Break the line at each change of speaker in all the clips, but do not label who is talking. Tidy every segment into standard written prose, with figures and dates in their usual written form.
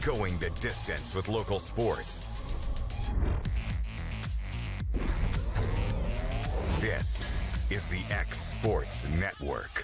going the distance with local sports. This is the X Sports Network.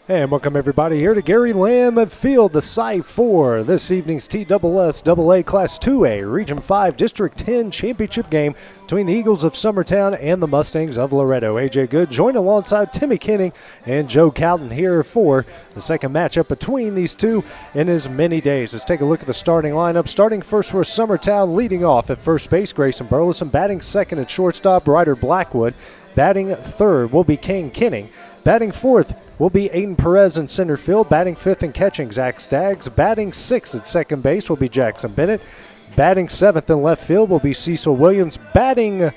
And welcome everybody here to Gary Lamm Field, the site for this evening's TSSAA Class 2A Region 5 District 10 championship game between the Eagles of Summertown and the Mustangs of Loretto. AJ Good joined alongside Timmy Kenning and Joe Cowden here for the second matchup between these two in as many days. Let's take a look at the starting lineup. Starting first for Summertown, leading off at first base, Grayson Burleson. Batting second at shortstop, Ryder Blackwood. Batting third will be Kane Kenning. Batting fourth will be Aiden Perez in center field. Batting fifth and catching, Zach Staggs. Batting sixth at second base will be Jackson Bennett. Batting seventh in left field will be Cecil Williams. Batting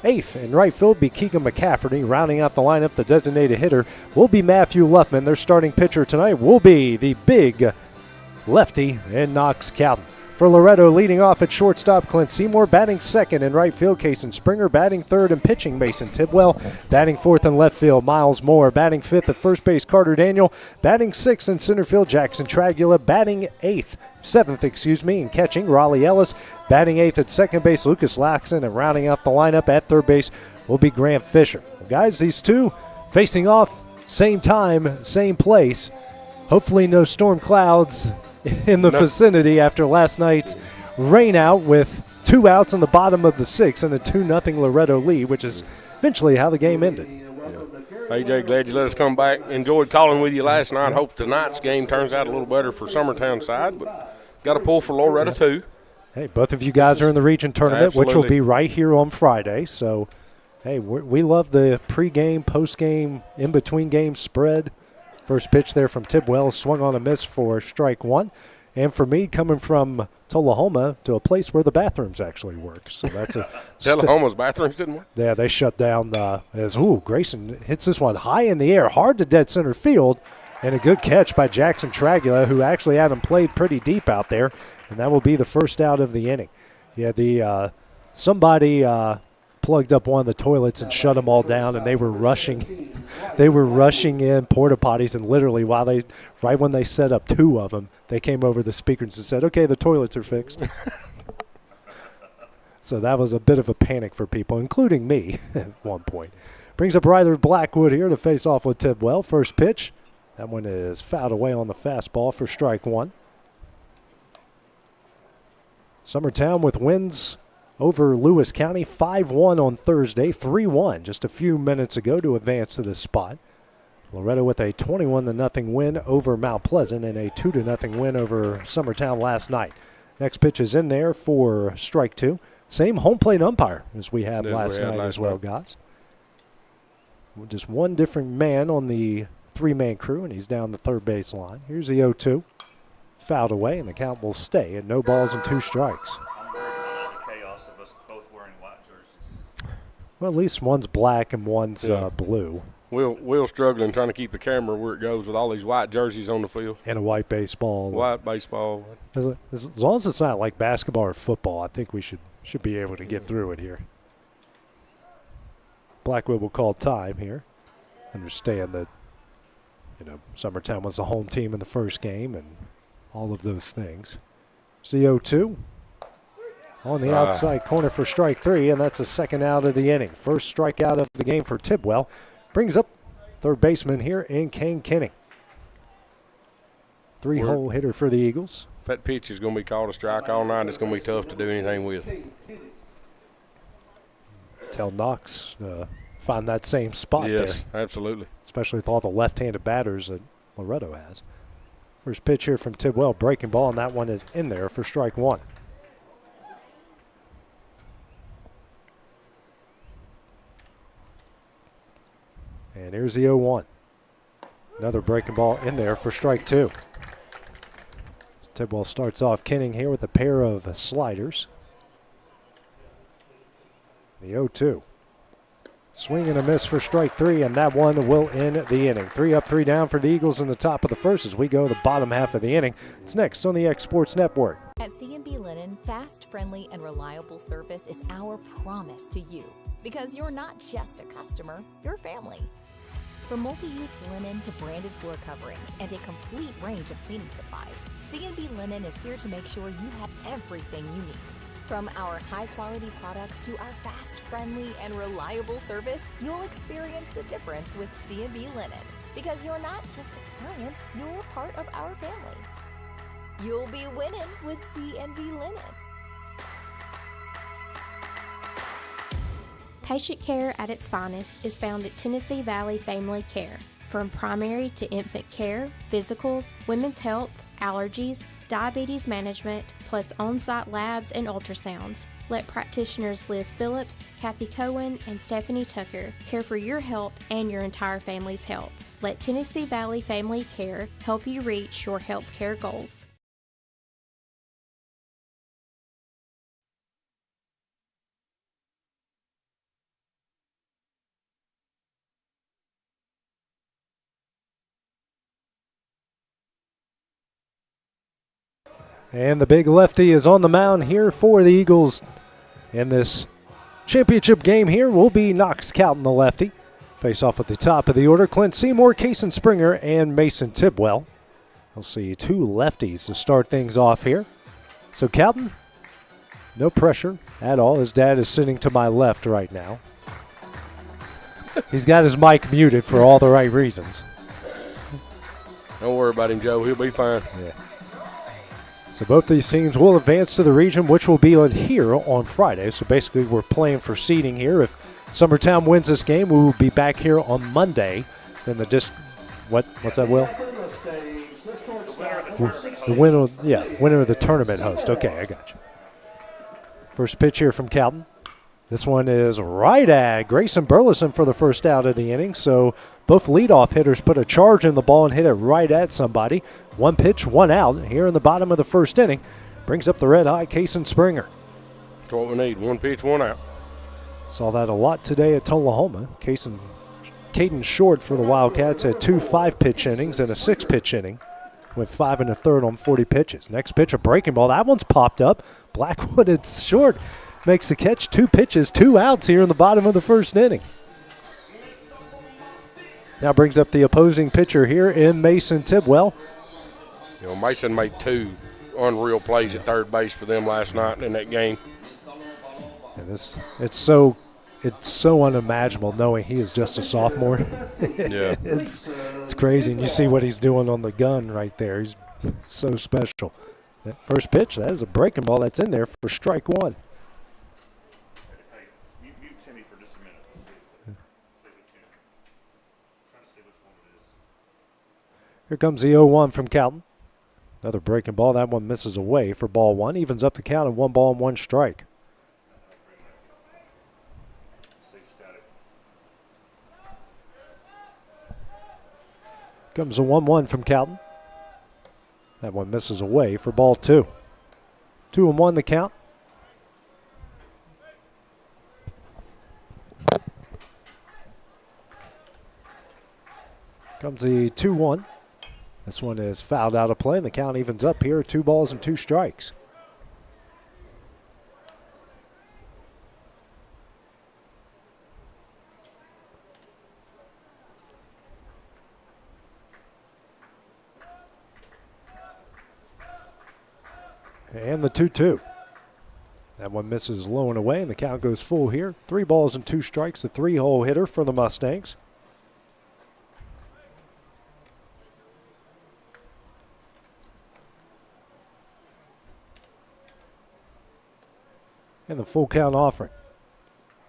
eighth in right field will be Keegan McCafferty. Rounding out the lineup, the designated hitter will be Matthew Luffman. Their starting pitcher tonight will be the big lefty in Knox Cowden. For Loretto, leading off at shortstop, Clint Seymour. Batting second in right field, Kason Springer. Batting third and pitching, Mason Tidwell. Batting fourth in left field, Miles Moore. Batting fifth at first base, Carter Daniel. Batting sixth in center field, Jackson Tragula. Batting seventh, in catching, Raleigh Ellis. Batting eighth at second base, Lucas Laxon. And rounding out the lineup at third base will be Grant Fisher. Well, guys, these two facing off, same time, same place. Hopefully no storm clouds in the vicinity after last night's rain out with 2 outs in the bottom of the sixth and a 2-0 Loretto lead, which is eventually how the game ended.
Hey, Jay, glad you let us come back. Enjoyed calling with you last night. Hope tonight's game turns out a little better for Summertown side, but got to pull for Loretto too.
Hey, both of you guys are in the region tournament,
Absolutely.
Which will be right here on Friday. So, hey, we love the pregame, postgame, in-between game spread. First pitch there from Tidwell, swung on a miss for strike one. And for me, coming from Tullahoma to a place where the bathrooms actually work. So that's a
Tullahoma's bathrooms didn't work?
Yeah, they shut down Grayson hits this one high in the air, hard to dead center field, and a good catch by Jackson Tragula, who actually had him played pretty deep out there, and that will be the first out of the inning. Yeah, somebody plugged up one of the toilets and shut them all down, and they were rushing in porta potties, and literally right when they set up 2 of them, they came over the speakers and said, okay, the toilets are fixed. So that was a bit of a panic for people, including me at one point. Brings up Ryder Blackwood here to face off with Tidwell. First pitch, that one is fouled away on the fastball for strike one. Summertown with wins over Lewis County, 5-1 on Thursday, 3-1 just a few minutes ago to advance to this spot. Loretto with a 21-0 win over Mount Pleasant and a 2-0 win over Summertown last night. Next pitch is in there for strike two. Same home plate umpire as we had last night as well, guys. Just one different man on the 3-man crew, and he's down the third base line. Here's the 0-2. Fouled away, and the count will stay at no balls and 2 strikes. Well, at least one's black and one's blue.
Will's struggling trying to keep the camera where it goes with all these white jerseys on the field.
And a white baseball.
White baseball.
As long as it's not like basketball or football, I think we should be able to get through it here. Blackwood will call time here. Understand that, Summertown was the home team in the first game and all of those things. It's the 0-2. On the outside corner for strike three, and that's a second out of the inning. First strikeout of the game for Tidwell. Brings up third baseman here in Kane Kenning. 3-hole hitter for the Eagles.
If that pitch is going to be called a strike all night, it's going to be tough to do anything with.
Tell Knox find that same spot there.
Yes, absolutely.
Especially with all the left-handed batters that Loretto has. First pitch here from Tidwell, breaking ball, and that one is in there for strike one. And here's the 0-1. Another breaking ball in there for strike two. Tidwell starts off Kenning here with a pair of sliders. The 0-2. Swing and a miss for strike three, and that one will end the inning. 3 up, 3 down for the Eagles in the top of the first as we go the bottom half of the inning. It's next on the X Sports Network.
At C&B Linen, fast, friendly, and reliable service is our promise to you. Because you're not just a customer, you're family. From multi-use linen to branded floor coverings and a complete range of cleaning supplies, C&B Linen is here to make sure you have everything you need. From our high-quality products to our fast, friendly, and reliable service, you'll experience the difference with C&B Linen. Because you're not just a client, you're part of our family. You'll be winning with C&B Linen.
Patient care at its finest is found at Tennessee Valley Family Care. From primary to infant care, physicals, women's health, allergies, diabetes management, plus on-site labs and ultrasounds. Let practitioners Liz Phillips, Kathy Cohen, and Stephanie Tucker care for your health and your entire family's health. Let Tennessee Valley Family Care help you reach your health care goals.
And the big lefty is on the mound here for the Eagles in this championship game here will be Knox Calton, the lefty. Face off at the top of the order, Clint Seymour, Kason Springer, and Mason Tidwell. We'll see two lefties to start things off here. So Calton, no pressure at all. His dad is sitting to my left right now. He's got his mic muted for all the right reasons.
Don't worry about him, Joe. He'll be fine.
Yeah. So both these teams will advance to the region, which will be on here on Friday. So basically we're playing for seeding here. If Summertown wins this game, we will be back here on Monday. Then the what's that, Will? The winner of the tournament host. Okay, I got you. First pitch here from Calton. This one is right at Grayson Burleson for the first out of the inning. So both leadoff hitters put a charge in the ball and hit it right at somebody. One pitch, one out here in the bottom of the first inning. Brings up the red hot Kason Springer.
That's what we need. One pitch, one out.
Saw that a lot today at Tullahoma. Caden Short for the Wildcats had 2 5-pitch innings and a 6-pitch inning. Went 5 1/3 on 40 pitches. Next pitch, a breaking ball. That one's popped up. Blackwood and Short makes the catch. 2 pitches, 2 outs here in the bottom of the first inning. Now brings up the opposing pitcher here in Mason Tidwell.
You know, Mason made 2 unreal plays at third base for them last night in that game.
And it's so unimaginable knowing he is just a sophomore.
Yeah.
It's crazy, and you see what he's doing on the gun right there. He's so special. That first pitch, that is a breaking ball that's in there for strike one.
Hey, mute Timmy for just a minute. See the tune. Trying to see which one it is.
Here comes the 0-1 from Calton. Another breaking ball. That one misses away for ball one. Evens up the count at 1 ball and 1 strike. Comes a 1-1 from Calton. That one misses away for ball 2. 2-1 the count. Comes the 2-1. This one is fouled out of play, and the count evens up here. 2 balls and 2 strikes. And the 2-2. That one misses low and away, and the count goes full here. 3 balls and 2 strikes, the 3-hole hitter for the Mustangs. And the full count offering.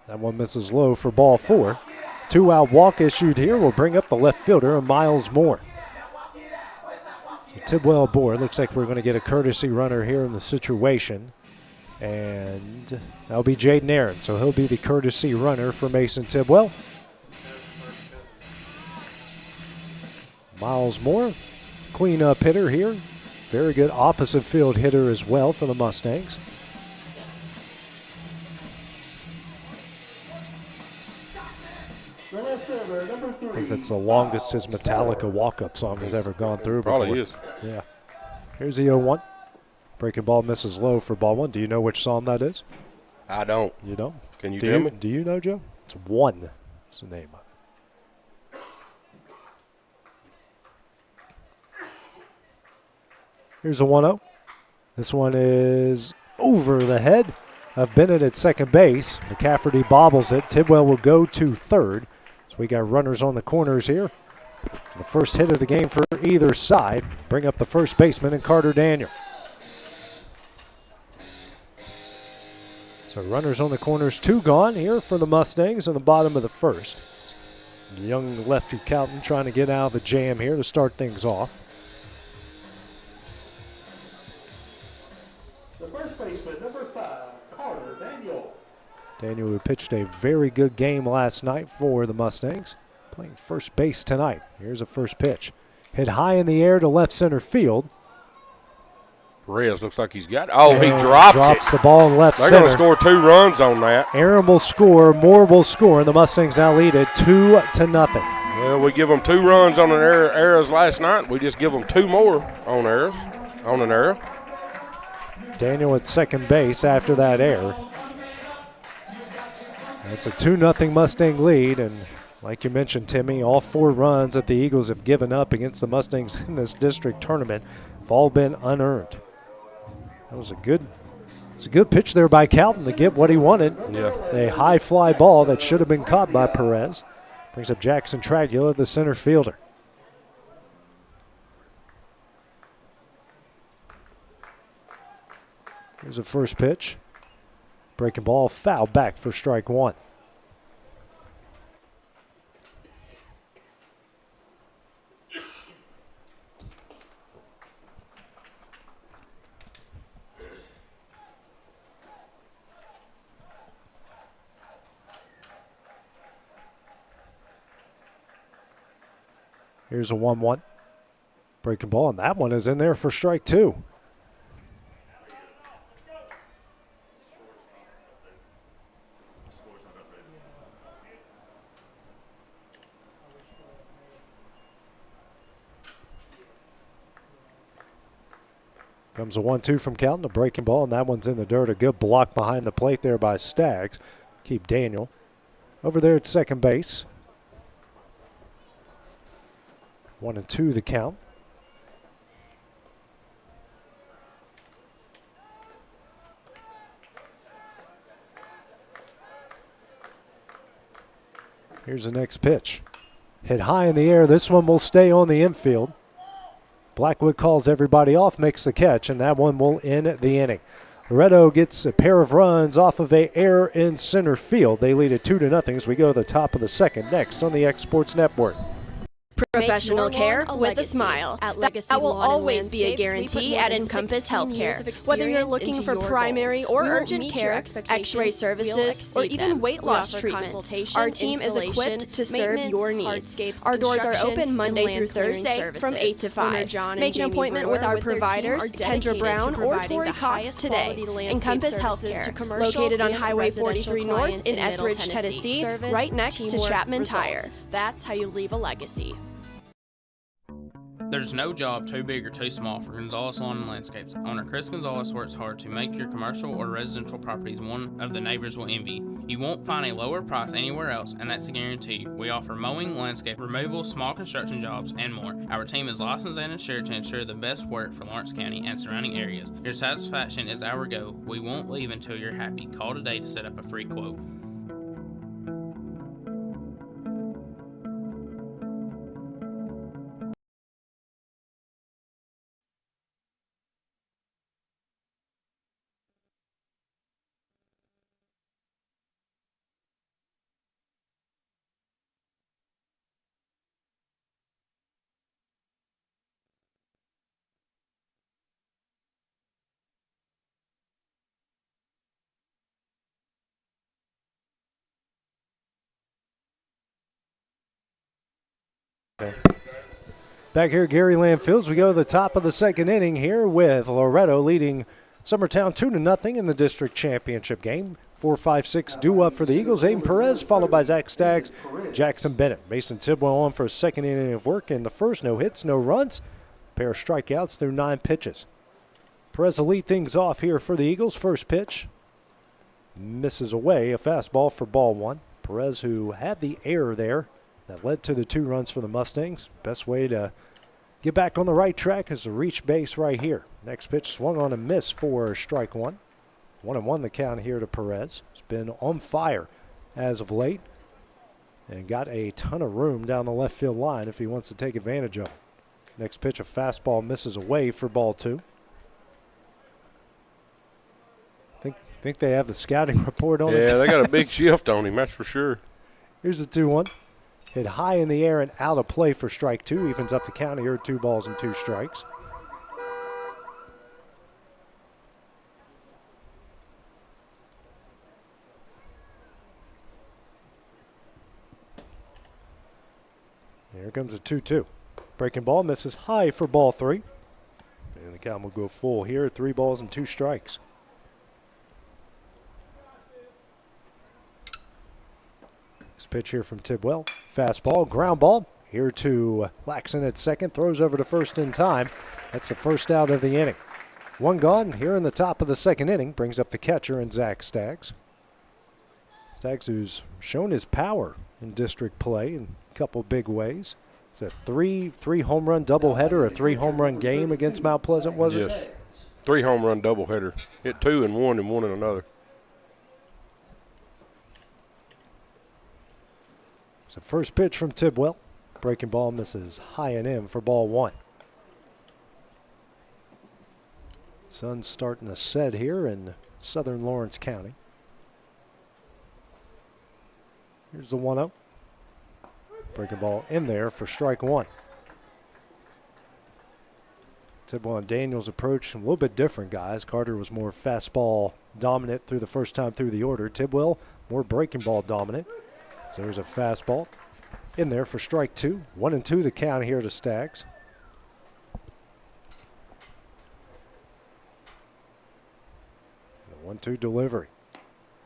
That one misses low for ball 4. 2-out walk issued here will bring up the left fielder, Miles Moore. So Tidwell aboard. Looks like we're going to get a courtesy runner here in the situation. And that'll be Jaden Aaron. So he'll be the courtesy runner for Mason Tidwell. Miles Moore, cleanup hitter here. Very good opposite field hitter as well for the Mustangs. I think that's the longest his Metallica walk-up song has ever gone through before.
Probably is.
Yeah. Here's the 0-1. Breaking ball misses low for ball 1. Do you know which song that is?
I don't.
You don't?
Can you tell me?
Do you know, Joe? It's one. That's the name of it. Here's a 1-0. This one is over the head of Bennett at second base. McCafferty bobbles it. Tidwell will go to third. So we got runners on the corners here. The first hit of the game for either side. Bring up the first baseman and Carter Daniel. So runners on the corners, 2 gone here for the Mustangs in the bottom of the first. The young lefty Calton trying to get out of the jam here to start things off.
The first baseman, number 5, Carter Daniel.
Daniel, who pitched a very good game last night for the Mustangs, playing first base tonight. Here's a first pitch. Hit high in the air to left center field.
Perez looks like he's got it. Oh, he drops
the ball in left
They're
center.
going to score 2 runs on that.
Aaron will score, Moore will score, and the Mustangs now lead it 2-0.
Well, we give them 2 runs on errors last night. We just give them 2 more on errors, on an error.
Daniel at second base after that error. It's a 2-0 Mustang lead, and like you mentioned, Timmy, all 4 runs that the Eagles have given up against the Mustangs in this district tournament have all been unearned. That was a good pitch there by Calton to get what he wanted.
Yeah.
A high fly ball that should have been caught by Perez. Brings up Jackson Tragula, the center fielder. Here's a first pitch. Breaking ball, foul back for strike 1. Here's a 1-1. Breaking ball, and that one is in there for strike 2. Comes a 1-2 from Calton, a breaking ball, and that one's in the dirt. A good block behind the plate there by Staggs. Keep Daniel over there at second base. 1-2 the count. Here's the next pitch. Hit high in the air. This one will stay on the infield. Blackwood calls everybody off, makes the catch, and that one will end the inning. Loretto gets a pair of runs off of an error in center field. They lead it 2-0 as we go to the top of the second next on the X Sports Network.
Professional care with a smile. That will always be a guarantee at Encompass Healthcare. Whether you're looking for primary or urgent care, x-ray services, or even weight loss treatments, our team is equipped to serve your needs. Our doors are open Monday through Thursday from 8 to 5. Make an appointment with our providers, Kendra Brown or Tori Cox today. Encompass Healthcare, located on Highway 43 North in Etheridge, Tennessee, right next to Chapman Tire. That's how you leave a legacy.
There's no job too big or too small for Gonzalez Lawn and Landscapes. Owner Chris Gonzalez works hard to make your commercial or residential properties one of the neighbors will envy. You won't find a lower price anywhere else, and that's a guarantee. We offer mowing, landscape removal, small construction jobs, and more. Our team is licensed and insured to ensure the best work for Lawrence County and surrounding areas. Your satisfaction is our goal. We won't leave until you're happy. Call today to set up a free quote.
Back here at Gary Lamb Fields, we go to the top of the second inning here with Loretto leading Summertown 2-0 in the district championship game. 4-5-6 due up for the Eagles. Aiden Perez followed by Zach Staggs, Jackson Bennett. Mason Tidwell on for a second inning of work in the first. No hits, no runs. Pair of strikeouts through 9 pitches. Perez will lead things off here for the Eagles. First pitch misses away. A fastball for ball one. Perez, who had the error there that led to the 2 runs for the Mustangs. Best way to get back on the right track is to reach base right here. Next pitch swung on a miss for strike one. 1-1 the count here to Perez. He's been on fire as of late and got a ton of room down the left field line if he wants to take advantage of it. Next pitch, a fastball misses away for ball 2. Think they have the scouting report on it.
Yeah, they got a big shift on him, that's for sure.
Here's a 2-1. Hit high in the air and out of play for strike 2. Evens up the count here, 2 balls and 2 strikes. Here comes a 2-2. Breaking ball misses high for ball 3. And the count will go full here, 3 balls and 2 strikes. Pitch here from Tidwell. Fastball, ground ball. Here to Laxon at second. Throws over to first in time. That's the first out of the inning. 1 gone here in the top of the 2nd inning. Brings up the catcher and Zach Staggs. Staggs, who's shown his power in district play in a couple big ways. It's a three home run doubleheader, a 3 home run game against Mount Pleasant, was it?
Yes. 3 home run doubleheader. Hit 2 in one and 1 in another.
So first pitch from Tidwell. Breaking ball misses high and in for ball 1. Sun's starting to set here in southern Lawrence County. Here's the 1-0. Breaking ball in there for strike 1. Tidwell and Daniels approach a little bit different, guys. Carter was more fastball dominant through the first time through the order. Tidwell more breaking ball dominant. So there's a fastball in there for strike 2. 1-2 the count here to Staggs. And a 1-2 delivery.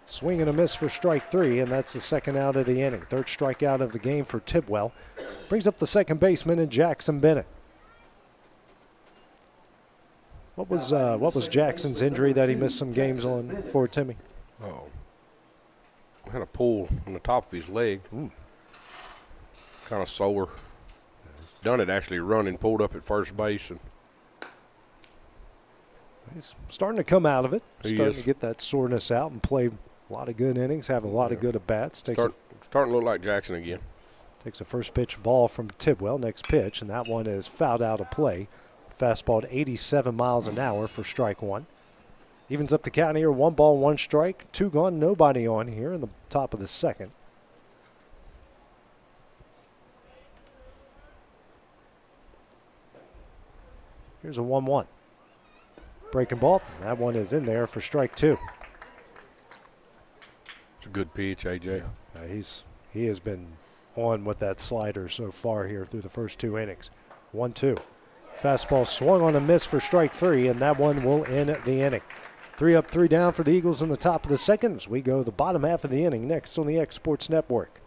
Swing and a miss for strike 3, and that's the 2nd out of the inning. 3rd strikeout of the game for Tidwell. Brings up the 2nd baseman in Jackson Bennett. What was Jackson's injury that he missed some games on for, Timmy?
Oh. Had a pull on the top of his leg. Kind of sore. Done it actually running, pulled up at first base. And
he's starting to come out of it.
He
starting
is.
to get that soreness out and play a lot of good innings, have a lot of good at-bats.
Starting to look like Jackson again.
Takes a first pitch ball from Tidwell. Next pitch, and that one is fouled out of play. Fastball at 87 miles an hour for strike 1. Evens up the count here, 1 ball, 1 strike, 2 gone, nobody on here in the top of the 2nd. Here's a 1-1. Breaking ball, that one is in there for strike 2.
It's a good pitch, AJ.
He has been on with that slider so far here through the first 2 innings. 1-2. Fastball swung on a miss for strike 3, and that one will end the inning. 3 up, 3 down for the Eagles in the top of the 2nd as we go the bottom half of the inning next on the X Sports Network.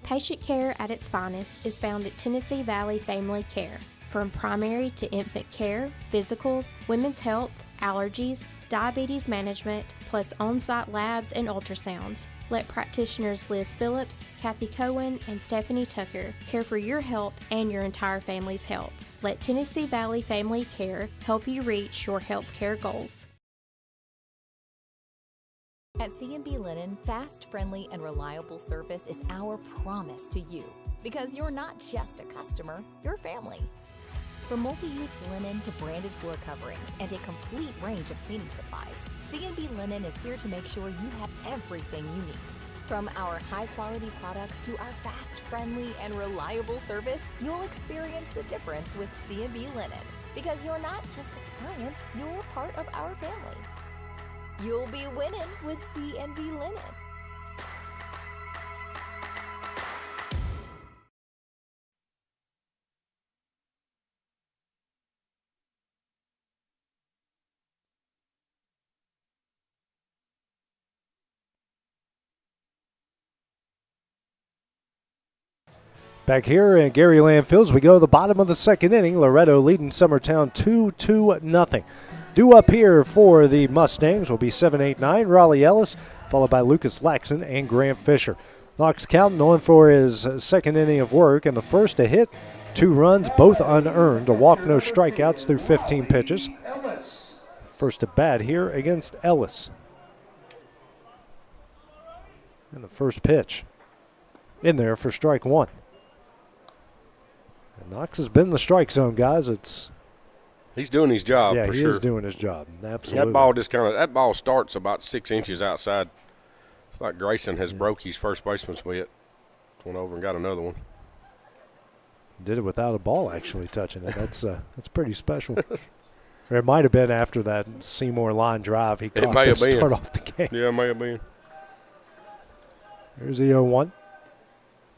Patient care at its finest is found at Tennessee Valley Family Care. From primary to infant care, physicals, women's health, allergies, diabetes management, plus on-site labs and ultrasounds. Let practitioners Liz Phillips, Kathy Cohen, and Stephanie Tucker care for your health and your entire family's health. Let Tennessee Valley Family Care help you reach your health care goals.
At C&B Linen, fast, friendly, and reliable service is our promise to you. Because you're not just a customer, you're family. From multi-use linen to branded floor coverings and a complete range of cleaning supplies, C&B Linen is here to make sure you have everything you need. From our high-quality products to our fast, friendly, and reliable service, you'll experience the difference with C&B Linen. Because you're not just a client, you're part of our family. You'll be winning with C&B Linen.
Back here at Gary Lamm Fields, we go to the bottom of the 2nd inning. Loretto leading Summertown 2-2-0. Due up here for the Mustangs will be 7-8-9. Raleigh Ellis followed by Lucas Laxon and Grant Fisher. Knox counting on for his second inning of work, and the first to hit, 2 runs, both unearned, a walk, no strikeouts through 15 pitches. First at bat here against Ellis. And the first pitch in there for strike 1. And Knox has been in the strike zone, guys.
He's doing his job for sure.
Yeah, he is doing his job. Absolutely.
That ball starts about 6 inches outside. It's like Grayson has broke his first baseman's mitt. Went over and got another one.
Did it without a ball actually touching it. That's pretty special. Or it might have been after that Seymour line drive he caught to start off the game.
Yeah, it may have been.
Here's the 0-1.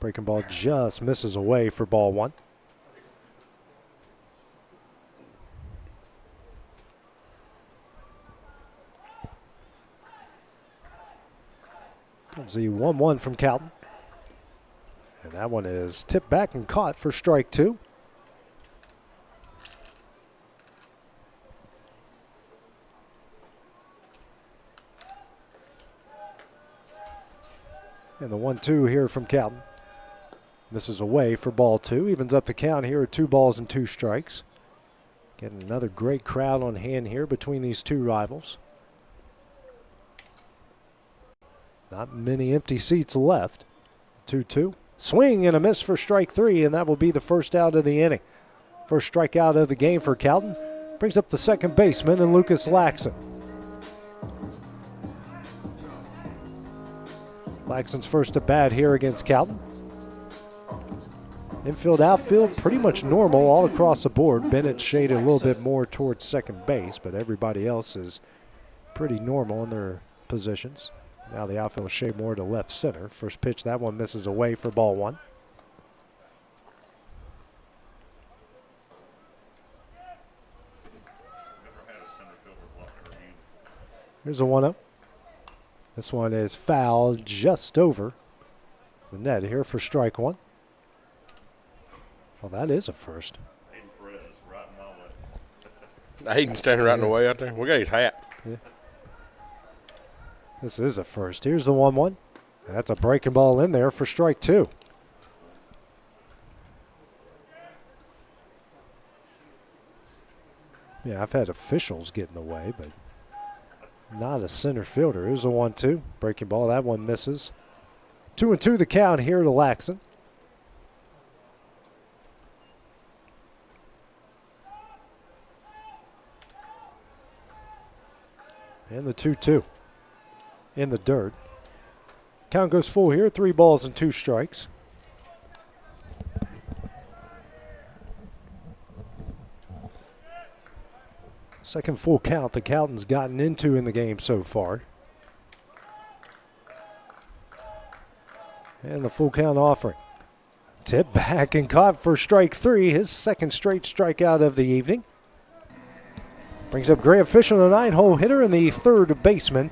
Breaking ball just misses away for ball 1. Comes the 1-1 from Calton. And that one is tipped back and caught for strike 2. And the 1-2 here from Calton. Misses away for ball 2. Evens up the count here at 2 balls and 2 strikes. Getting another great crowd on hand here between these two rivals. Not many empty seats left. 2-2. Swing and a miss for strike 3, and that will be the first out of the inning. First strikeout of the game for Calton. Brings up the second baseman and Lucas Laxon. Laxon's first at bat here against Calton. Infield, outfield, pretty much normal all across the board. Bennett shaded a little bit more towards second base, but everybody else is pretty normal in their positions. Now the outfield shade more to left center. First pitch, that one misses away for ball 1. Here's a 1-0. This one is foul just over the net here for strike 1. Well, that is a first.
Hayden's standing right in the way out there. We got his hat.
Yeah. This is a first. Here's the 1-1. That's a breaking ball in there for strike 2. Yeah, I've had officials get in the way, but not a center fielder. Here's a 1-2. Breaking ball. That one misses. 2-2 the count here to Laxon. And the 2-2 in the dirt. Count goes full here, 3 balls and 2 strikes. Second full count that Calton's gotten into in the game so far. And the full count offering. Tip back and caught for strike 3, his second straight strikeout of the evening. Brings up Grant Fisher, the 9-hole hitter, and the third baseman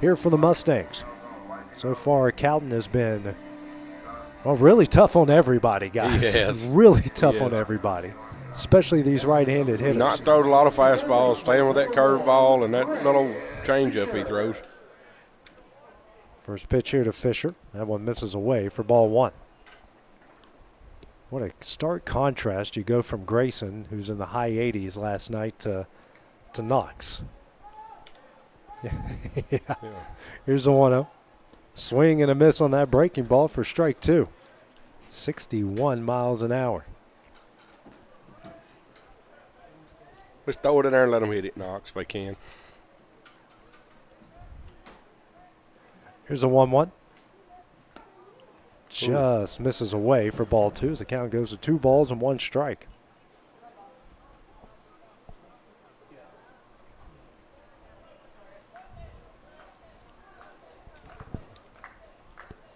here for the Mustangs. So far, Calton has been, well, really tough on everybody, guys.
Yes.
Really tough on everybody, especially these right-handed hitters.
Not throwing a lot of fastballs, staying with that curveball and that little changeup he throws.
First pitch here to Fisher. That one misses away for ball 1. What a stark contrast. You go from Grayson, who's in the high 80s last night, to Knox. Yeah. Here's the 1-0. Swing and a miss on that breaking ball for strike 2. 61 miles an hour.
Let's throw it in there and let them hit it, Knox, if they can.
Here's a 1-1. Just misses away for ball 2 as the count goes to 2 balls and 1 strike.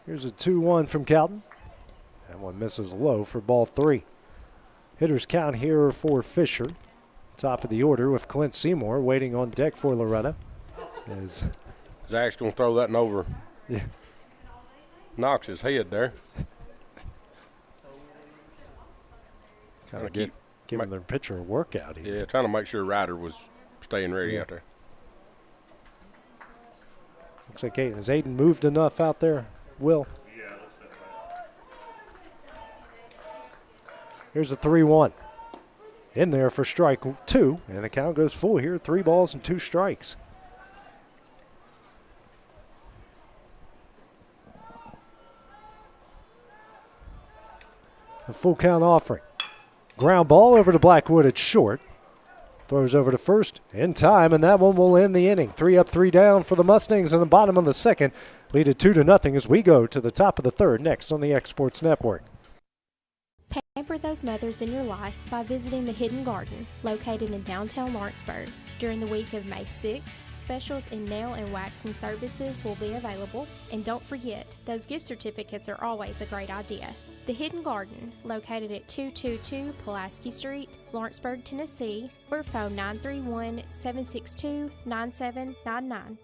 Here's a 2-1 from Calton. That one misses low for ball 3. Hitters count here for Fisher. Top of the order with Clint Seymour waiting on deck for Loretto.
Zach's going to throw that over.
Yeah.
Knox's head there.
Kind of giving their pitcher a workout here.
Yeah, trying to make sure Ryder was staying ready out there.
Looks like has Aiden moved enough out there, Will?
Yeah, it looks that way.
Here's a 3-1. In there for strike 2, and the count goes full here. 3 balls and 2 strikes. A full count offering. Ground ball over to Blackwood at short. Throws over to first in time, and that one will end the inning. 3 up, 3 down for the Mustangs in the bottom of the second. Lead it 2-0 as we go to the top of the third next on the X Sports Network.
Pamper those mothers in your life by visiting the Hidden Garden, located in downtown Lawrenceburg. During the week of May 6th, specials in nail and waxing services will be available. And don't forget, those gift certificates are always a great idea. The Hidden Garden, located at 222 Pulaski Street, Lawrenceburg, Tennessee, or phone 931-762-9799.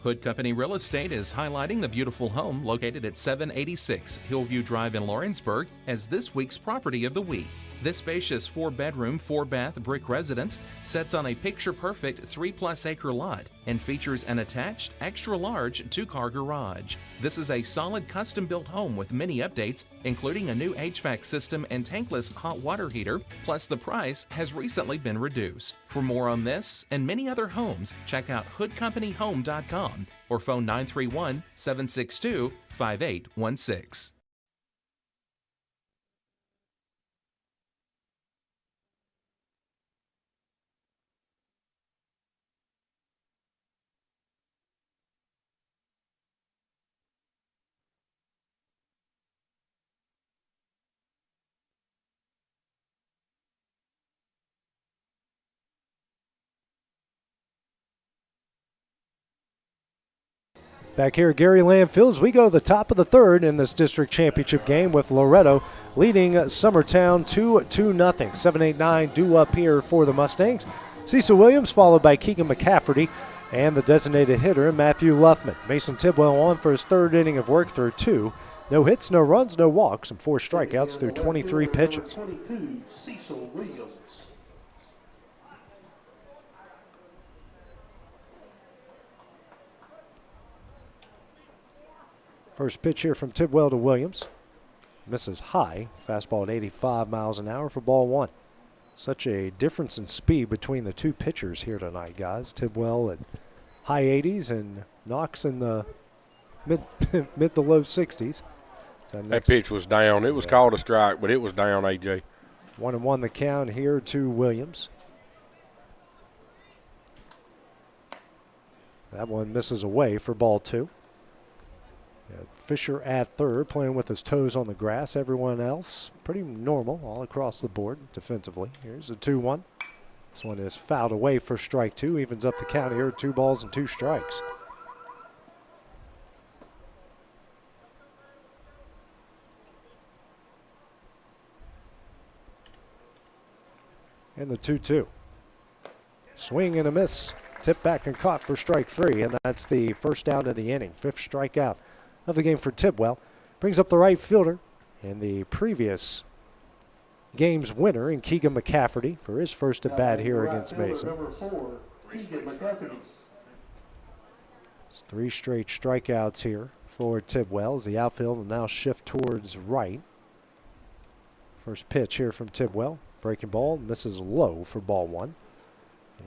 Hood Company Real Estate is highlighting the beautiful home located at 786 Hillview Drive in Lawrenceburg as this week's property of the week. This spacious 4-bedroom, 4-bath brick residence sits on a picture-perfect 3+ acre lot and features an attached, extra-large 2-car garage. This is a solid custom-built home with many updates, including a new HVAC system and tankless hot water heater, plus the price has recently been reduced. For more on this and many other homes, check out hoodcompanyhome.com or phone 931-762-5816.
Back here at Gary Lamm Field as we go to the top of the third in this district championship game with Loretto leading Summertown 2-0. 7-8-9 due up here for the Mustangs. Cecil Williams followed by Keegan McCafferty and the designated hitter Matthew Luffman. Mason Tidwell on for his third inning of work through 2. No hits, no runs, no walks, and 4 strikeouts through 23 pitches.
22, Cecil Williams.
First pitch here from Tidwell to Williams. Misses high. Fastball at 85 miles an hour for ball 1. Such a difference in speed between the two pitchers here tonight, guys. Tidwell at high 80s and Knox in the mid to low 60s. So
that pitch was down. It was called a strike, but it was down, AJ.
1-1 the count here to Williams. That one misses away for ball 2. Fisher at third, playing with his toes on the grass. Everyone else pretty normal all across the board defensively. Here's a 2-1. This one is fouled away for strike 2. Evens up the count here, 2 balls and 2 strikes. And the 2-2. Swing and a miss. Tipped back and caught for strike 3, and that's the first down of the inning. 5th strikeout of the game for Tidwell. Brings up the right fielder and the previous game's winner in Keegan McCafferty for his first at bat here against Mason.
Number 4, Keegan McCafferty.
It's 3 straight strikeouts here for Tidwell as the outfield will now shift towards right. First pitch here from Tidwell. Breaking ball, misses low for ball 1.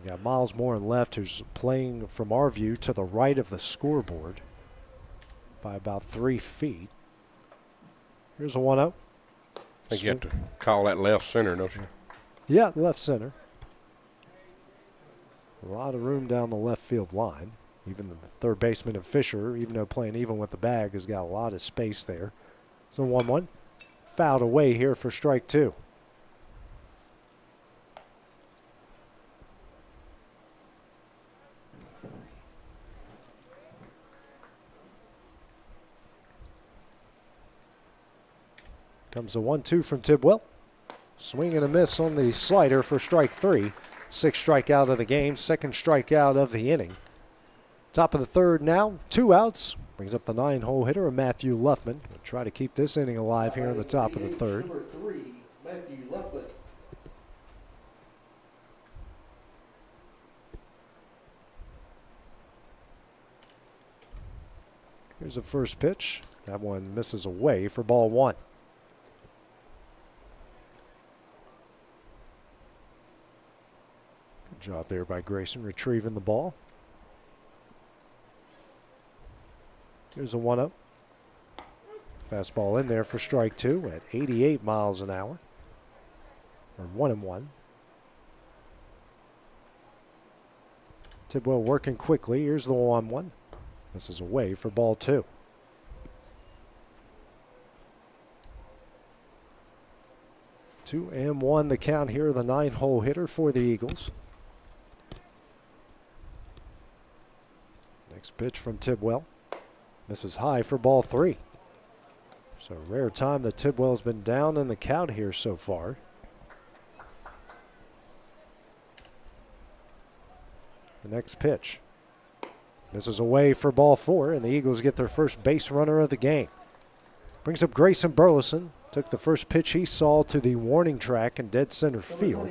You got Miles Moore in left, who's playing from our view to the right of the scoreboard by about 3 feet. Here's a 1-0.
I think you have to call that left center, don't you?
Yeah, left center. A lot of room down the left field line. Even the third baseman of Fisher, even though playing even with the bag, has got a lot of space there. So 1-1. Fouled away here for strike 2. Comes the 1-2 from Tidwell. Swing and a miss on the slider for strike 3. 6th strikeout of the game, 2nd strikeout of the inning. Top of the third now, 2 outs. Brings up the 9-hole hitter, Matthew Luffman. We'll try to keep this inning alive here in the top of the third.
Number 3, Matthew Luffman.
Here's the first pitch. That one misses away for ball 1. Good job there by Grayson retrieving the ball. Here's a 1-0. Fastball in there for strike 2 at 88 miles an hour. Or 1-1. Tidwell working quickly. Here's the 1-1. This is away for ball 2. 2-1 the count here, the 9-hole hitter for the Eagles. Next pitch from Tidwell. This is high for ball 3. So rare time that Tidwell's been down in the count here so far. The next pitch. This is away for ball 4, and the Eagles get their first base runner of the game. Brings up Grayson Burleson. Took the first pitch he saw to the warning track in dead center field.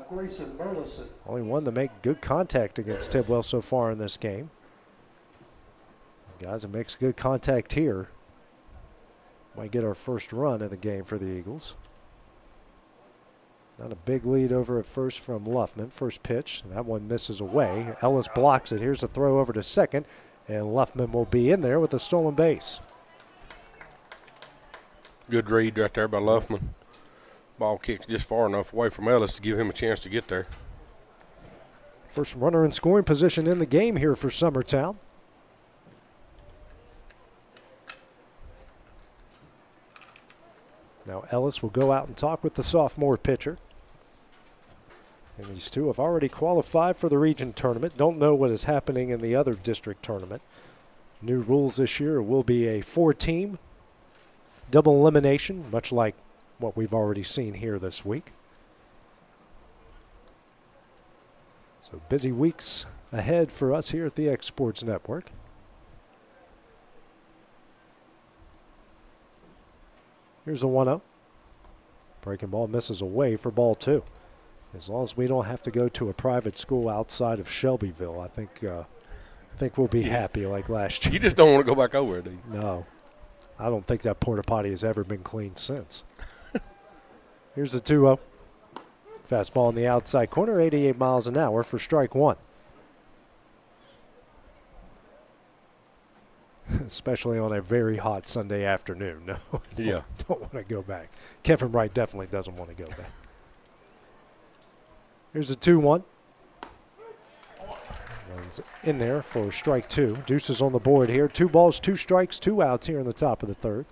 Grayson Burleson.
Only one to make good contact against Tidwell so far in this game. Guys, that makes good contact here. Might get our first run of the game for the Eagles. Not a big lead over at first from Luffman. First pitch, that one misses away. Ellis blocks it. Here's a throw over to second, and Luffman will be in there with a stolen base.
Good read right there by Luffman. Ball kicks just far enough away from Ellis to give him a chance to get there.
First runner in scoring position in the game here for Summertown. Now Ellis will go out and talk with the sophomore pitcher. And these two have already qualified for the region tournament. Don't know what is happening in the other district tournament. New rules this year will be a 4-team double elimination, much like what we've already seen here this week. So busy weeks ahead for us here at the X Sports Network. Here's a 1-0. Breaking ball misses away for ball 2. As long as we don't have to go to a private school outside of Shelbyville, I think we'll be happy like last year.
You just don't want to go back over there, do you?
No. I don't think that porta potty has ever been cleaned since. Here's the 2-0. Fastball in the outside corner, 88 miles an hour for strike 1. Especially on a very hot Sunday afternoon. No, don't want to go back. Kevin Wright definitely doesn't want to go back. Here's a 2-1. Runs in there for strike 2. Deuces on the board here. 2 balls, 2 strikes, 2 outs here in the top of the 3rd.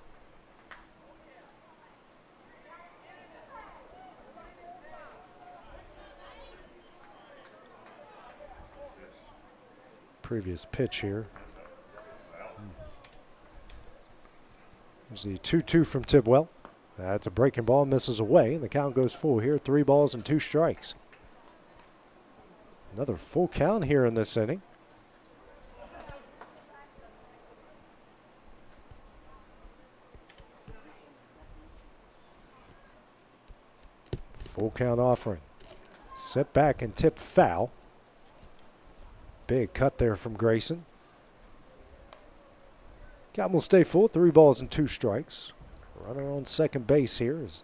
Previous pitch here. There's the 2-2 from Tidwell. That's a breaking ball, misses away, and the count goes full here. 3 balls and 2 strikes. Another full count here in this inning. Full count offering. Set back and tipped foul. Big cut there from Grayson. Count will stay full. 3 balls and 2 strikes. Runner on second base here as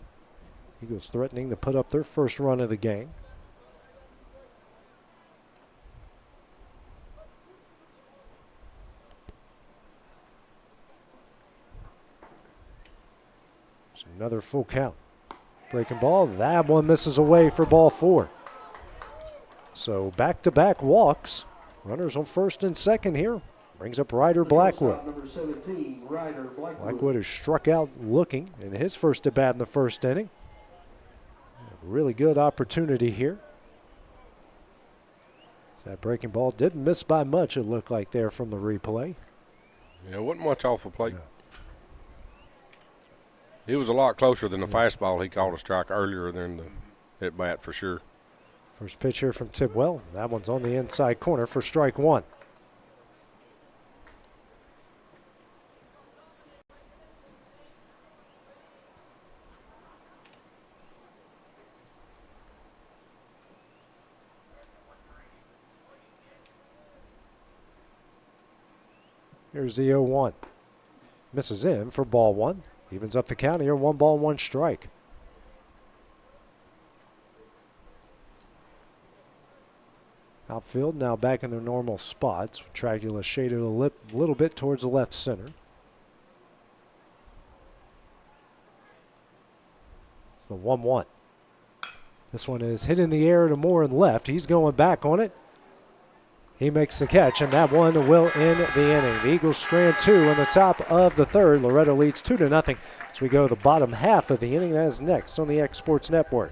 Eagles threatening to put up their first run of the game. So another full count. Breaking ball. That one misses away for ball 4. So back-to-back walks. Runners on first and second here. Brings up Ryder Blackwood.
Number 17, Ryder Blackwood.
Blackwood has struck out looking in his first at bat in the first inning. A really good opportunity here. That breaking ball didn't miss by much, it looked like there from the replay.
Yeah, wasn't much off the plate. It was a lot closer than the fastball he called a strike earlier than the at bat for sure.
First pitch here from Tidwell. That one's on the inside corner for strike 1. Here's the 0-1. Misses in for ball one. Evens up the count here, 1 ball, 1 strike. Outfield now back in their normal spots. Tragula shaded a little bit towards the left center. It's the 1-1. This one is hit in the air to Moore and left. He's going back on it. He makes the catch, and that one will end the inning. The Eagles strand 2 in the top of the third. Loretto leads 2-0 as we go to the bottom half of the inning. That is next on the X Sports Network.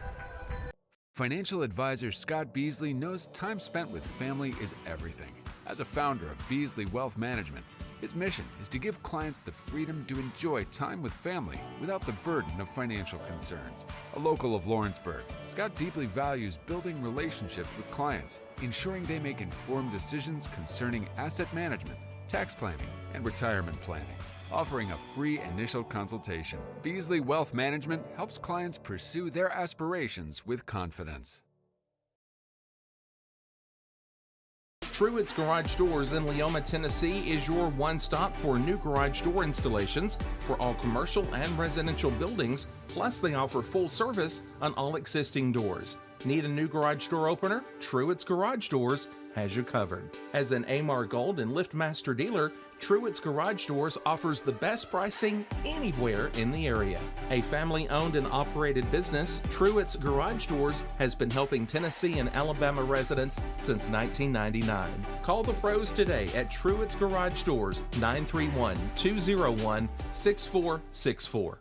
Financial advisor Scott Beasley knows time spent with family is everything. As a founder of Beasley Wealth Management, his mission is to give clients the freedom to enjoy time with family without the burden of financial concerns. A local of Lawrenceburg, Scott deeply values building relationships with clients, ensuring they make informed decisions concerning asset management, tax planning, and retirement planning. Offering a free initial consultation, Beasley Wealth Management helps clients pursue their aspirations with confidence.
Truett's Garage Doors in Leoma, Tennessee is your one-stop for new garage door installations for all commercial and residential buildings, plus they offer full service on all existing doors. Need a new garage door opener? Truett's Garage Doors has you covered. As an Amar Gold and LiftMaster dealer, Truett's Garage Doors offers the best pricing anywhere in the area. A family-owned and operated business, Truett's Garage Doors has been helping Tennessee and Alabama residents since 1999. Call the pros today at Truett's Garage Doors, 931-201-6464.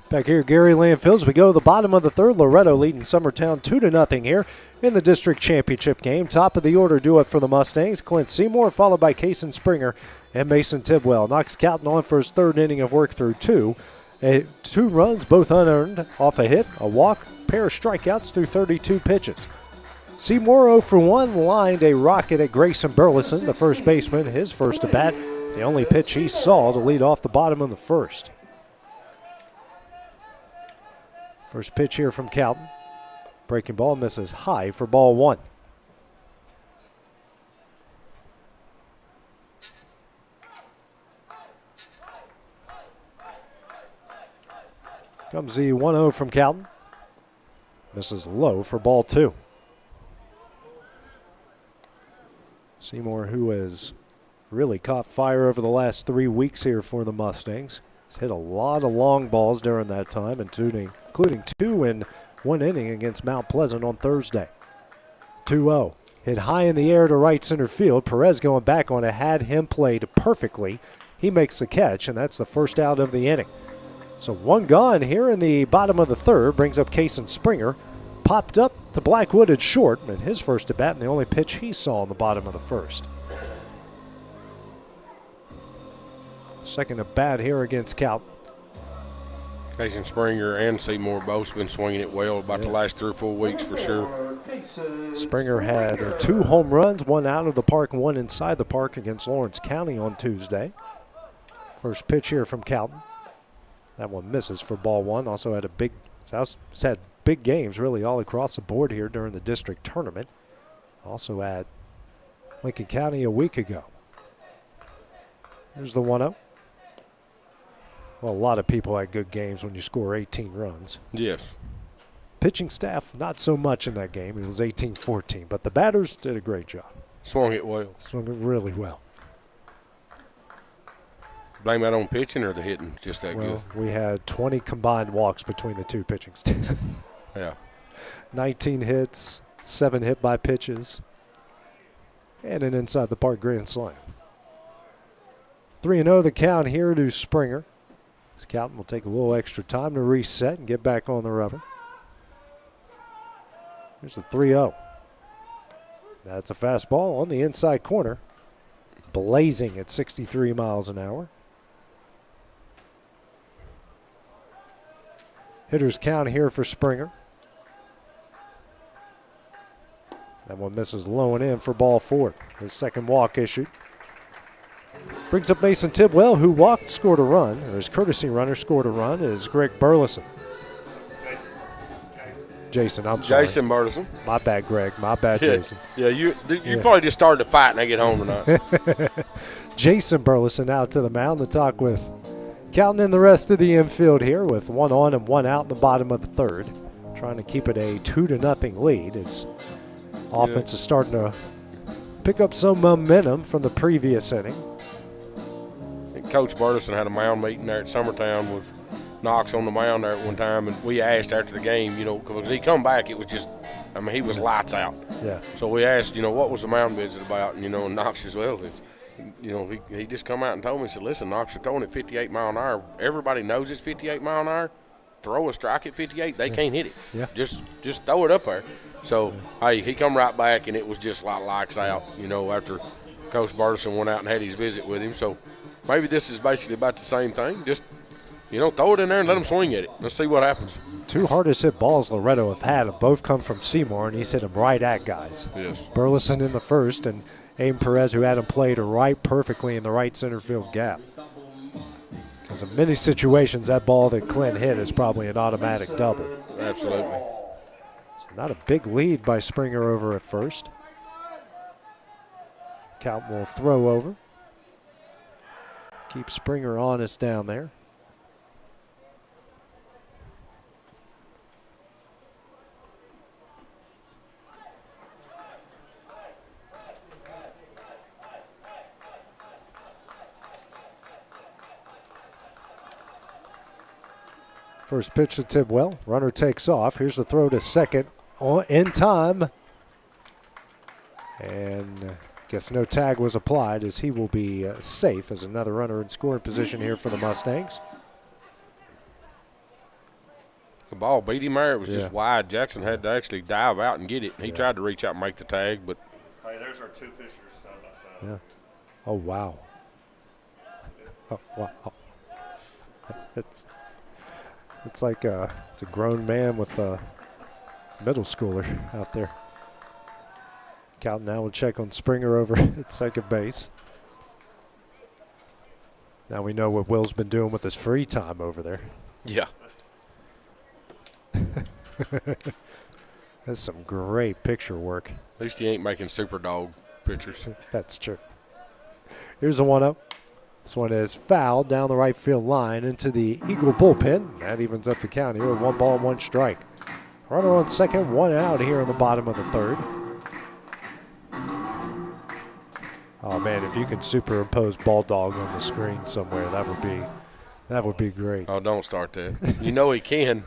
Back here, Gary Landfield, we go to the bottom of the third. Loretto leading Summertown 2-0 here in the district championship game. Top of the order do it for the Mustangs. Clint Seymour, followed by Kason Springer and Mason Tidwell. Knocks Calton on for his third inning of work through 2. 2 runs, both unearned, off a hit, a walk, pair of strikeouts through 32 pitches. Seymour 0 for 1, lined a rocket at Grayson Burleson, the first baseman, his first at bat. The only pitch he saw to lead off the bottom of the first. First pitch here from Calton. Breaking ball misses high for ball 1. Comes the 1-0 from Calton. Misses low for ball 2. Seymour, who has really caught fire over the last 3 weeks here for the Mustangs. He's hit a lot of long balls during that time, including 2 in 1 inning against Mount Pleasant on Thursday. 2-0. Hit high in the air to right center field. Perez going back on it, had him played perfectly. He makes the catch, and that's the first out of the inning. So 1 gone here in the bottom of the third. Brings up Kason Springer. Popped up to Blackwood at short, and his first at bat, and the only pitch he saw in the bottom of the first. Second at bat here against Calton.
Kason Springer and Seymour both been swinging it well about the last 3 or 4 weeks for sure.
Springer had 2 home runs, 1 out of the park, 1 inside the park against Lawrence County on Tuesday. First pitch here from Calton. That one misses for ball 1. Also had has had big games really all across the board here during the district tournament. Also at Lincoln County a week ago. Here's the 1-0. Well, a lot of people had good games when you score 18 runs.
Yes.
Pitching staff, not so much in that game. It was 18-14, but the batters did a great job.
Swung it well.
Swung it really well.
Blame that on pitching or the hitting just that good?
We had 20 combined walks between the 2 pitching staffs.
Yeah.
19 hits, 7 hit by pitches, and an inside the park grand slam. 3-0 the count here to Springer. Calton will take a little extra time to reset and get back on the rubber. Here's the 3-0. That's a fastball on the inside corner, blazing at 63 miles an hour. Hitters count here for Springer. That one misses low and in for ball 4. His second walk issued. Brings up Mason Tidwell, who walked, scored a run, or his courtesy runner scored a run, is Greg Burleson. Jason, I'm sorry.
Jason Burleson.
My bad, Greg. My bad,
Yeah,
Jason.
yeah, you probably just started to fight and I get home tonight.
Jason Burleson out to the mound to talk with Calton and the rest of the infield here with 1 on and 1 out in the bottom of the third. Trying to keep it a 2-0 lead as offense is starting to pick up some momentum from the previous inning.
And Coach Burleson had a mound meeting there at Summertown with Knox on the mound there at one time, and we asked after the game, because he come back, it was just, he was lights out.
Yeah.
So we asked, what was the mound visit about? And, and Knox as well. He just come out and told me, he said, listen, Knox, you're throwing at 58 mile an hour. Everybody knows it's 58 mile an hour. Throw a strike at 58, they can't hit it.
Yeah.
Just throw it up there. So, hey, he come right back, and it was just like lights out, after Coach Burleson went out and had his visit with him. So maybe this is basically about the same thing. Just, throw it in there and let him swing at it. Let's see what happens.
2 hardest hit balls Loretto have both come from Seymour, and he's hit them right at guys.
Yes.
Burleson in the first, and Aiden Perez, who had him played right perfectly in the right center field gap. Because in many situations, that ball that Clint hit is probably an automatic double.
Absolutely.
So not a big lead by Springer over at first. Count will throw over. Keep Springer honest down there. First pitch to Tidwell. Runner takes off. Here's the throw to second in time. And guess no tag was applied as he will be safe as another runner in scoring position here for the Mustangs.
The ball beat him there. It was just wide. Jackson had to actually dive out and get it. He tried to reach out and make the tag, but.
Hey, there's our 2 pitchers side by side.
Yeah. Oh, wow. Oh, wow. It's like it's a grown man with a middle schooler out there. Calton now will check on Springer over at second base. Now we know what Will's been doing with his free time over there.
Yeah.
That's some great picture work.
At least he ain't making super dog pictures.
That's true. Here's a 1-0. This one is fouled down the right field line into the Eagle bullpen. That evens up the count here with 1 ball, 1 strike. Runner on second, 1 out here in the bottom of the third. Oh man, if you can superimpose Ball Dog on the screen somewhere, that would be great.
Oh, don't start that. He can.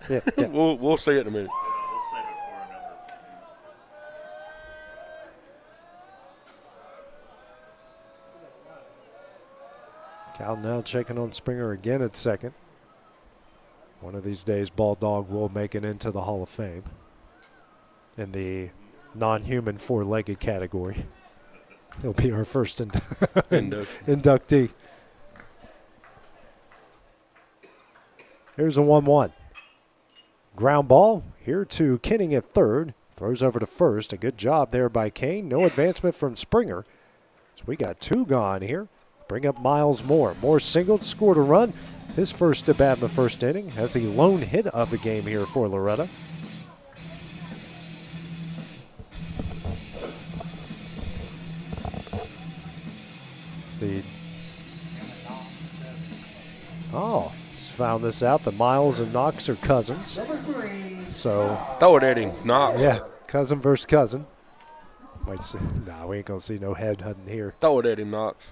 Yeah.
We'll see it in a minute.
We'll save it for another.
Cal now checking on Springer again at second. One of these days, Ball Dog will make it into the Hall of Fame in the non-human 4-legged category. He'll be our first inductee. Here's a 1-1. Ground ball here to Kenning at third. Throws over to first. A good job there by Kane. No advancement from Springer. So we got 2 gone here. Bring up Miles Moore. Moore singled, scored a run. His first at bat in the first inning. Has the lone hit of the game here for Loretto. Just found this out. The Miles and Knox are cousins. So
throw it at him, Knox.
Yeah, cousin versus cousin. Might see. Nah, we ain't gonna see no head hunting here.
Throw it at him, Knox.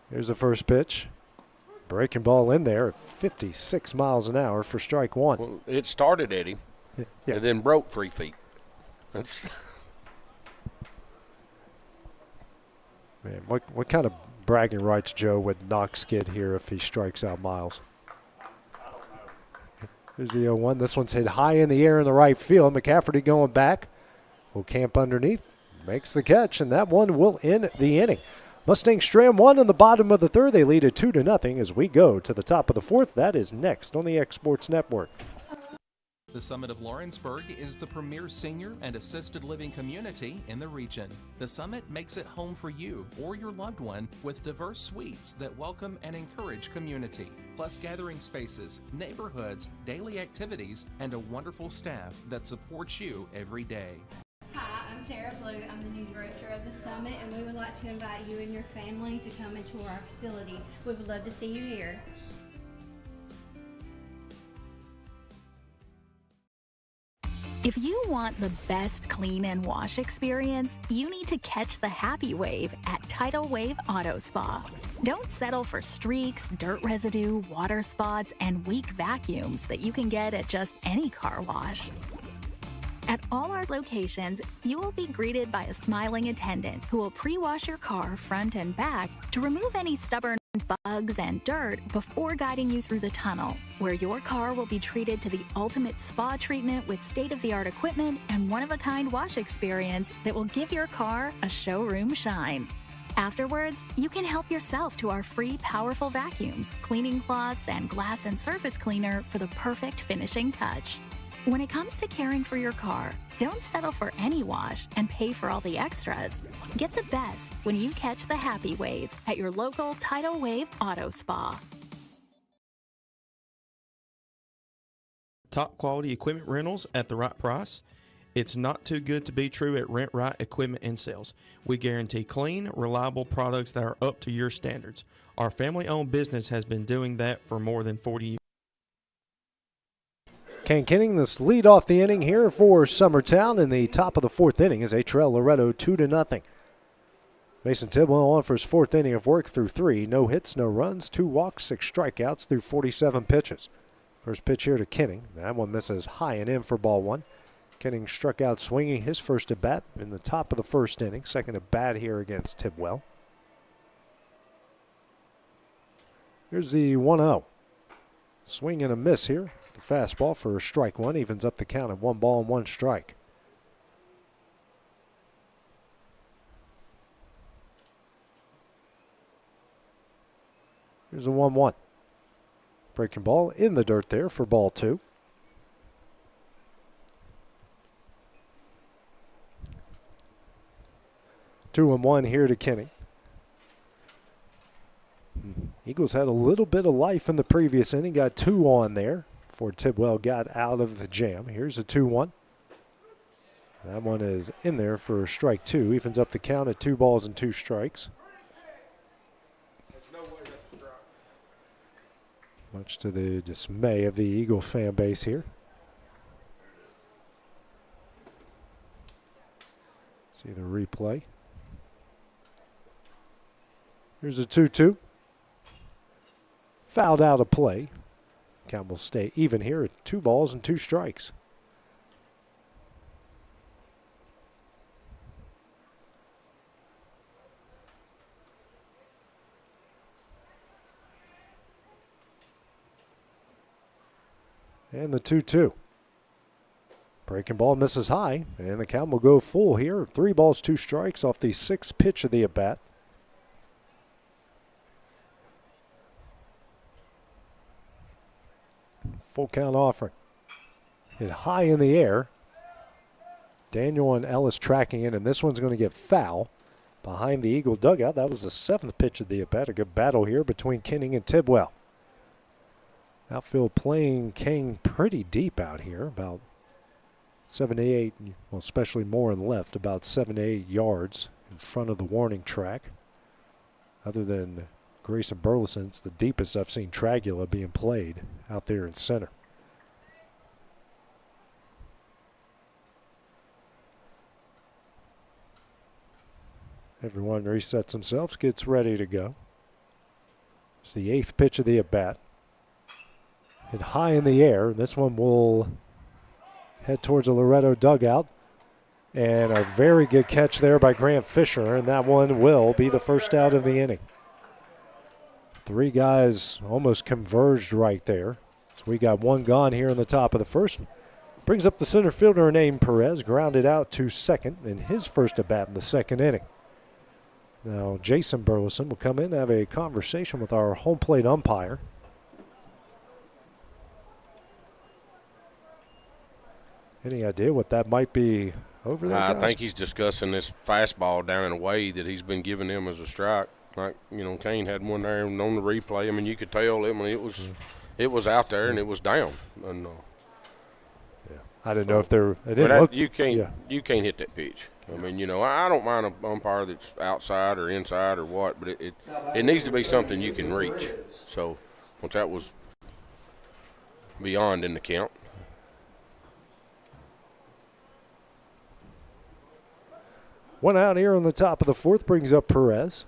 Here's the first pitch. Breaking ball in there at 56 miles an hour for strike 1.
Well, it started at him and then broke 3 feet. That's
Man, what kind of bragging rights, Joe, would Knox get here if he strikes out Miles? Here's the 0-1. This one's hit high in the air in the right field. McCafferty going back. Will camp underneath. Makes the catch, and that one will end the inning. Mustangs strand 1 in the bottom of the third. They lead it 2-0 as we go to the top of the fourth. That is next on the X Sports Network.
The Summit of Lawrenceburg is the premier senior and assisted living community in the region. The Summit makes it home for you or your loved one with diverse suites that welcome and encourage community, plus gathering spaces, neighborhoods, daily activities, and a wonderful staff that supports you every day.
Hi, I'm Tara Blue. I'm the new director of the Summit, and we would like to invite you and your family to come and tour our facility. We would love to see you here.
If you want the best clean and wash experience, you need to catch the happy wave at Tidal Wave Auto Spa. Don't settle for streaks, dirt residue, water spots, and weak vacuums that you can get at just any car wash. At all our locations, you will be greeted by a smiling attendant who will pre-wash your car front and back to remove any stubborn bugs and dirt before guiding you through the tunnel, where your car will be treated to the ultimate spa treatment with state-of-the-art equipment and one-of-a-kind wash experience that will give your car a showroom shine. Afterwards, you can help yourself to our free powerful vacuums, cleaning cloths, and glass and surface cleaner for the perfect finishing touch. When it comes to caring for your car, don't settle for any wash and pay for all the extras. Get the best when you catch the happy wave at your local Tidal Wave Auto Spa.
Top quality equipment rentals at the right price. It's not too good to be true at Rent Right Equipment and Sales. We guarantee clean, reliable products that are up to your standards. Our family-owned business has been doing that for more than 40 years.
Kenning, this lead off the inning here for Summertown in the top of the fourth inning as they trail Loretto 2-0. Mason Tidwell on for his fourth inning of work through 3. No hits, no runs, 2 walks, 6 strikeouts through 47 pitches. First pitch here to Kenning. That one misses high and in for ball 1. Kenning struck out swinging his first at bat in the top of the first inning. Second at bat here against Tidwell. Here's the 1-0. Swing and a miss here. The fastball for strike 1 evens up the count at 1 ball and 1 strike. Here's a 1-1. Breaking ball in the dirt there for ball 2. Two and 1 here to Kenny. Eagles had a little bit of life in the previous inning. Got 2 on there before Tidwell got out of the jam. Here's a 2-1. That one is in there for strike 2. Evens up the count at 2 balls and 2 strikes. Much to the dismay of the Eagle fan base here. See the replay. Here's a 2-2. Fouled out of play. Count will stay even here at 2 balls and 2 strikes. And the 2-2. Breaking ball misses high, and the count will go full here. 3 balls, 2 strikes off the 6th pitch of the at-bat. Full count offering. Hit high in the air. Daniel and Ellis tracking in, and this one's going to get foul behind the Eagle dugout. That was the 7th pitch of the at-bat. A good battle here between Kenning and Tidwell. Outfield playing came pretty deep out here, about 7 to 8, well, especially more in left, about 7 to 8 yards in front of the warning track. Other than Grayson Burleson, it's the deepest I've seen Tragula being played out there in center. Everyone resets themselves, gets ready to go. It's the 8th pitch of the at-bat. Hit high in the air. This one will head towards the Loretto dugout. And a very good catch there by Grant Fisher, and that one will be the first out of the inning. 3 guys almost converged right there. So we got 1 gone here in the top of the first. Brings up the center fielder named Perez, grounded out to second in his first at bat in the 2nd inning. Now Jason Burleson will come in and have a conversation with our home plate umpire. Any idea what that might be over there,
I
guys?
think he's discussing this fastball down in a way that he's been giving him as a strike. Like, Kane had one there on the replay. I mean, you could tell it was out there and it was down. And
I didn't know if there. It didn't look.
You can't hit that pitch. I mean, I don't mind an umpire that's outside or inside or what, but it needs to be something you can reach. So once that was beyond in the count.
One out here on the top of the fourth brings up Perez.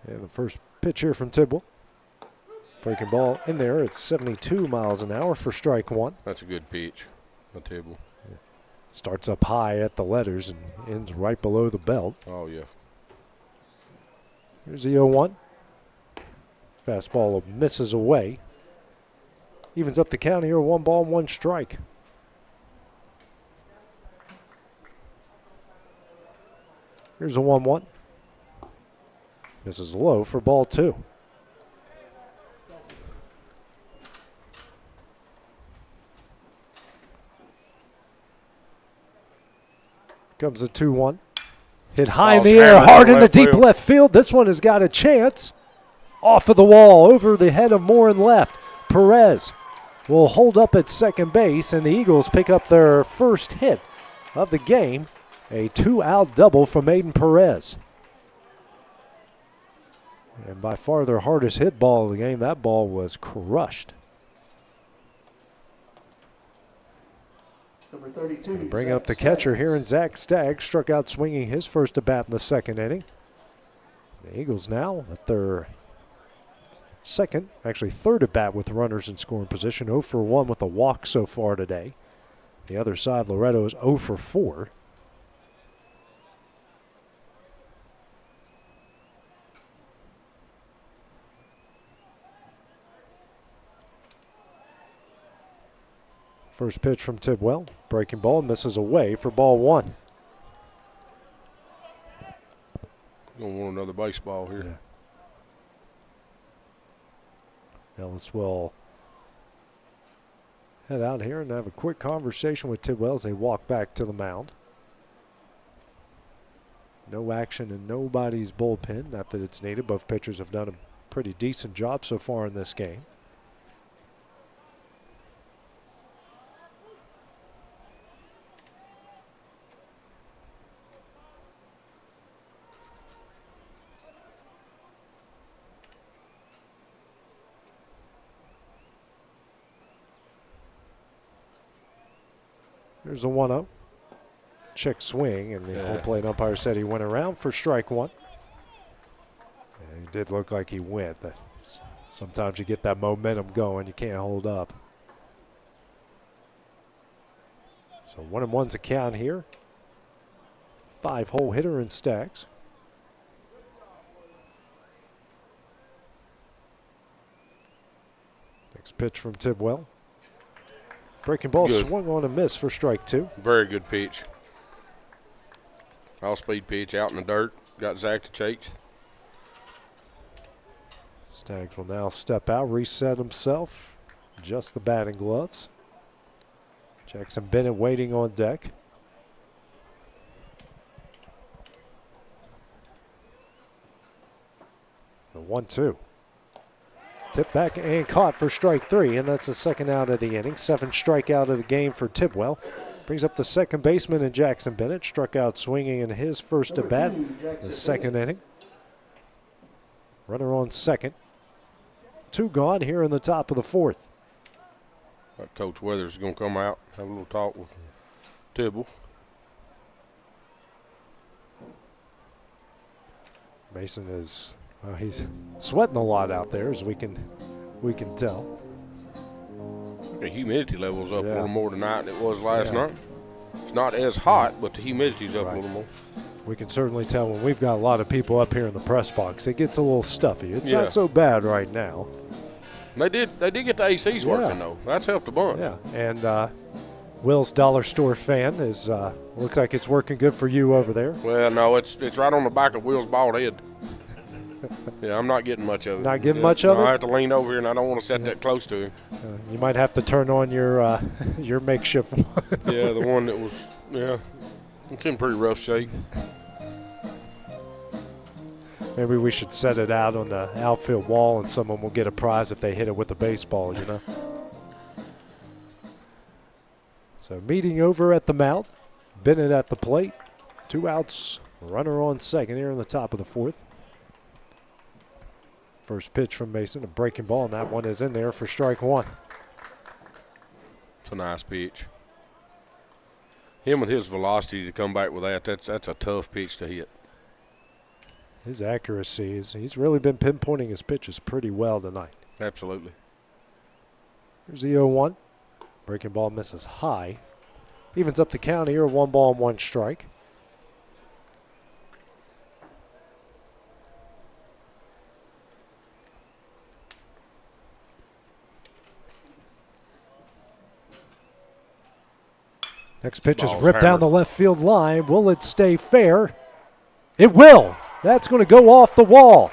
And the first pitch here from Tidwell. Breaking ball in there. It's 72 miles an hour for strike one.
That's a good pitch by Tidwell.
Yeah. Starts up high at the letters and ends right below the belt.
Oh, yeah.
Here's the 0-1. Fastball misses away. Evens up the count here. 1 ball, 1 strike. Here's a 1-1. Misses low for ball 2. Comes a 2-1. Hit high in the air, hard in the deep left field. This one has got a chance. Off of the wall, over the head of Morin left. Perez will hold up at second base, and the Eagles pick up their first hit of the game. A 2-out double from Aiden Perez. And by far their hardest hit ball of the game. That ball was crushed.
Number 32.
Bring up the catcher here, and Zach Stagg struck out swinging his first at bat in the second inning. The Eagles now at their third at bat with runners in scoring position. 0 for 1 with a walk so far today. The other side, Loretto is 0 for 4. First pitch from Tidwell. Breaking ball, misses away for ball 1.
Gonna want another baseball here.
Yeah. Ellis will head out here and have a quick conversation with Tidwell as they walk back to the mound. No action in nobody's bullpen. Not that it's needed. Both pitchers have done a pretty decent job so far in this game. There's a 1-0. Check swing, and the home plate umpire said he went around for strike 1. And it did look like he went. Sometimes you get that momentum going, you can't hold up. So 1-1's a count here. 5-hole hitter in Staggs. Next pitch from Tidwell. Breaking ball swung on a miss for strike 2.
Very good pitch. All-speed pitch out in the dirt. Got Zach to chase.
Staggs will now step out, reset himself. Adjust the batting gloves. Jackson Bennett waiting on deck. The 1-2. Tip back and caught for strike 3, and that's the second out of the inning. 7th strikeout of the game for Tidwell. Brings up the second baseman in Jackson Bennett. Struck out swinging in his first at bat, the second inning. Runner on second. 2 gone here in the top of the 4th.
Coach Weathers is going to come out, have a little talk with Tidwell.
Mason is he's sweating a lot out there, as we can tell.
The humidity level's up a little more tonight than it was last night. It's not as hot, but the humidity's up a little more.
We can certainly tell when we've got a lot of people up here in the press box, it gets a little stuffy. It's not so bad right now.
They did get the ACs working though. That's helped a bunch.
Yeah, and Will's Dollar Store fan is looks like it's working good for you over there.
Well, no, it's right on the back of Will's bald head. Yeah, I'm not getting much of it.
Not getting much of it?
I have to lean over here, and I don't want to sit that close to him.
You might have to turn on your your makeshift one.
Yeah, the one that was, it's in pretty rough shape.
Maybe we should set it out on the outfield wall, and someone will get a prize if they hit it with a baseball, you know. So meeting over at the mount. Bennett at the plate. 2 outs. Runner on second here in the top of the 4th. First pitch from Mason, a breaking ball, and that one is in there for strike 1.
It's a nice pitch. Him with his velocity to come back with that's a tough pitch to hit.
His accuracy he's really been pinpointing his pitches pretty well tonight.
Absolutely.
Here's the 0-1. Breaking ball misses high. Evens up the count here, 1 ball and 1 strike. Next pitch is ripped down the left field line. Will it stay fair? It will. That's going to go off the wall.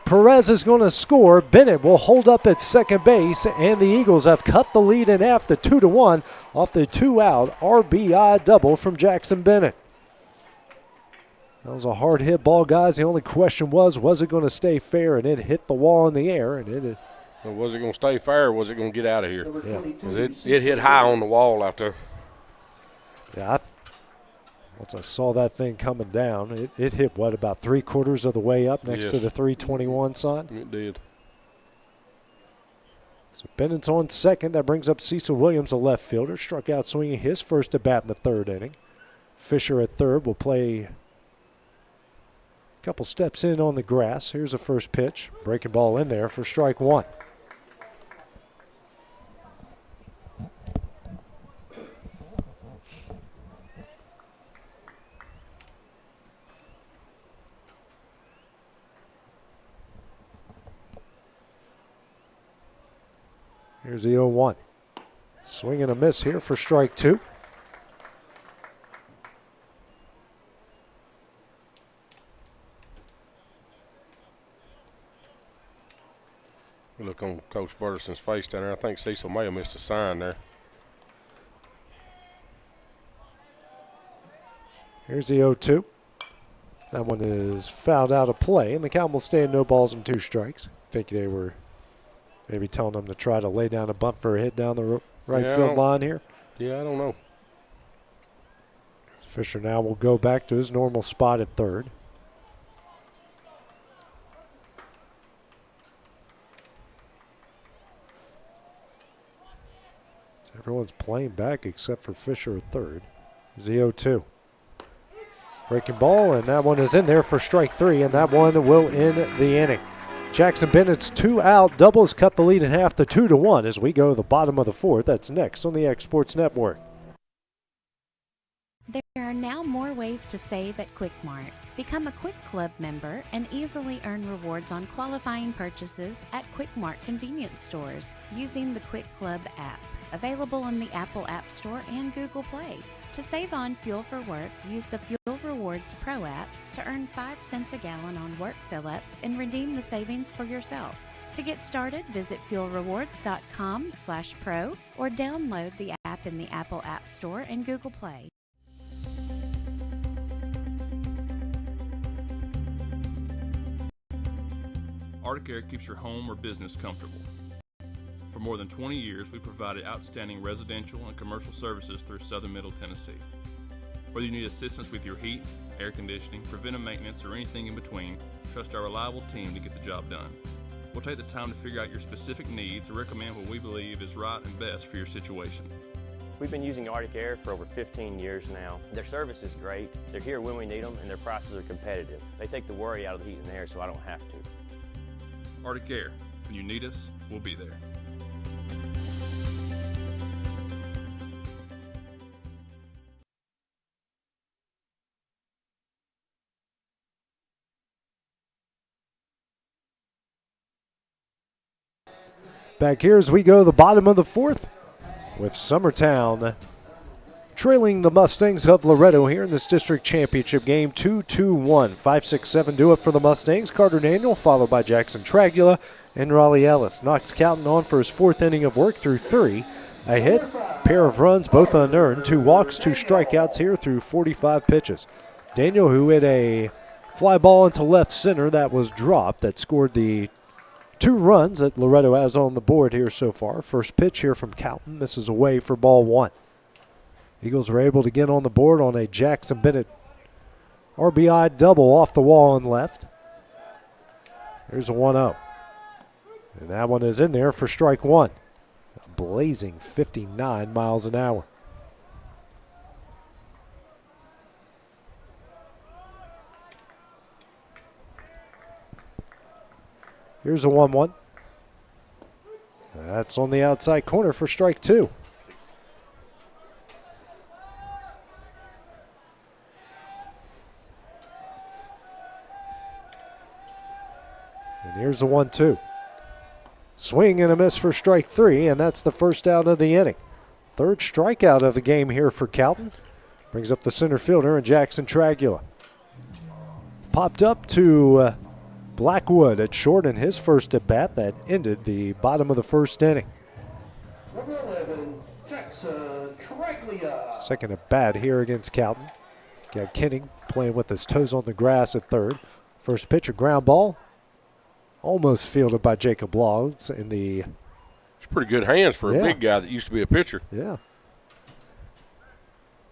Perez is going to score. Bennett will hold up at second base, and the Eagles have cut the lead in half to 2-1 off the 2-out RBI double from Jackson Bennett. That was a hard hit ball, guys. The only question was it going to stay fair? And it hit the wall in the air, and it.
Well, was it going to stay fair, or was it going to get out of here?
Yeah.
'Cause it hit high on the wall out there.
Yeah, once I saw that thing coming down, it hit, what, about 3/4 of the way up next to the 321 sign?
It did.
So Bennett's on second. That brings up Cecil Williams, a left fielder. Struck out swinging his first at bat in the 3rd inning. Fisher at third will play a couple steps in on the grass. Here's the first pitch. Breaking ball in there for strike 1. Here's the 0-1. Swing and a miss here for strike 2.
Look on Coach Burleson's face down there. I think Cecil may have missed a sign there.
Here's the 0-2. That one is fouled out of play, and the count will stay at no balls and 2 strikes. I think they were maybe telling him to try to lay down a bunt for a hit down the right field line here.
Yeah, I don't know.
Fisher now will go back to his normal spot at third. So everyone's playing back except for Fisher at third. Here's the 0-2. Breaking ball, and that one is in there for strike 3, and that one will end the inning. Jackson Bennett's 2-out doubles cut the lead in half to 2-1 as we go to the bottom of the 4th. That's next on the X Sports Network.
There are now more ways to save at Quick Mart. Become a Quick Club member and easily earn rewards on qualifying purchases at Quick Mart convenience stores using the Quick Club app, available on the Apple App Store and Google Play. To save on fuel for work, use the Fuel Rewards Pro app to earn 5 cents a gallon on work fill-ups and redeem the savings for yourself. To get started, visit fuelrewards.com/pro or download the app in the Apple App Store and Google Play.
Arctic Air keeps your home or business comfortable. For more than 20 years, we provided outstanding residential and commercial services through Southern Middle Tennessee. Whether you need assistance with your heat, air conditioning, preventive maintenance, or anything in between, trust our reliable team to get the job done. We'll take the time to figure out your specific needs and recommend what we believe is right and best for your situation.
We've been using Arctic Air for over 15 years now. Their service is great, they're here when we need them, and their prices are competitive. They take the worry out of the heat and air so I don't have to.
Arctic Air, when you need us, we'll be there.
Back here as we go to the bottom of the 4th with Summertown trailing the Mustangs of Loretto here in this district championship game, 2-2-1. 5-6-7 do it for the Mustangs. Carter Daniel, followed by Jackson Tragula and Raleigh Ellis. Knocks Calton on for his 4th inning of work through 3. A hit, pair of runs, both unearned. 2 walks, 2 strikeouts here through 45 pitches. Daniel, who hit a fly ball into left center that was dropped, that scored the 2 runs that Loretto has on the board here so far. First pitch here from Calton, misses away for ball 1. Eagles were able to get on the board on a Jackson Bennett RBI double off the wall on left. Here's a 1-0. And that one is in there for strike 1. A blazing 59 miles an hour. Here's a 1-1. That's on the outside corner for strike 2. And here's the 1-2. Swing and a miss for strike 3, and that's the first out of the inning. 3rd strikeout of the game here for Calton. Brings up the center fielder and Jackson Tragula. Popped up to Blackwood at short in his first at bat that ended the bottom of the 1st inning.
Number 11, Jackson Traglia.
Second at bat here against Calton. Got Kenning playing with his toes on the grass at 3rd. First pitch, a ground ball. Almost fielded by Jacob Logs in the.
It's pretty good hands for a big guy that used to be a pitcher.
Yeah.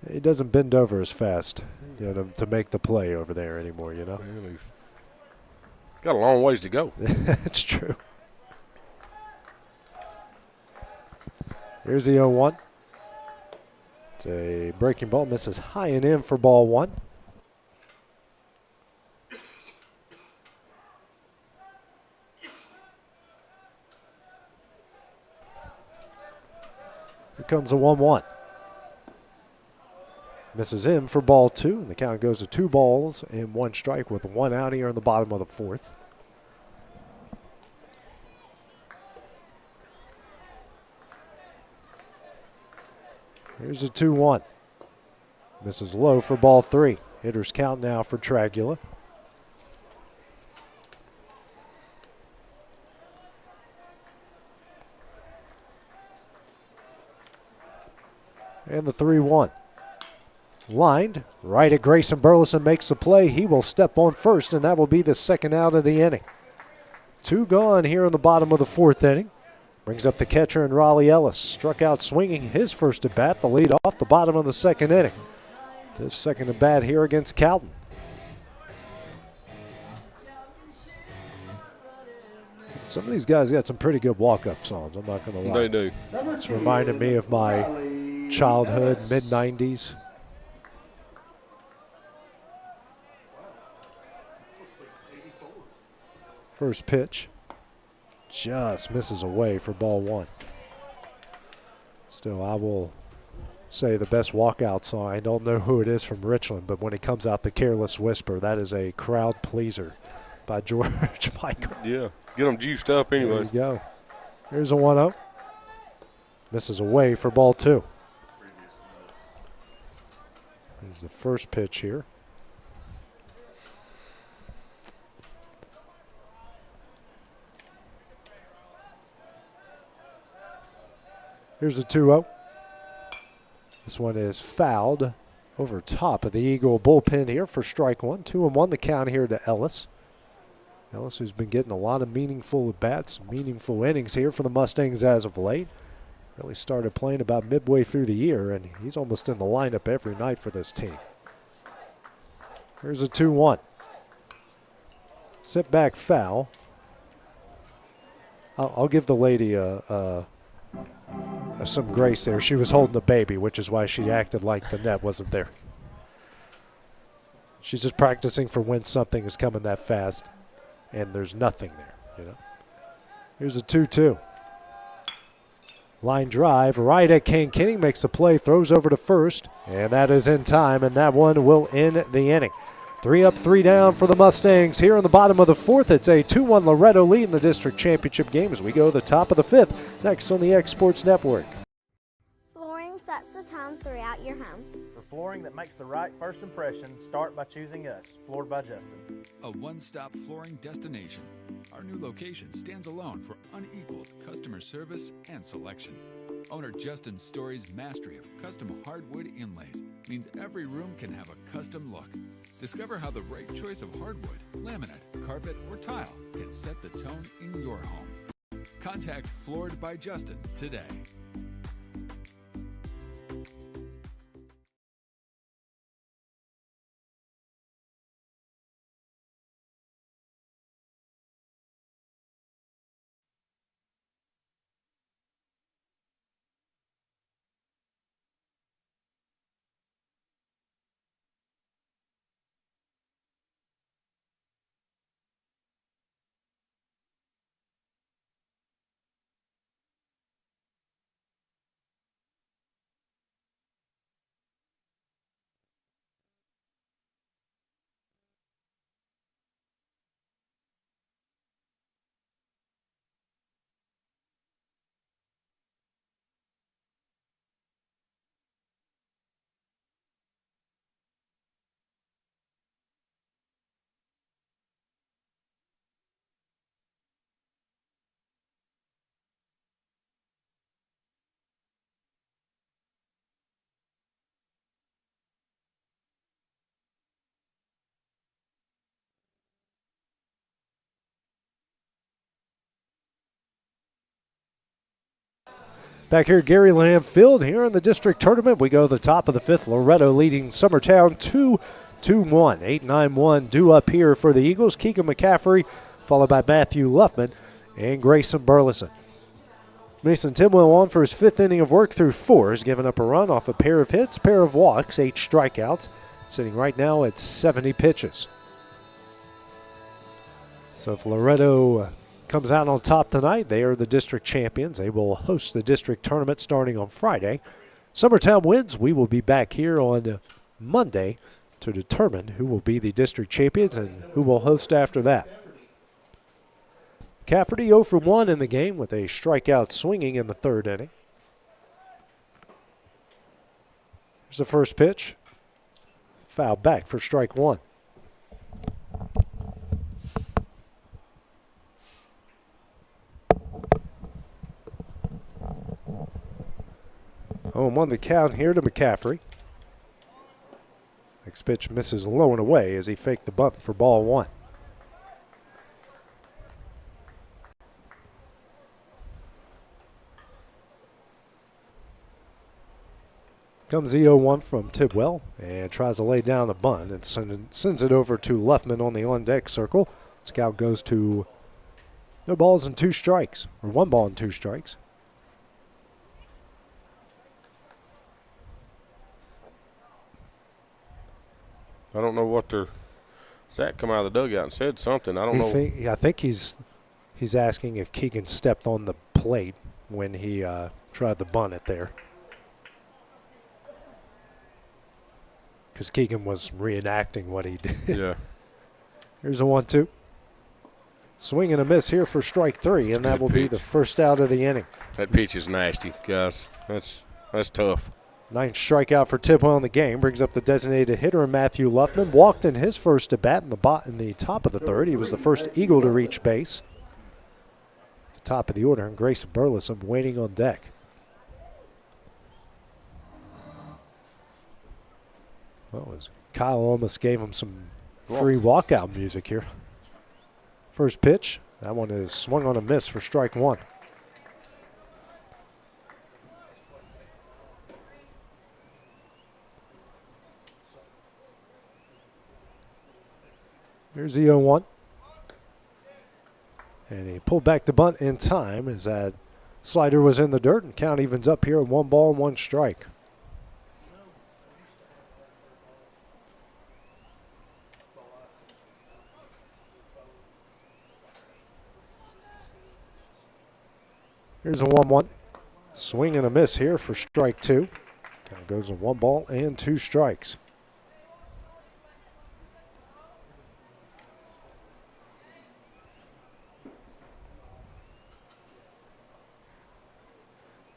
He doesn't bend over as fast, to make the play over there anymore,
Well, he's got a long ways to go.
That's true. Here's the 0-1. It's a breaking ball, misses high and in for ball 1. Here comes a 1-1. Misses in for ball 2, and the count goes to 2 balls and 1 strike with 1 out here in the bottom of the 4th. Here's a 2-1. Misses low for ball 3. Hitters count now for Tragula. And the 3-1. Lined right at Grayson Burleson, makes the play. He will step on first, and that will be the 2nd out of the inning. 2 gone here in the bottom of the 4th inning. Brings up the catcher and Raleigh Ellis. Struck out swinging his first at bat, the lead off the bottom of the 2nd inning. This 2nd at bat here against Calton. Some of these guys got some pretty good walk-up songs, I'm not going to lie.
They do.
It's reminded me of my childhood, mid-90s. First pitch just misses away for ball 1. Still, I will say the best walkout song, I don't know who it is from Richland, but when it comes out, the Careless Whisper, that is a crowd pleaser by George Michael.
Yeah, get them juiced up anyway.
There you go. Here's a 1-0. Misses away for ball 2. Here's the first pitch here. Here's a 2-0. This one is fouled over top of the Eagle bullpen here for strike 1. 2-1 the count here to Ellis. Ellis, who's been getting a lot of meaningful at-bats, meaningful innings here for the Mustangs as of late. Really started playing about midway through the year, and he's almost in the lineup every night for this team. Here's a 2-1. Sit back foul. I'll give the lady some grace there. She was holding a baby, which is why she acted like the net wasn't there. She's just practicing for when something is coming that fast, and there's nothing there, Here's a 2-2. Line drive right at Kane. Kenning makes the play, throws over to first, and that is in time, and that one will end the inning. 3 up, 3 down for the Mustangs here in the bottom of the 4th. It's a 2-1 Loretto lead in the district championship game as we go to the top of the 5th. Next on the X Sports Network.
Flooring sets the tone throughout your home. Flooring that makes the right first impression. Start by choosing us, Floored by Justin.
A one-stop flooring destination. Our new location stands alone for unequaled customer service and selection. Owner Justin Story's mastery of custom hardwood inlays means every room can have a custom look. Discover how the right choice of hardwood, laminate, carpet, or tile can set the tone in your home. Contact Floored by Justin today.
Back here at Gary Lamm Field, here in the district tournament, we go to the top of the fifth. Loretto leading Summertown 2-1. 8-9-1 due up here for the Eagles. Keegan McCaffrey, followed by Matthew Luffman and Grayson Burleson. Mason Tidwell on for his fifth inning of work through four. Has given up a run off a pair of hits, pair of walks, 8 strikeouts. Sitting right now at 70 pitches. So if Loretto comes out on top tonight, they are the district champions. They will host the district tournament starting on Friday. Summertown wins. We will be back here on Monday to determine who will be the district champions and who will host after that. Cafferty 0 for 1 in the game with a strikeout swinging in the third inning. Here's the first pitch. Foul back for strike one. 0-1 the count here to McCaffrey. Next pitch misses low and away as he faked the bunt for ball one. Comes the 0-1 from Tidwell and tries to lay down the bunt and sends it over to Luffman on the on-deck circle. Scout goes to no balls and 2 strikes, or 1 ball and 2 strikes.
I don't know what they're. Zach come out of the dugout and said something. I don't know.
I think he's asking if Keegan stepped on the plate when he tried to bunt it there. Because Keegan was reenacting what he did.
Yeah.
Here's a 1-2. Swing and a miss here for strike 3, and that will be the first out of the inning.
That pitch is nasty, guys. That's tough.
9th strikeout for Tidwell in the game. Brings up the designated hitter, Matthew Luffman. Walked in his first at bat in the top of the third. He was the first Eagle to reach base. At the top of the order, and Grayson Burleson waiting on deck. Well, Kyle almost gave him some free walkout music here. First pitch. That one is swung on a miss for strike 1. Here's the 0-1. And he pulled back the bunt in time as that slider was in the dirt, and count evens up here at 1 ball and 1 strike. Here's a 1-1. Swing and a miss here for strike 2. Count goes to 1 ball and 2 strikes.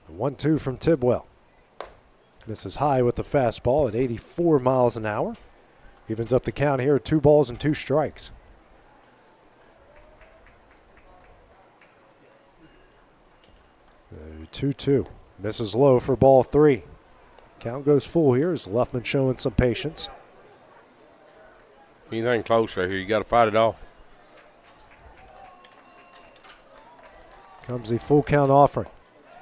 The 1-2 from Tidwell. Misses high with the fastball at 84 miles an hour. Evens up the count here at 2 balls and 2 strikes. 2-2. Misses low for ball 3. Count goes full here as Luffman showing some patience.
Anything close right here, you got to fight it off.
Comes the full count offering.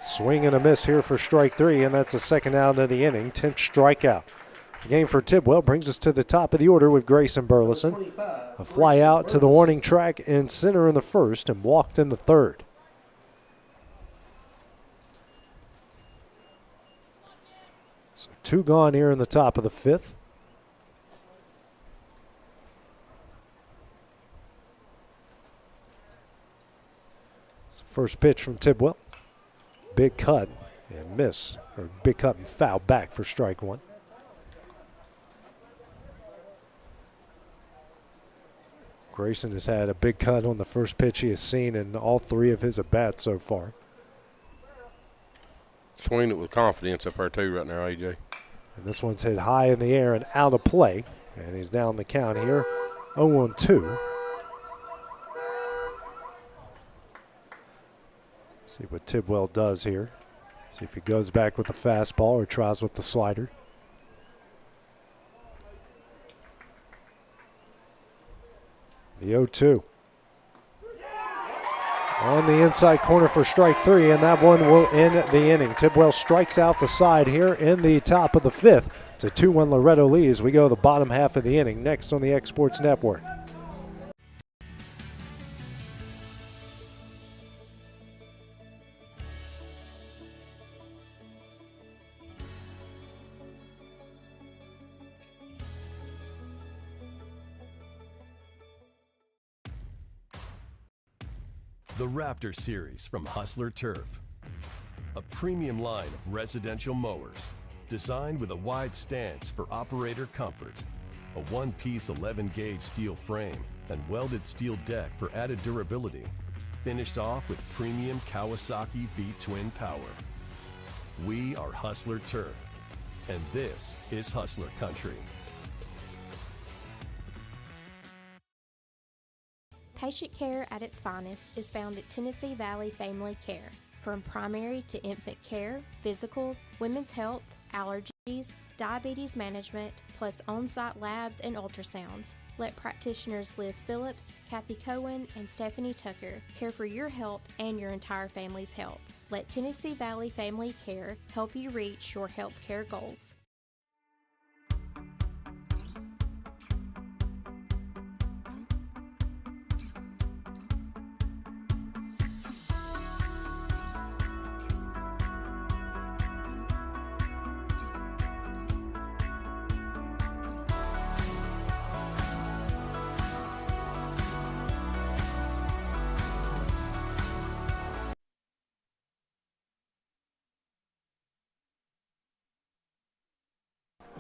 Swing and a miss here for strike 3, and that's a second out of the inning. 10th strikeout. The game for Tidwell brings us to the top of the order with Grayson Burleson. A fly out to the warning track in center in the first and walked in the third. So 2 gone here in the top of the 5th. First pitch from Tidwell. Big cut and miss, or big cut and foul back for strike 1. Grayson has had a big cut on the first pitch he has seen in all 3 of his at-bats so far.
Swinging it with confidence up there too right now, AJ.
And this one's hit high in the air and out of play. And he's down the count here, 0-2. See what Tidwell does here. See if he goes back with the fastball or tries with the slider. The 0-2. On the inside corner for strike 3, and that one will end the inning. Tidwell strikes out the side here in the top of the 5th. It's a 2-1 Loretto lead as we go to the bottom half of the inning. Next on the X Sports Network.
The Raptor Series from Hustler Turf. A premium line of residential mowers designed with a wide stance for operator comfort. A one-piece 11-gauge steel frame and welded steel deck for added durability. Finished off with premium Kawasaki V-twin power. We are Hustler Turf, and this is Hustler Country.
Patient care at its finest is found at Tennessee Valley Family Care. From primary to infant care, physicals, women's health, allergies, diabetes management, plus on-site labs and ultrasounds. Let practitioners Liz Phillips, Kathy Cohen, and Stephanie Tucker care for your health and your entire family's health. Let Tennessee Valley Family Care help you reach your health care goals.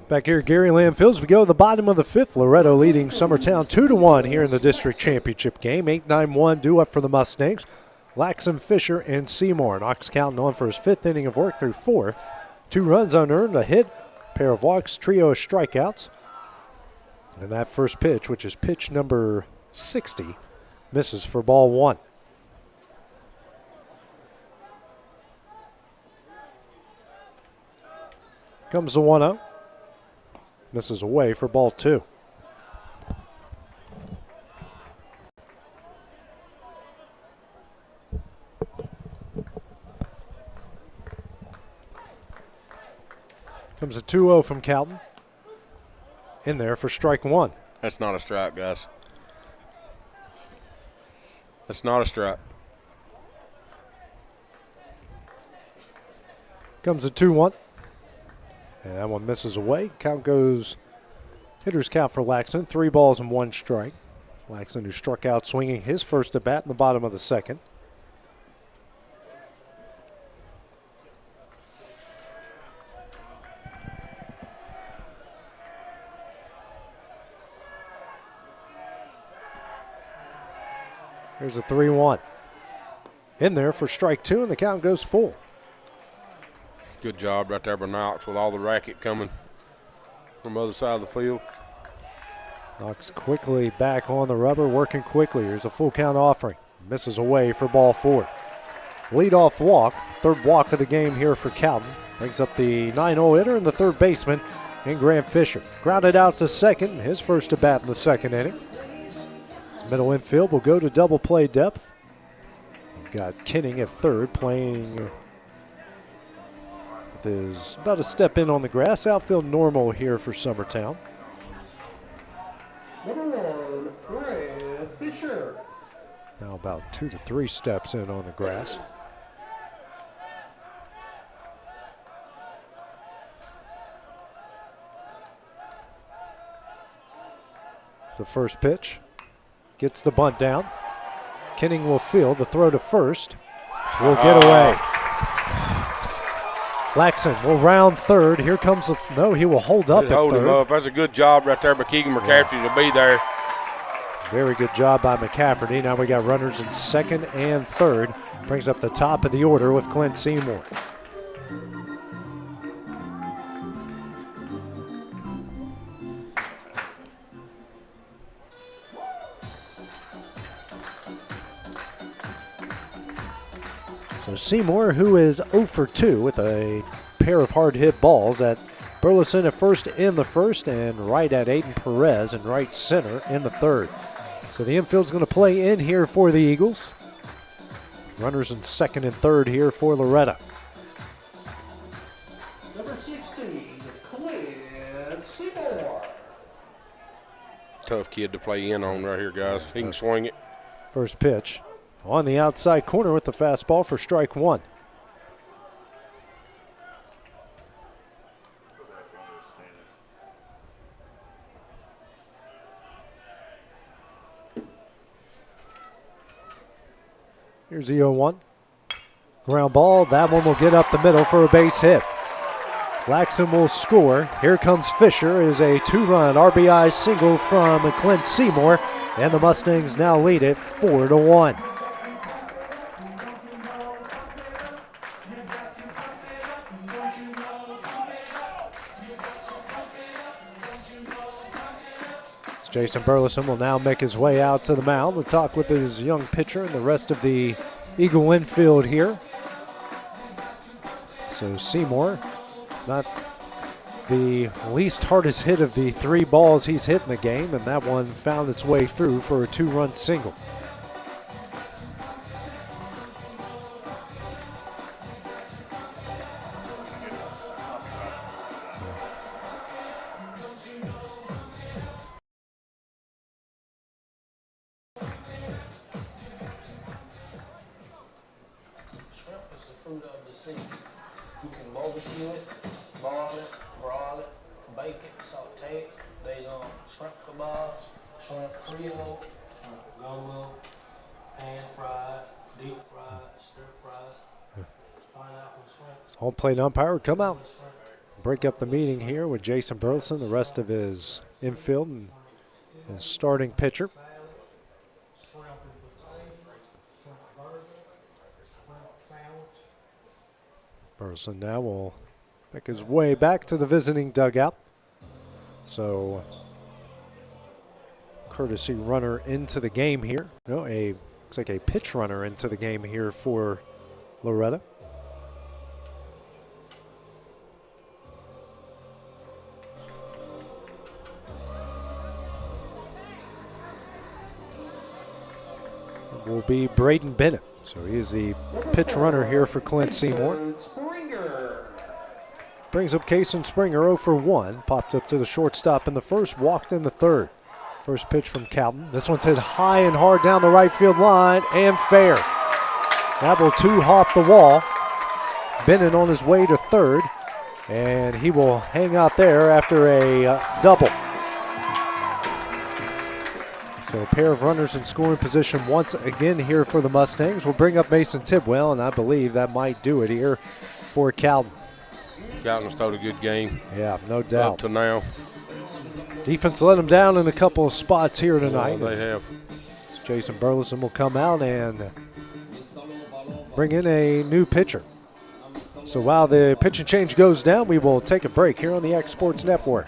Back here at Gary Lamm Fields, we go to the bottom of the 5th. Loretto leading Summertown 2-1 here in the district championship game. 8-9-1 due up for the Mustangs. Laxon, Fisher, and Seymour. Knox counting on for his 5th inning of work through 4. 2 runs unearned, a hit, pair of walks, trio of strikeouts. And that first pitch, which is pitch number 60, misses for ball 1. Comes the 1-0. Misses away for ball 2. Comes a 2-0 from Calton. In there for strike 1.
That's not a strike, guys. That's not a strike.
Comes a 2-1. And that one misses away. Count goes, hitter's count for Laxon. 3 balls and 1 strike. Laxon, who struck out swinging his first at bat in the bottom of the 2nd. Here's a 3-1. In there for strike 2, and the count goes full.
Good job right there by Knox with all the racket coming from the other side of the field.
Knox quickly back on the rubber, working quickly. Here's a full count offering. Misses away for ball 4. Leadoff walk, third walk of the game here for Cowden. Brings up the 9-0 hitter and the third baseman in Grant Fisher. Grounded out to second, his first at bat in the second inning. His middle infield will go to double play depth. We've got Kinning at third playing with his about a step in on the grass. Outfield normal here for Summertown.
Number 1, Grant Fisher.
Now about 2 to 3 steps in on the grass. It's the first pitch. Gets the bunt down. Kinning will field. The throw to first will get away. Laxon will round third. Here comes the, no, he will hold up at
Hold
third.
him up. That's a good job right there by Keegan McCafferty to be there.
Very good job by McCafferty. Now we got runners in second and third. Brings up the top of the order with Clint Seymour. So Seymour, who is 0 for 2 with a pair of hard hit balls at Burleson at first in the first and right at Aiden Perez in right center in the third. So the infield's going to play in here for the Eagles. Runners in second and third here for Loretto.
Number 16, Clint Seymour.
Tough kid to play in on right here, guys. He can swing it.
First pitch on the outside corner with the fastball for strike 1. Here's the 0-1. Ground ball. That one will get up the middle for a base hit. Laxon will score. Here comes Fisher. It is a 2-run RBI single from Clint Seymour. And the Mustangs now lead it 4-1. Jason Burleson will now make his way out to the mound to talk with his young pitcher and the rest of the Eagle infield here. So Seymour, not the least hardest hit of the 3 balls he's hit in the game, and that one found its way through for a 2-run single.
You can barbecue it, boil it, broil it, bake it, saute it. There's shrimp kebabs, shrimp creole, shrimp gumbo, pan fried, deep fried, stir fried, pineapple shrimp.
Home plate umpire would come out, break up the meeting here with Jason Burleson, the rest of his infield, and his starting pitcher. Burleson now will make his way back to the visiting dugout. So, courtesy runner into the game here. No, looks like a pitch runner into the game here for Loretto. It will be Braden Bennett. So he is the pitch runner here for Clint Seymour. Brings up Kason Springer 0 for 1. Popped up to the shortstop in the first, walked in the third. First pitch from Cowden. This one's hit high and hard down the right field line and fair. That will 2-hop the wall. Bennett on his way to third, and he will hang out there after a double. So a pair of runners in scoring position once again here for the Mustangs. We'll bring up Mason Tidwell, and I believe that might do it here for Cowden.
Cowden's thrown a good game.
Yeah, no doubt.
Up to now.
Defense let them down in a couple of spots here tonight.
They have.
Jason Burleson will come out and bring in a new pitcher. So while the pitch and change goes down, we will take a break here on the X Sports Network.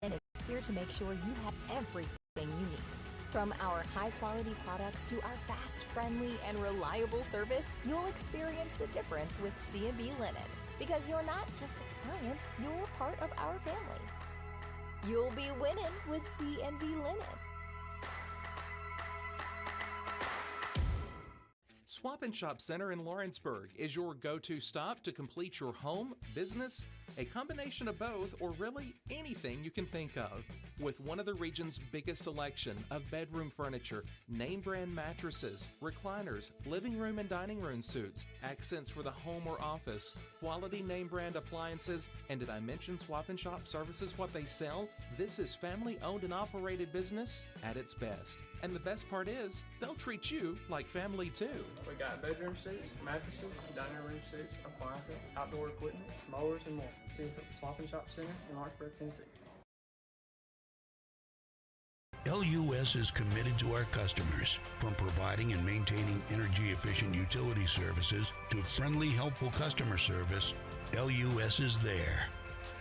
And it's here to make sure you have everything you need. From our high-quality products to our fast, friendly, and reliable service, you'll experience the difference with C&B Linen. Because you're not just a client, you're part of our family. You'll be winning with C&B Linen.
Swap and Shop Center in Lawrenceburg is your go-to stop to complete your home, business, a combination of both, or really anything you can think of. With one of the region's biggest selection of bedroom furniture, name brand mattresses, recliners, living room and dining room suites, accents for the home or office, quality name brand appliances, and did I mention Swap and Shop services what they sell? This is family owned and operated business at its best. And the best part is, they'll treat you like family too.
We got bedroom suites, mattresses, dining room suites, appliances, outdoor equipment, mowers, and more. See us at the Swap and Shop Center in Lawrenceburg, Tennessee.
LUS is committed to our customers, from providing and maintaining energy-efficient utility services to friendly, helpful customer service. LUS is there.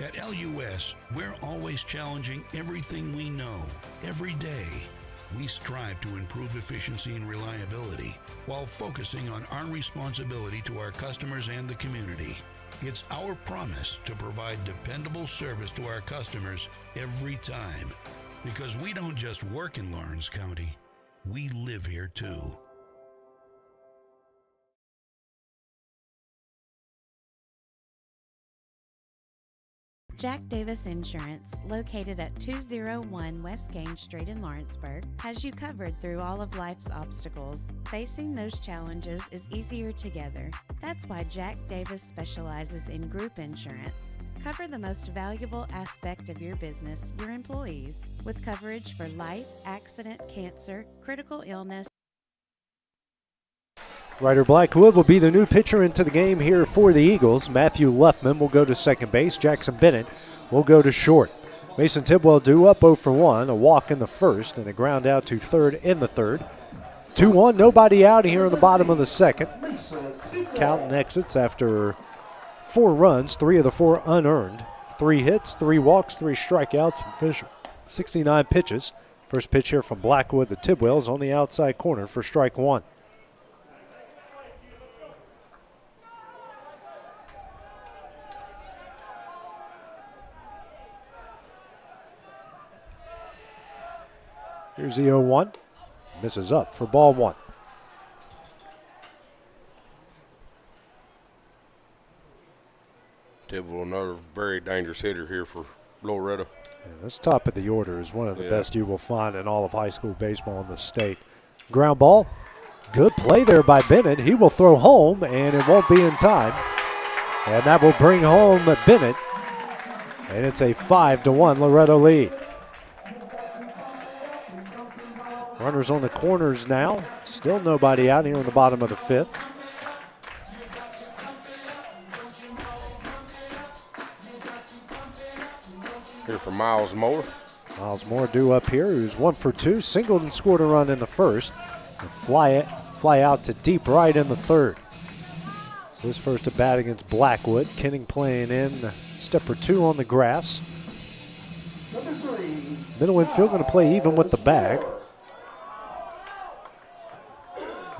At LUS, we're always challenging everything we know, every day. We strive to improve efficiency and reliability while focusing on our responsibility to our customers and the community. It's our promise to provide dependable service to our customers every time. Because we don't just work in Lawrence County, we live here too.
Jack Davis Insurance, located at 201 West Gaines Street in Lawrenceburg, has you covered through all of life's obstacles. Facing those challenges is easier together. That's why Jack Davis specializes in group insurance. Cover the most valuable aspect of your business, your employees, with coverage for life, accident, cancer, critical illness.
Ryder Blackwood will be the new pitcher into the game here for the Eagles. Matthew Luffman will go to second base. Jackson Bennett will go to short. Mason Tidwell due up 0 for 1, a walk in the first, and a ground out to third in the third. 2-1, nobody out here in the bottom of the second. Calton exits after 4 runs, 3 of the 4 unearned. 3 hits, 3 walks, 3 strikeouts, and finished 69 pitches. First pitch here from Blackwood. The Tidwell is on the outside corner for strike 1. Here's the 0-1. Misses up for ball 1.
Tidwell, another very dangerous hitter here for Loretto.
Yeah, this top of the order is one of the best you will find in all of high school baseball in the state. Ground ball. Good play there by Bennett. He will throw home, and it won't be in time. And that will bring home Bennett. And it's a 5-1 Loretto lead. Runners on the corners now. Still nobody out here in the bottom of the 5th.
Here for Miles Moore.
Miles Moore due up here, who's 1 for 2. Singled and scored a run in the first. And fly out to deep right in the third. So his first at bat against Blackwood. Kenning playing in step or 2 on the grass. Middle infield going to play even with the bag.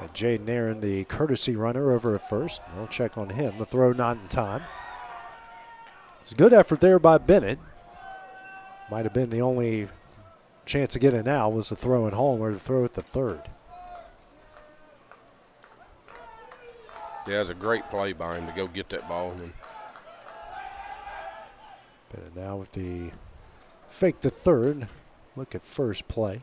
And Jaden Aaron, the courtesy runner, over at first. We'll check on him. The throw not in time. It's a good effort there by Bennett. Might have been the only chance of getting out was to throw it home or to throw at the third.
Yeah, it's a great play by him to go get that ball.
Bennett now with the fake to third. Look at first play.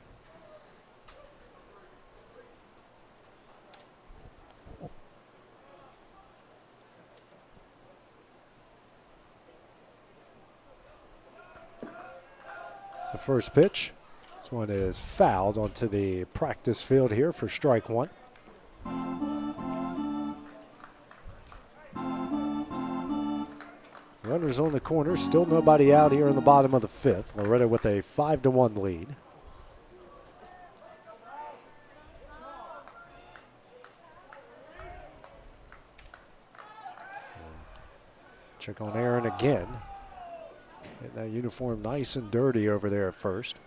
The first pitch. This one is fouled onto the practice field here for strike 1. Runners on the corner. Still nobody out here in the bottom of the 5th. Loretto with a 5-1 lead. Check on Aaron again. Getting that uniform nice and dirty over there at first.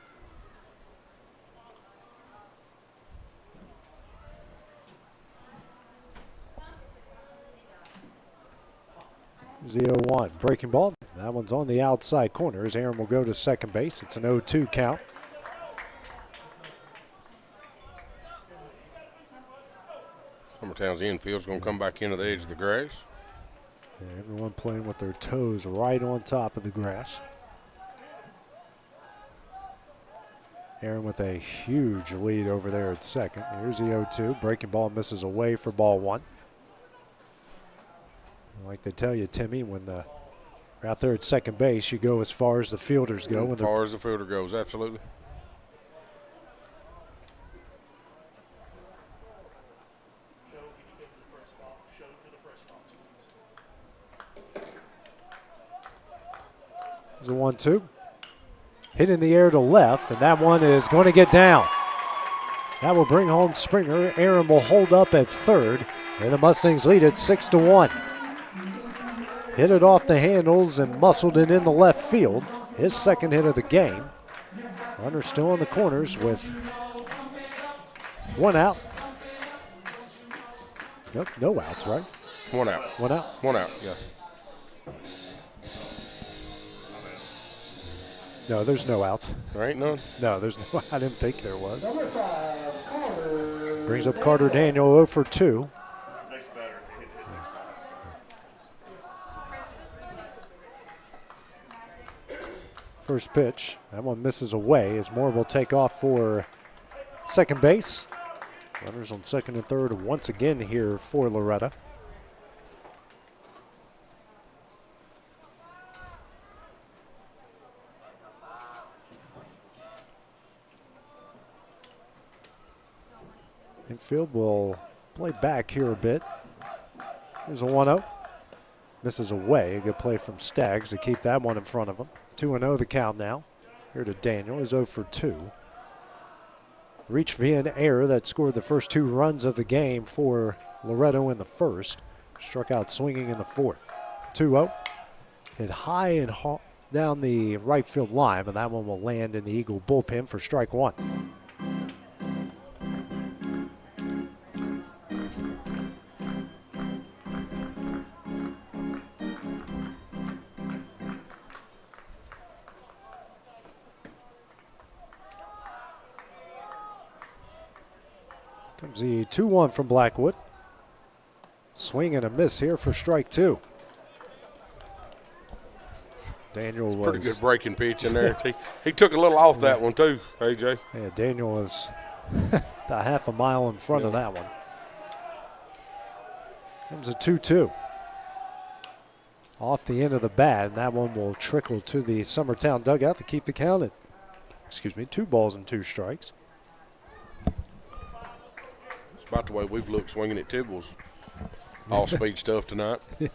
Here's the 0-1. Breaking ball. That one's on the outside corner as Aaron will go to second base. It's an 0-2 count.
Summertown's infield's going to come back into the edge of the grass.
Yeah, everyone playing with their toes right on top of the grass. Aaron with a huge lead over there at second. Here's the 0-2. Breaking ball misses away for ball one. Like they tell you, Timmy, when you're out there at second base, you go as far as the fielders go.
As far as the fielder goes, absolutely.
There's a 1-2. Hit in the air to left, and that one is going to get down. That will bring home Springer. Aaron will hold up at third, and the Mustangs lead it 6-1. Hit it off the handles and muscled it in the left field. His second hit of the game. Runner still in the corners with one out. Nope, no outs, right?
One out.
One out?
One out, yeah.
No, there's no outs.
There ain't none?
No, there's no. I didn't think there was.
Number 5, Carter.
Brings up Carter Daniel 0 for 2. First pitch. That one misses away as Moore will take off for second base. Runners on second and third once again here for Loretto. Infield will play back here a bit. Here's a 1-0. Misses away. A good play from Staggs to keep that one in front of him. 2-0 the count now. Here to Daniel is 0 for 2. Reach via an error that scored the first 2 runs of the game for Loretto in the first. Struck out swinging in the fourth. 2-0. Hit high and down the right field line, but that one will land in the Eagle bullpen for strike one. Comes the 2-1 from Blackwood. Swing and a miss here for strike two. Daniel was
pretty good breaking pitch in there. he took a little off that one too, AJ.
Yeah, Daniel was about half a mile in front of that one. Comes a 2-2. Off the end of the bat, and that one will trickle to the Summertown dugout to keep the count at, 2 balls and 2 strikes.
It's about the way we've looked swinging at Tibble's all-speed stuff tonight.
Yeah.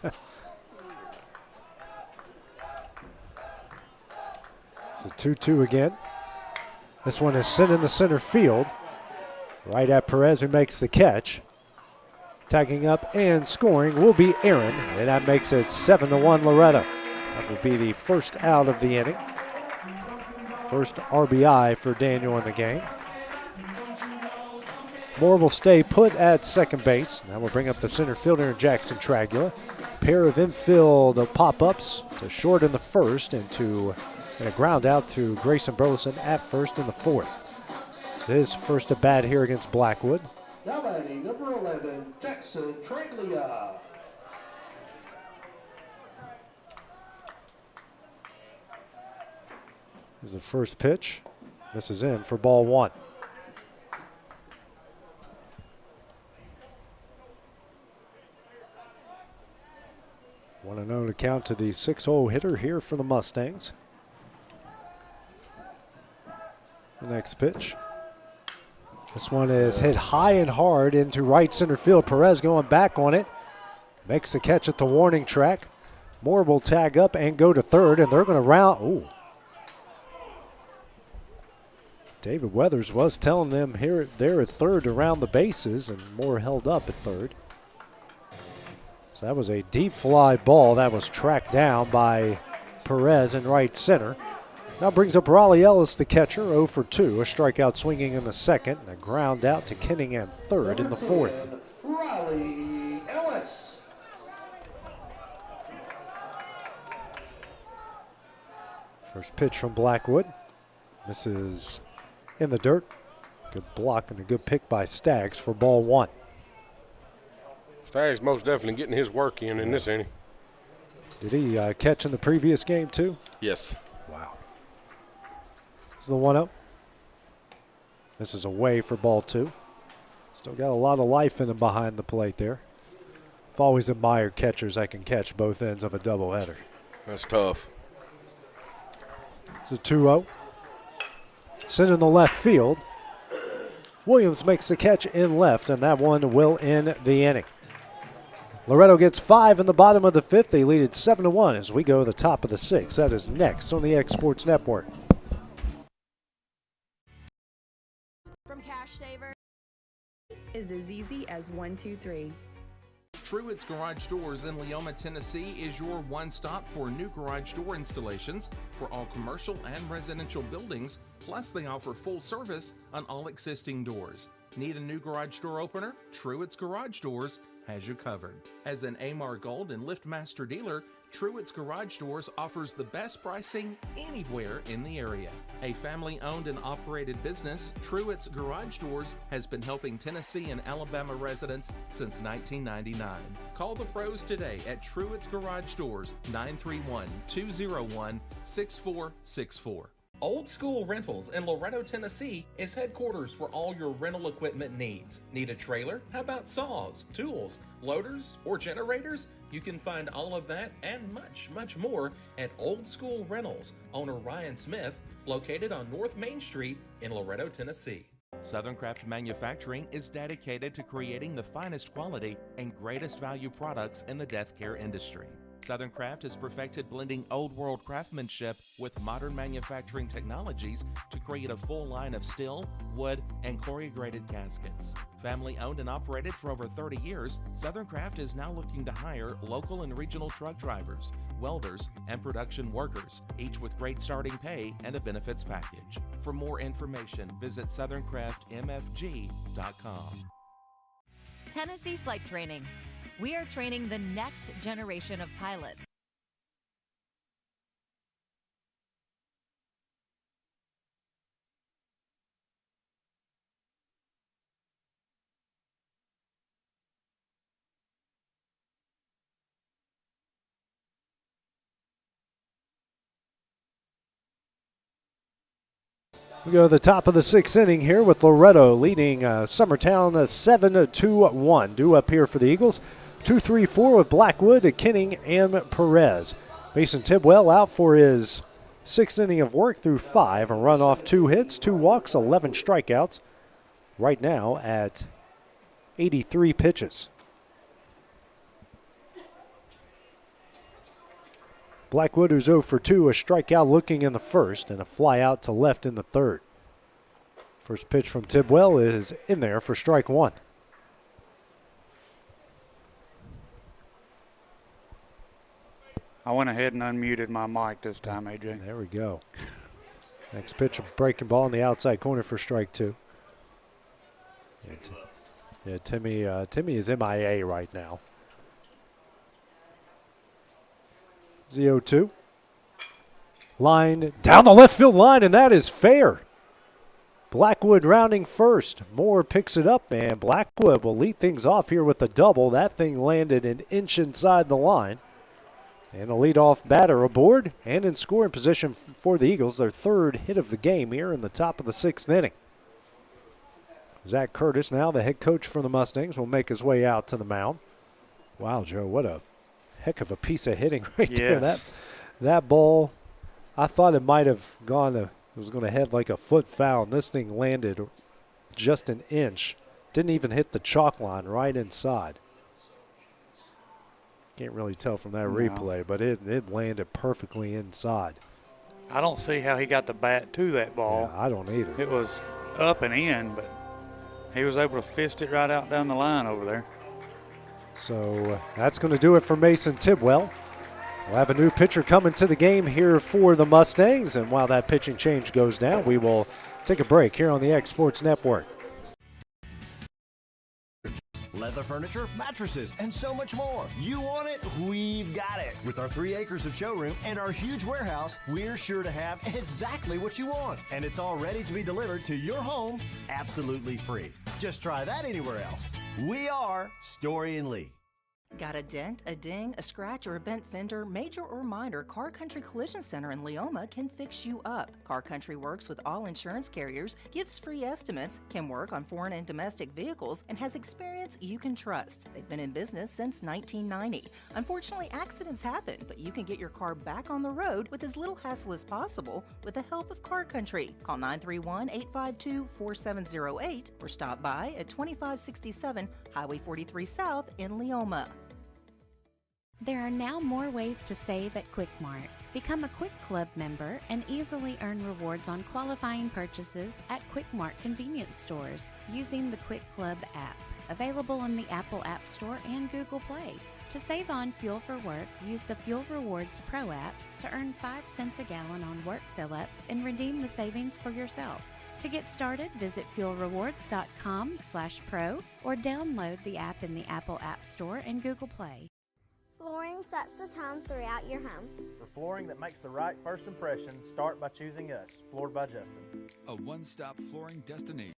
It's a 2-2 again. This one is sent in the center field. Right at Perez, who makes the catch. Tagging up and scoring will be Aaron, and that makes it 7-1 Loretto. That will be the first out of the inning. First RBI for Daniel in the game. Moore will stay put at second base. That will bring up the center fielder, Jackson Tragula. Pair of infield pop-ups to short in the first and a ground out to Grayson Burleson at first in the fourth. It's his first at bat here against Blackwood.
Now batting number 11, Jackson Traglia.
Here's the first pitch. This is in for ball one. 1-0 to count to the 6-hole hitter here for the Mustangs. The next pitch. This one is hit high and hard into right center field. Perez going back on it. Makes the catch at the warning track. Moore will tag up and go to third, and they're going to round. Ooh. David Weathers was telling them there at third to round the bases, and Moore held up at third. So that was a deep fly ball that was tracked down by Perez in right center. Now brings up Raleigh Ellis, the catcher, 0 for 2. A strikeout swinging in the second, and a ground out to Kenningham third in the fourth.
Raleigh Ellis.
First pitch from Blackwood. Misses in the dirt. Good block and a good pick by Staggs for ball 1.
Staggs most definitely getting his work in this inning.
Did he catch in the previous game too?
Yes.
Wow. This is the 1-0. This is away for ball 2. Still got a lot of life in him behind the plate there. I've always admired catchers that can catch both ends of a doubleheader.
That's tough.
It's a 2-0. Sent in the left field. Williams makes the catch in left, and that one will end the inning. Loretto gets 5 in the bottom of the 5th. They lead it 7-1 as we go to the top of the 6th. That is next on the X Sports Network.
From Cash Saver is as easy as 1, 2, 3.
Truett's Garage Doors in Leoma, Tennessee is your one-stop for new garage door installations for all commercial and residential buildings, plus they offer full service on all existing doors. Need a new garage door opener? Truett's Garage Doors has you covered. As an Amar Gold and LiftMaster dealer, Truett's Garage Doors offers the best pricing anywhere in the area. A family-owned and operated business, Truett's Garage Doors has been helping Tennessee and Alabama residents since 1999. Call the pros today at Truett's Garage Doors, 931-201-6464. Old School Rentals in Loretto, Tennessee is headquarters for all your rental equipment needs. Need a trailer? How about saws, tools, loaders, or generators? You can find all of that and much, much more at Old School Rentals. Owner Ryan Smith, located on North Main Street in Loretto, Tennessee. Southern Craft Manufacturing is dedicated to creating the finest quality and greatest value products in the death care industry. Southern Craft has perfected blending old world craftsmanship with modern manufacturing technologies to create a full line of steel, wood, and corrugated caskets. Family owned and operated for over 30 years, Southern Craft is now looking to hire local and regional truck drivers, welders, and production workers, each with great starting pay and a benefits package. For more information, visit SouthernCraftMFG.com.
Tennessee Flight Training. We are training the next generation of pilots.
We go to the top of the 6th inning here with Loretto leading Summertown 7-1. Due up here for the Eagles. 2-3-4 with Blackwood, Kenning, and Perez. Mason Tidwell out for his 6th inning of work through 5. A run off 2 hits, 2 walks, 11 strikeouts. Right now at 83 pitches. Blackwood, who's 0 for 2, a strikeout looking in the first, and a fly out to left in the third. First pitch from Tidwell is in there for strike 1.
I went ahead and unmuted my mic this time, AJ.
There we go. Next pitch, a breaking ball in the outside corner for strike 2. Yeah, Timmy is MIA right now. 0-2. Line down the left field line, and that is fair. Blackwood rounding first. Moore picks it up, and Blackwood will lead things off here with a double. That thing landed an inch inside the line. And a leadoff batter aboard and in scoring position for the Eagles, their 3rd hit of the game here in the top of the 6th inning. Zach Curtis, now the head coach for the Mustangs, will make his way out to the mound. Wow, Joe, what a heck of a piece of hitting right there. That ball, I thought it might have gone, it was going to head like a foot foul, and this thing landed just an inch. Didn't even hit the chalk line, right inside. Can't really tell from that replay, but it landed perfectly inside.
I don't see how he got the bat to that ball.
Yeah, I don't either.
It was up and in, but he was able to fist it right out down the line over there.
So that's going to do it for Mason Tidwell. We'll have a new pitcher coming to the game here for the Mustangs, and while that pitching change goes down, we will take a break here on the X Sports Network.
Leather furniture, mattresses, and so much more. You want it? We've got it. With our 3 acres of showroom and our huge warehouse, we're sure to have exactly what you want. And it's all ready to be delivered to your home absolutely free. Just try that anywhere else. We are Story and Lee.
Got a dent, a ding, a scratch, or a bent fender? Major or minor, Car Country Collision Center in Leoma can fix you up. Car Country works with all insurance carriers, gives free estimates, can work on foreign and domestic vehicles, and has experience you can trust. They've been in business since 1990. Unfortunately, accidents happen, but you can get your car back on the road with as little hassle as possible with the help of Car Country. Call 931-852-4708 or stop by at 2567 Highway 43 South in Leoma.
There are now more ways to save at Quick Mart. Become a Quick Club member and easily earn rewards on qualifying purchases at Quick Mart convenience stores using the Quick Club app, available on the Apple App Store and Google Play. To save on fuel for work, use the Fuel Rewards Pro app to earn 5 cents a gallon on work fill-ups and redeem the savings for yourself. To get started, visit fuelrewards.com/pro or download the app in the Apple App Store and Google Play.
Flooring sets the tone throughout your home.
For flooring that makes the right first impression, start by choosing us, Floored by Justin.
A one-stop flooring destination.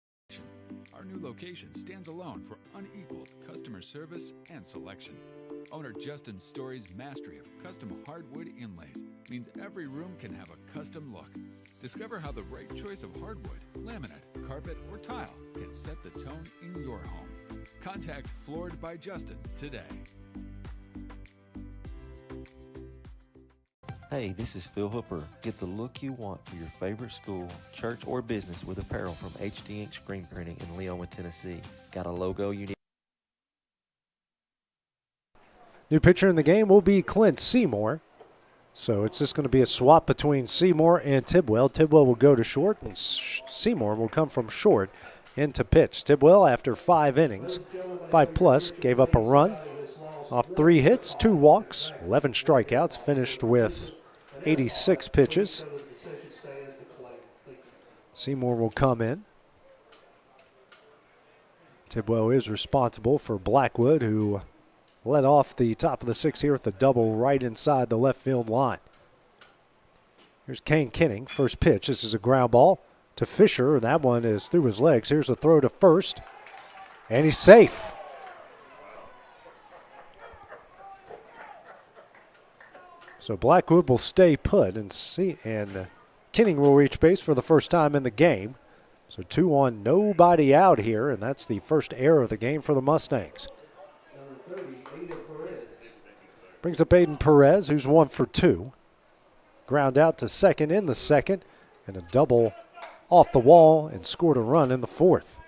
Our new location stands alone for unequaled customer service and selection. Owner Justin Story's mastery of custom hardwood inlays means every room can have a custom look. Discover how the right choice of hardwood, laminate, carpet, or tile can set the tone in your home. Contact Floored by Justin today.
Hey, this is Phil Hooper. Get the look you want for your favorite school, church, or business with apparel from HD Ink Screen Printing in Leoma, Tennessee. Got a logo you need?
New pitcher in the game will be Clint Seymour. So it's just going to be a swap between Seymour and Tidwell. Tidwell will go to short, and Seymour will come from short into pitch. Tidwell, after 5 innings, 5+, gave up a run off 3 hits, 2 walks, 11 strikeouts, finished with 86 pitches. Seymour will come in. Tidwell is responsible for Blackwood, who led off the top of the 6th here with the double right inside the left field line. Here's Kane Kinning, first pitch. This is a ground ball to Fisher. That one is through his legs. Here's a throw to first, and he's safe. So Blackwood will stay put, and Kinning will reach base for the first time in the game. So 2 on, nobody out here, and that's the first error of the game for the Mustangs. Brings up Aiden Perez, who's 1 for 2. Ground out to second in the second, and a double off the wall, and scored a run in the 4th.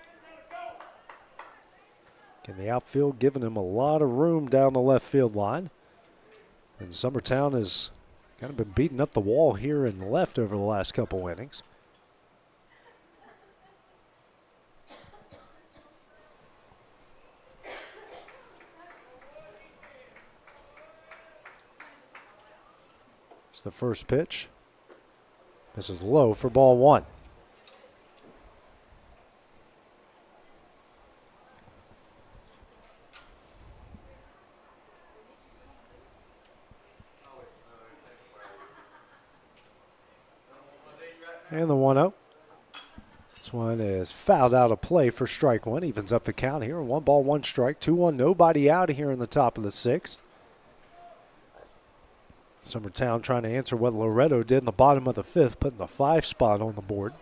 And the outfield giving him a lot of room down the left field line. And Summertown has kind of been beating up the wall here in left over the last couple innings. It's the first pitch. This is low for ball 1. And the 1-0. This one is fouled out of play for strike 1. Evens up the count here. 1 ball, 1 strike. 2-1, nobody out here in the top of the 6th. Summertown trying to answer what Loretto did in the bottom of the 5th, putting the 5 spot on the board.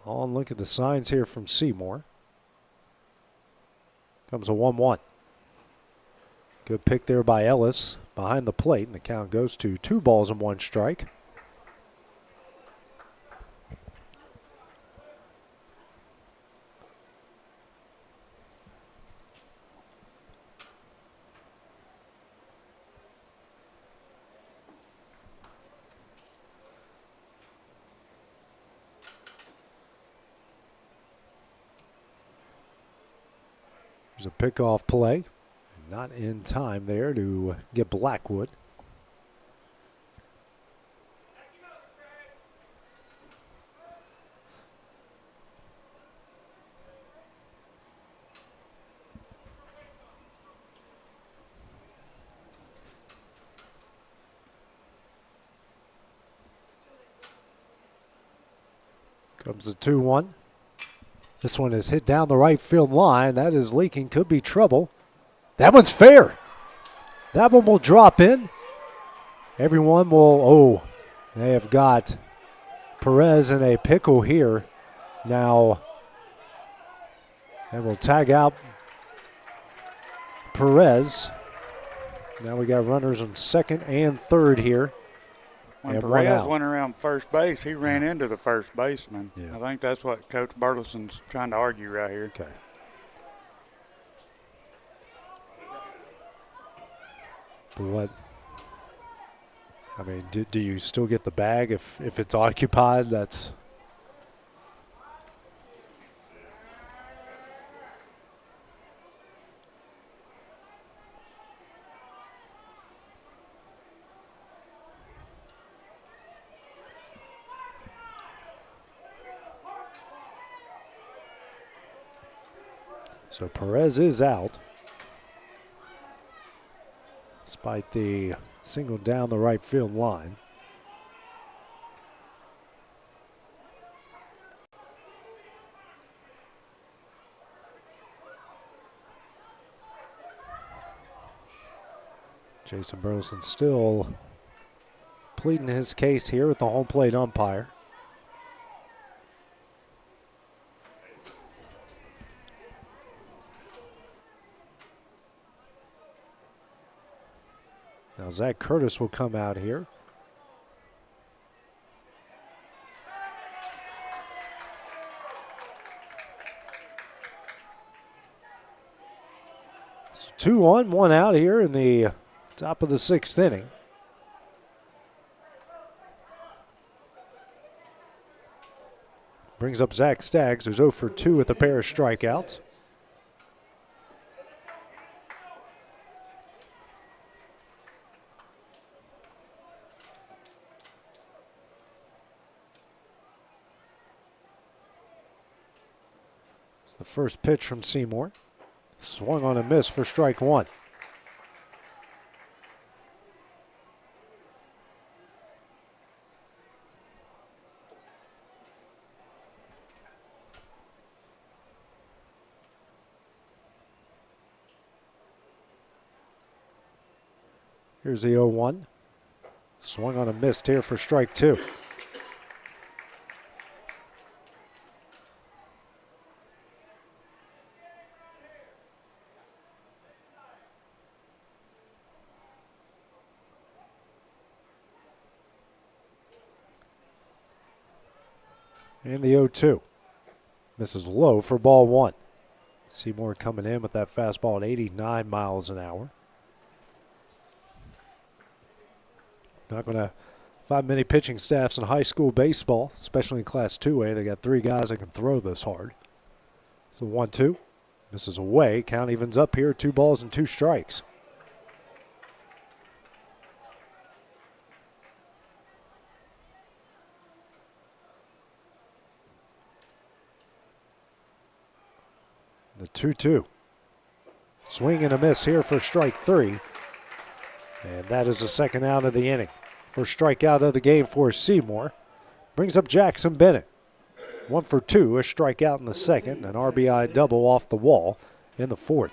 On, look at the signs here from Seymour. Comes a 1-1. Good pick there by Ellis behind the plate, and the count goes to 2 balls and 1 strike. There's a pickoff play. Not in time there to get Blackwood. Comes the 2-1. This one is hit down the right field line. That is leaking. Could be trouble. That one's fair. That one will drop in. Everyone will, they have got Perez in a pickle here. Now, they will tag out Perez. Now we got runners on second and third here.
When Perez went around first base, he ran into the first baseman.
Yeah.
I think that's what Coach Burleson's trying to argue right here.
Okay. But what? I mean, do you still get the bag if it's occupied? That's. So Perez is out. Despite the single down the right field line. Jason Burleson still pleading his case here with the home plate umpire. Now Zach Curtis will come out here. So 2-1, 1 out here in the top of the sixth inning. Brings up Zach Staggs, who's 0 for 2 with a pair of strikeouts. The first pitch from Seymour. Swung on a miss for strike one. Here's the 0-1. Swung on a miss here for strike two. And the 0-2. Misses low for ball one. Seymour coming in with that fastball at 89 miles an hour. Not going to find many pitching staffs in high school baseball, especially in Class 2A. They got three guys that can throw this hard. So 1-2. Misses away. Count evens up here. 2 balls and 2 strikes. The 2-2. Swing and a miss here for strike three. And that is the second out of the inning. First strikeout of the game for Seymour. Brings up Jackson Bennett. 1 for 2, a strikeout in the second, an RBI double off the wall in the fourth.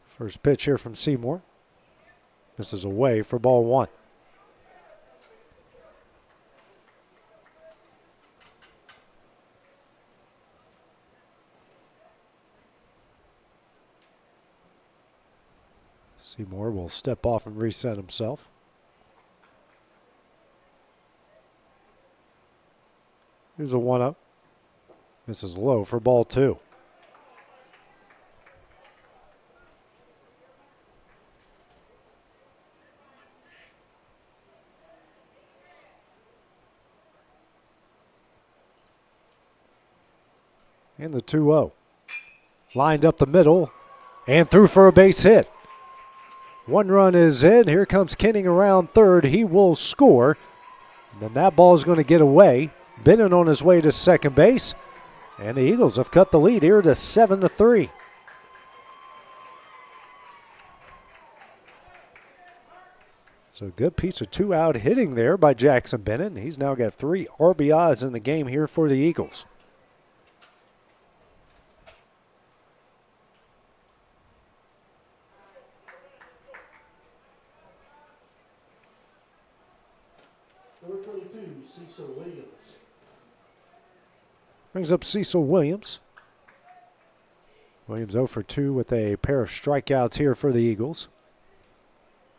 First pitch here from Seymour. This is away for ball one. Seymour will step off and reset himself. Here's a 1-0. This is low for ball two. And the 2-0. Lined up the middle and through for a base hit. One run is in. Here comes Kenning around third. He will score. And then that ball is going to get away. Bennett on his way to second base. And the Eagles have cut the lead here to 7-3. So a good piece of 2-out hitting there by Jackson Bennett. He's now got 3 RBIs in the game here for the Eagles.
Number 22, Cecil Williams.
Brings up Cecil Williams. Williams 0 for 2 with a pair of strikeouts here for the Eagles.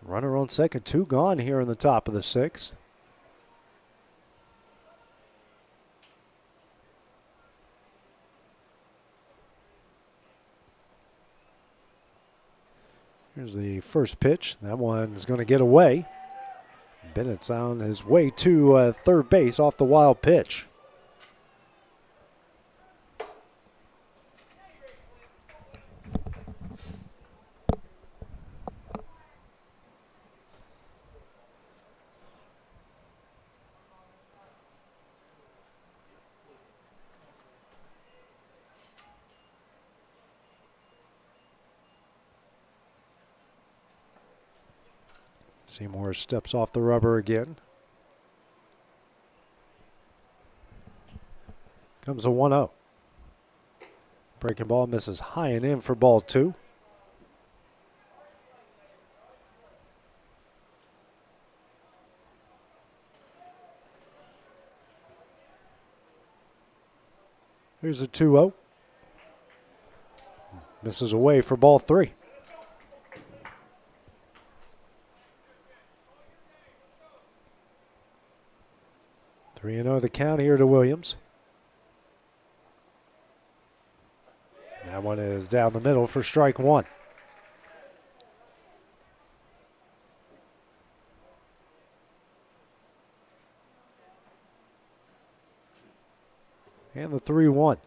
Runner on second, 2 gone here in the top of the 6th. Here's the first pitch. That one's going to get away. Bennett's on his way to third base off the wild pitch. Seymour steps off the rubber again. Comes a 1-0. Breaking ball misses high and in for ball 2. Here's a 2-0. Misses away for ball 3. 3-0 the count here to Williams. And that one is down the middle for strike 1. And the 3-1.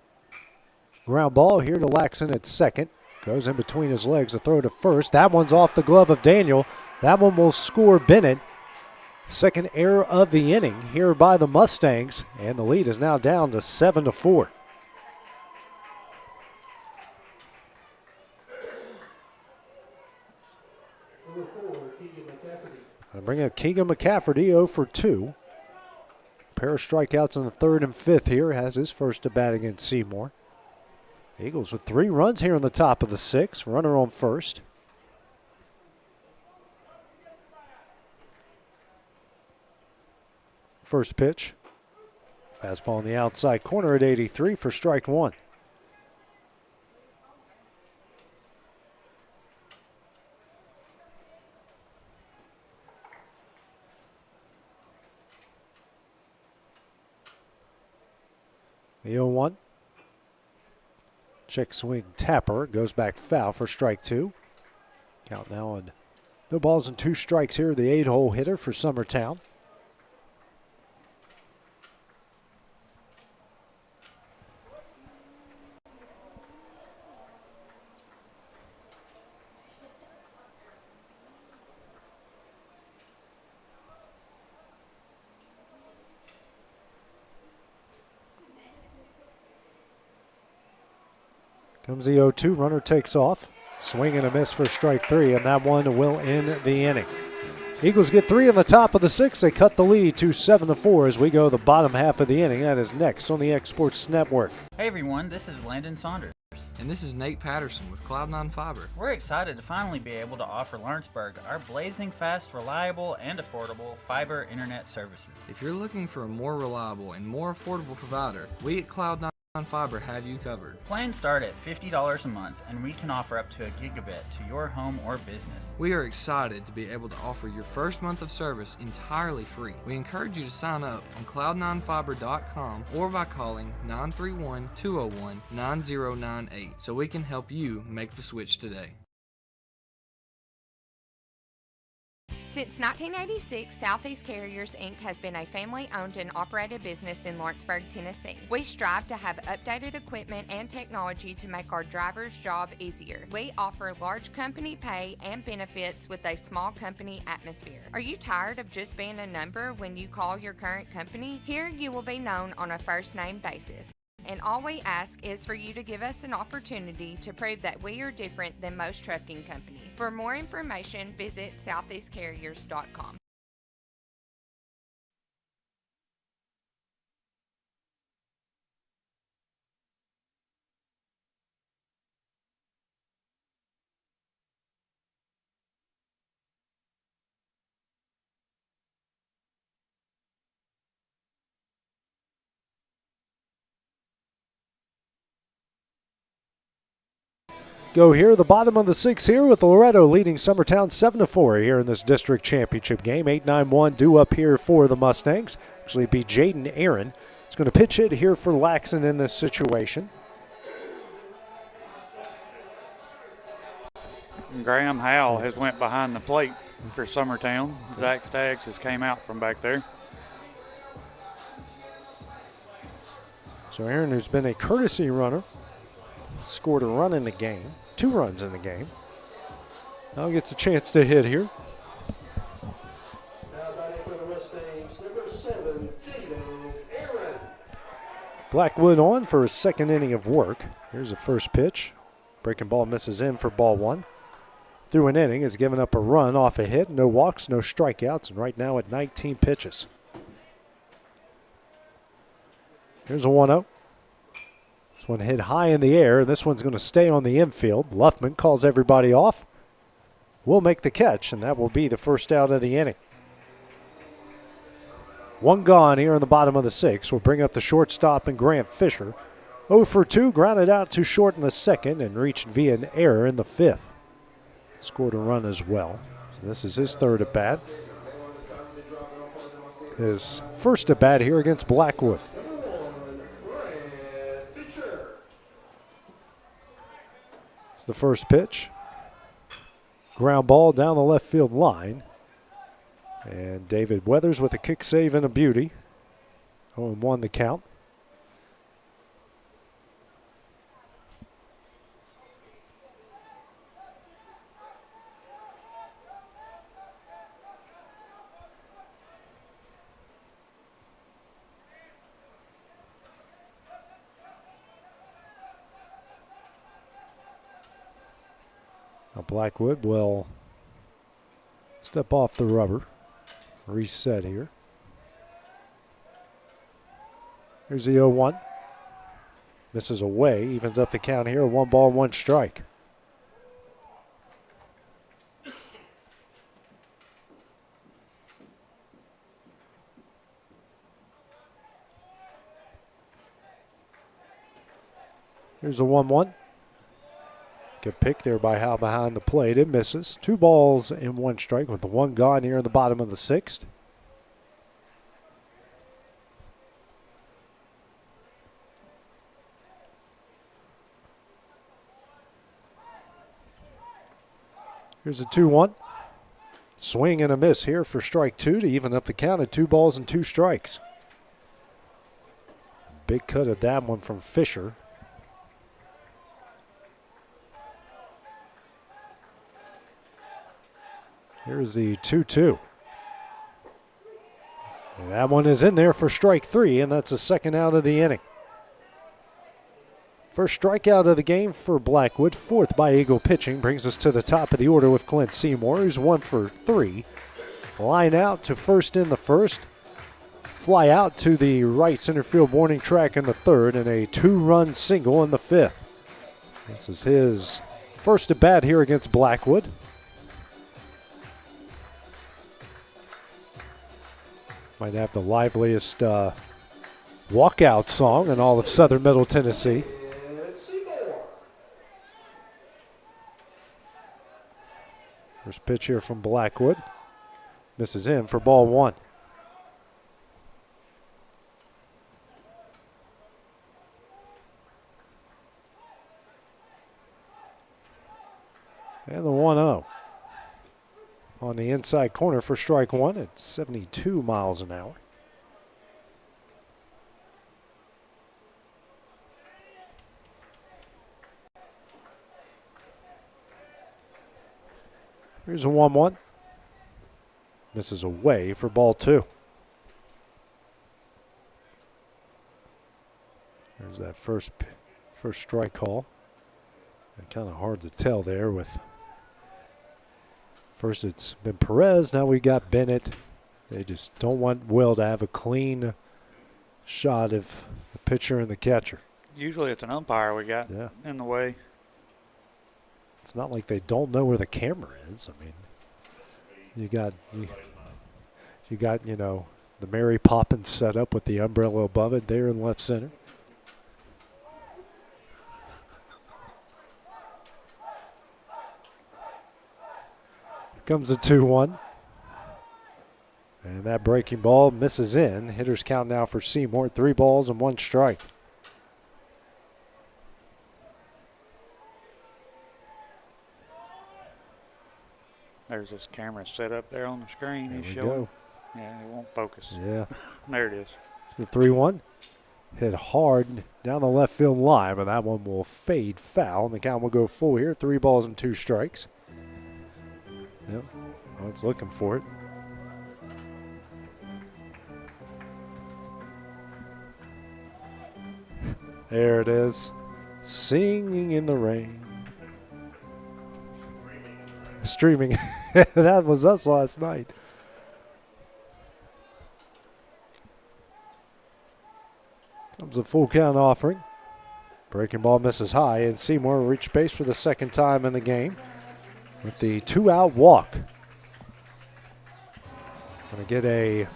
Ground ball here to Laxon at second. Goes in between his legs, a throw to first. That one's off the glove of Daniel. That one will score Bennett. Second error of the inning here by the Mustangs, and the lead is now down to 7-4.
Number 4, Keegan McCafferty.
I'll bring up Keegan McCafferty 0 for 2. Pair of strikeouts in the 3rd and 5th here. Has his first at bat against Seymour. Eagles with 3 runs here in the top of the 6th. Runner on first. First pitch. Fastball on the outside corner at 83 for strike 1. The 0-1. Check swing tapper. Goes back foul for strike 2. Count now on no balls and 2 strikes here. The 8-hole hitter for Summertown. Comes the 0-2, runner takes off. Swing and a miss for strike 3, and that one will end the inning. Eagles get 3 in the top of the 6th. They cut the lead to 7-4 as we go the bottom half of the inning. That is next on the Exports Network.
Hey everyone, this is Landon Saunders.
And this is Nate Patterson with Cloud9 Fiber.
We're excited to finally be able to offer Lawrenceburg our blazing fast, reliable, and affordable fiber internet services.
If you're looking for a more reliable and more affordable provider, we at Cloud9 Fiber have you covered.
Plans start at $50 a month, and we can offer up to a gigabit to your home or business.
We are excited to be able to offer your first month of service entirely free. We encourage you to sign up on cloud9fiber.com or by calling 931-201-9098 so we can help you make the switch today.
Since 1986, Southeast Carriers, Inc. has been a family-owned and operated business in Lawrenceburg, Tennessee. We strive to have updated equipment and technology to make our drivers' job easier. We offer large company pay and benefits with a small company atmosphere. Are you tired of just being a number when you call your current company? Here you will be known on a first-name basis. And all we ask is for you to give us an opportunity to prove that we are different than most trucking companies. For more information, visit southeastcarriers.com.
Go here, the bottom of the 6 here with Loretto leading Summertown 7-4 here in this district championship game. 8-9-1 due up here for the Mustangs. Actually be Jaden Aaron. He's going to pitch hit here for Laxon in this situation.
Graham Howell has went behind the plate for Summertown. Zach Staggs has came out from back there.
So Aaron, who's been a courtesy runner, scored a run in the game. 2 runs in the game. Now gets a chance to hit here. Blackwood on for his second inning of work. Here's the first pitch. Breaking ball misses in for ball 1. Through an inning, has given up a run off a hit. No walks, no strikeouts, and right now at 19 pitches. Here's a 1-0. This one hit high in the air, and this one's going to stay on the infield. Luffman calls everybody off. Will make the catch, and that will be the first out of the inning. 1 gone here in the bottom of the 6th. We'll bring up the shortstop and Grant Fisher. 0 for 2, grounded out too short in the 2nd and reached via an error in the 5th. Scored a run as well. So this is his 3rd at bat. His first at bat here against Blackwood. The first pitch. Ground ball down the left field line. And David Weathers with a kick save and a beauty. 0-1 the count. Now Blackwood will step off the rubber. Reset here. Here's the 0-1. Misses away. Evens up the count here. 1 ball, 1 strike. Here's a 1-1. Good pick there by Howe behind the plate. It misses. 2 balls and 1 strike with the 1 gone here in the bottom of the 6th. Here's a 2-1. Swing and a miss here for strike 2 to even up the count at 2 balls and 2 strikes. Big cut at that one from Fisher. Here's the 2-2. And that one is in there for strike 3, and that's the 2nd out of the inning. First strikeout of the game for Blackwood, 4th by Eagle pitching, brings us to the top of the order with Clint Seymour, who's 1 for 3. Line out to first in the 1st. Fly out to the right center field warning track in the 3rd, and a 2-run single in the 5th. This is his first at bat here against Blackwood. Might have the liveliest walkout song in all of southern Middle Tennessee. First pitch here from Blackwood. Misses in for ball 1. And the 1-0. on the inside corner for strike one at 72 miles an hour. Here's a 1-1. Misses away for ball two. There's that first strike call. Kind of hard to tell there with first it's been Perez, now we got Bennett. They just don't want Will to have a clean shot of the pitcher and the catcher.
Usually it's an umpire we got in the way.
It's not like they don't know where the camera is. I mean, you got you know, the Mary Poppins set up with the umbrella above it there in left center. Comes a 2-1. And that breaking ball misses in. Hitters count now for Seymour. 3 balls and 1 strike.
There's this camera set up there on the screen.
There
He's
we
showing.
go.
Yeah, it won't focus.
Yeah.
There it is.
It's the 3-1. Hit hard down the left field line, but that one will fade foul. And the count will go full here. 3 balls and 2 strikes. Yep. Well, it's looking for it. There it is. Singing in the rain. Streaming. That was us last night. Comes a full count offering. Breaking ball misses high, and Seymour will reach base for the second time in the game with the 2-out walk. Going to get a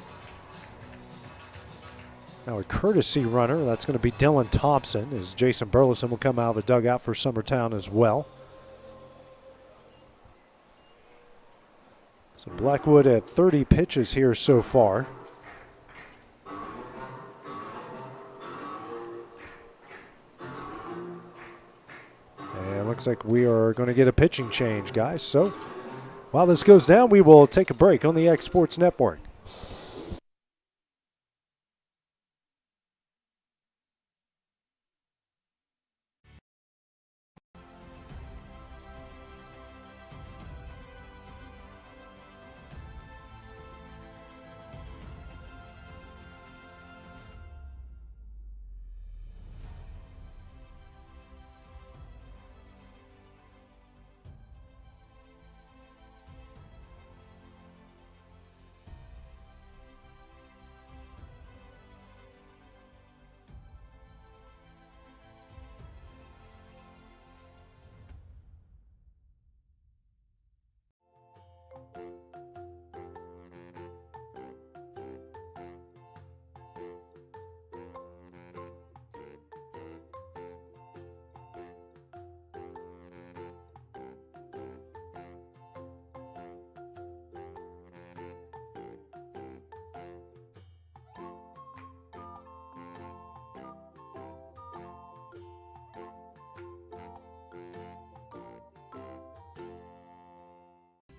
courtesy runner. That's going to be Dylan Thompson, as Jason Burleson will come out of the dugout for Summertown as well. So Blackwood at 30 pitches here so far. And it looks like we are going to get a pitching change, guys. So while this goes down, we will take a break on the X Sports Network.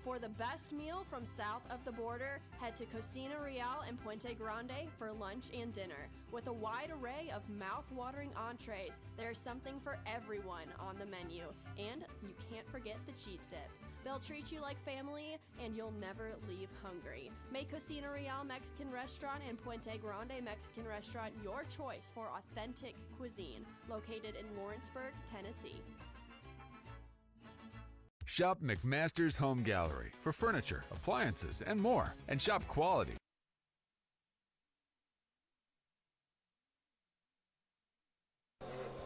For the best meal from south of the border, head to Cocina Real and Puente Grande for lunch and dinner. With a wide array of mouth-watering entrees, there's something for everyone on the menu. And you can't forget the cheese dip. They'll treat you like family, and you'll never leave hungry. Make Cocina Real Mexican Restaurant and Puente Grande Mexican Restaurant your choice for authentic cuisine, located in Lawrenceburg, Tennessee.
Shop McMaster's Home Gallery for furniture, appliances, and more. And shop quality.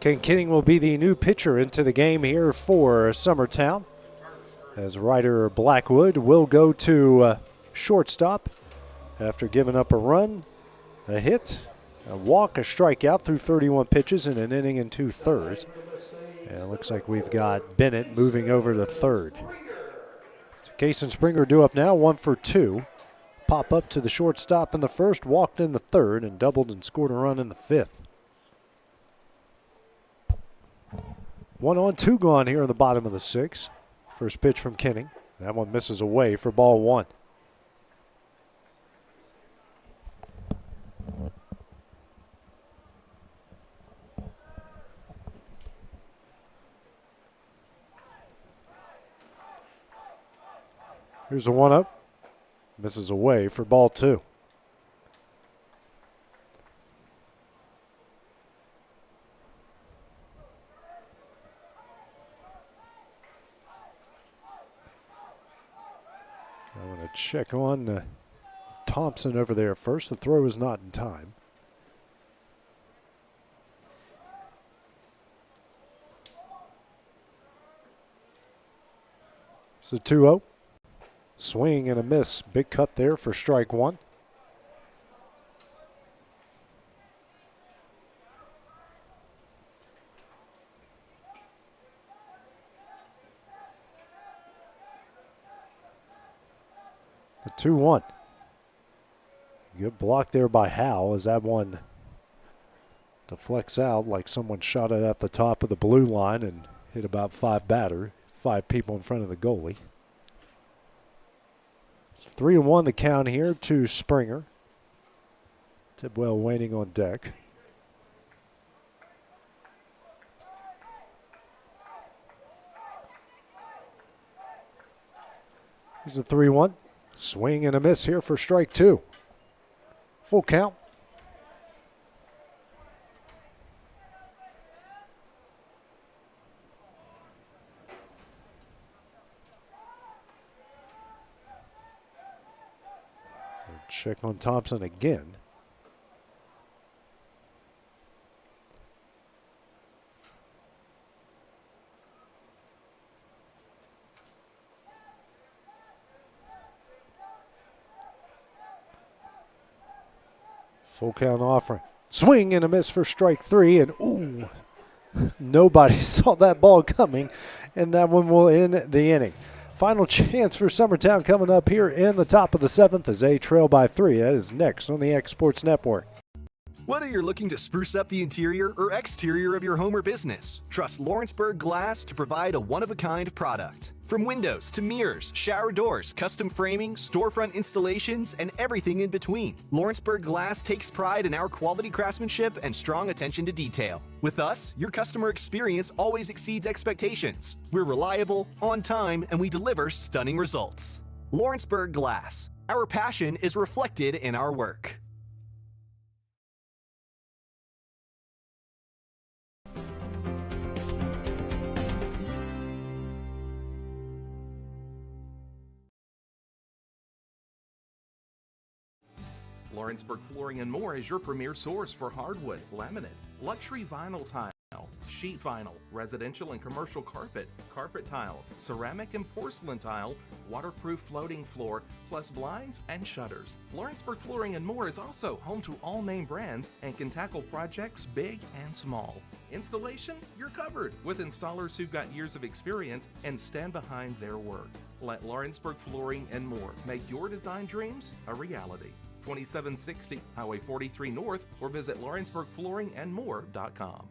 Ken Kidding will be the new pitcher into the game here for Summertown, as Ryder Blackwood will go to shortstop after giving up a run, a hit, a walk, a strikeout through 31 pitches in an inning and 2/3. And it looks like we've got Bennett moving over to third. So Case and Springer due up now, 1 for 2. Pop up to the shortstop in the first, walked in the third, and doubled and scored a run in the fifth. 1 on, 2 gone here in the bottom of the 6th. First pitch from Kenning. That one misses away for ball one. Here's a 1-up. Misses away for ball two. I'm going to check on Thompson over there first. The throw is not in time. It's a 2-0. Swing and a miss. Big cut there for strike one. The 2-1. Good block there by Howe as that one deflects out like someone shot it at the top of the blue line and hit about five people in front of the goalie. It's 3-1 the count here to Springer. Tidwell waiting on deck. Here's a 3-1. Swing and a miss here for strike two. Full count. Check on Thompson again. Full count offering. Swing and a miss for strike three, and ooh, nobody saw that ball coming, and that one will end the inning. Final chance for Summertown coming up here in the top of the seventh as they trail by 3. That is next on the X Sports Network.
Whether you're looking to spruce up the interior or exterior of your home or business, trust Lawrenceburg Glass to provide a one-of-a-kind product. From windows to mirrors, shower doors, custom framing, storefront installations, and everything in between, Lawrenceburg Glass takes pride in our quality craftsmanship and strong attention to detail. With us, your customer experience always exceeds expectations. We're reliable, on time, and we deliver stunning results. Lawrenceburg Glass. Our passion is reflected in our work.
Lawrenceburg Flooring and More is your premier source for hardwood, laminate, luxury vinyl tile, sheet vinyl, residential and commercial carpet, carpet tiles, ceramic and porcelain tile, waterproof floating floor, plus blinds and shutters. Lawrenceburg Flooring and More is also home to all name brands and can tackle projects big and small. Installation, you're covered with installers who've got years of experience and stand behind their work. Let Lawrenceburg Flooring and More make your design dreams a reality. 2760 Highway 43 North, or visit LawrenceburgFlooringandMore.com.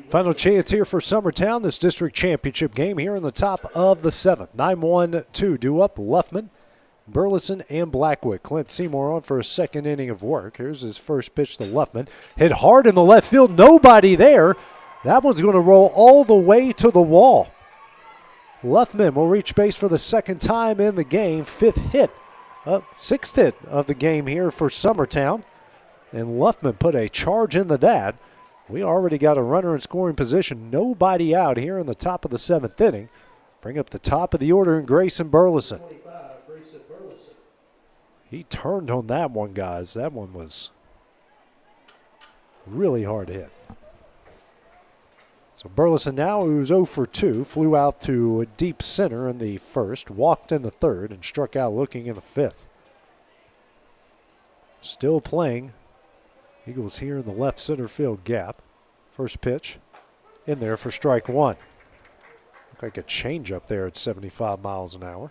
Final chance here for Summertown, this district championship game here in the top of the seventh. 9-1-2 due up, Luffman, Burleson, and Blackwood. Clint Seymour on for a second inning of work. Here's his first pitch to Luffman. Hit hard in the left field, nobody there. That one's going to roll all the way to the wall. Luffman will reach base for the second time in the game. Sixth hit of the game here for Summertown. And Luffman put a charge in the dad. We already got a runner in scoring position. Nobody out here in the top of the seventh inning. Bring up the top of the order in Grayson Burleson. He turned on that one, guys. That one was really hard to hit. So Burleson now, who's 0 for 2, flew out to deep center in the first, walked in the third, and struck out looking in the fifth. Still playing Eagles here in the left center field gap. First pitch in there for strike one. Looked like a changeup there at 75 miles an hour.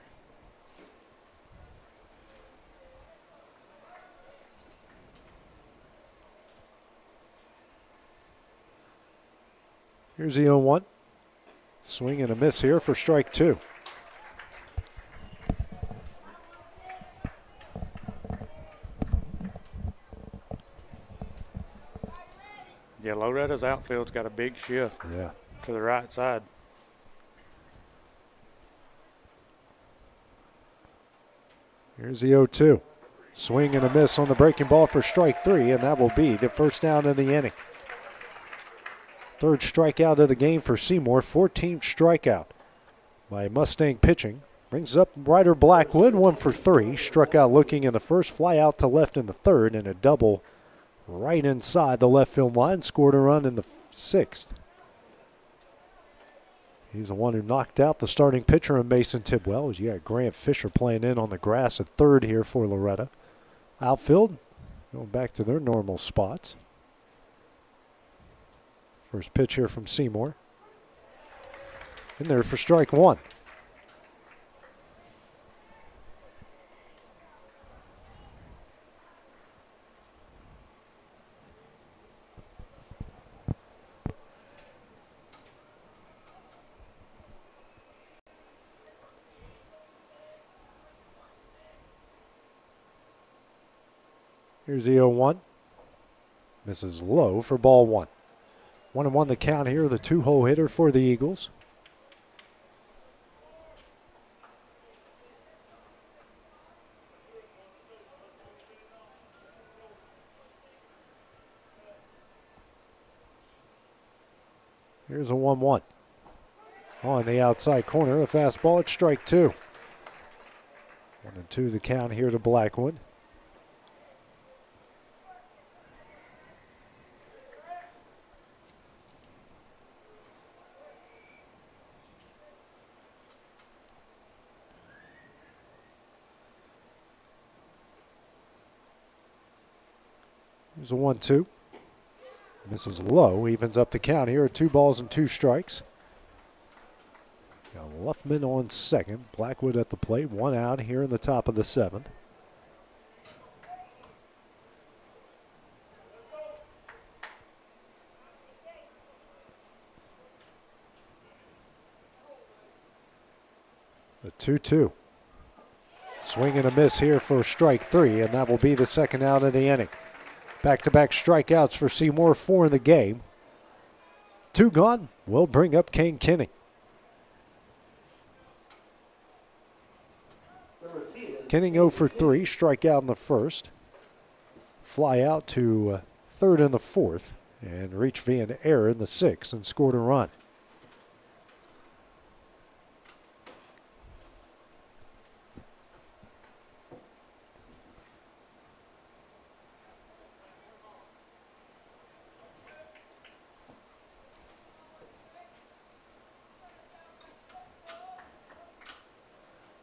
Here's the 0-1. Swing and a miss here for strike two.
Yeah, Loretto's outfield's got a big shift to the right side.
Here's the 0-2. Swing and a miss on the breaking ball for strike three, and that will be the first down in the inning. Third strikeout of the game for Seymour, 14th strikeout by Mustang pitching. Brings up Ryder Blackwood, 1 for 3. Struck out looking in the first, fly out to left in the third, and a double right inside the left field line. Scored a run in the sixth. He's the one who knocked out the starting pitcher in Mason Tidwell. You got Grant Fisher playing in on the grass at third here for Loretto. Outfield going back to their normal spots. First pitch here from Seymour. In there for strike one. Here's the 0-1. Misses low for ball one. 1-1 the count here, the two-hole hitter for the Eagles. Here's a 1-1. On the outside corner, a fastball at strike two. 1-2 the count here to Blackwood. Here's a 1-2. Misses low, evens up the count here at 2 balls and 2 strikes. Got Luffman on second, Blackwood at the plate, 1 out here in the top of the 7th. The 2-2. Swing and a miss here for strike three, and that will be the second out of the inning. Back-to-back strikeouts for Seymour, 4 in the game. 2 gone. Will bring up Kane Kinney. Kinney 0 for 3, strikeout in the first. Fly out to third in the fourth, and reach via an error in the sixth and scored a run.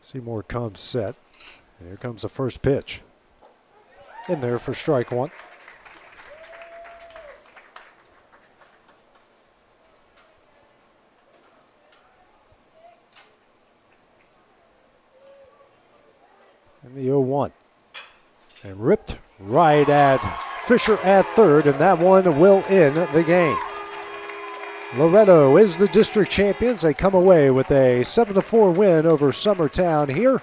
Seymour comes set. And here comes the first pitch. In there for strike one. And the 0-1. And ripped right at Fisher at third, and that one will end the game. Loretto is the district champions. They come away with a 7-4 win over Summertown here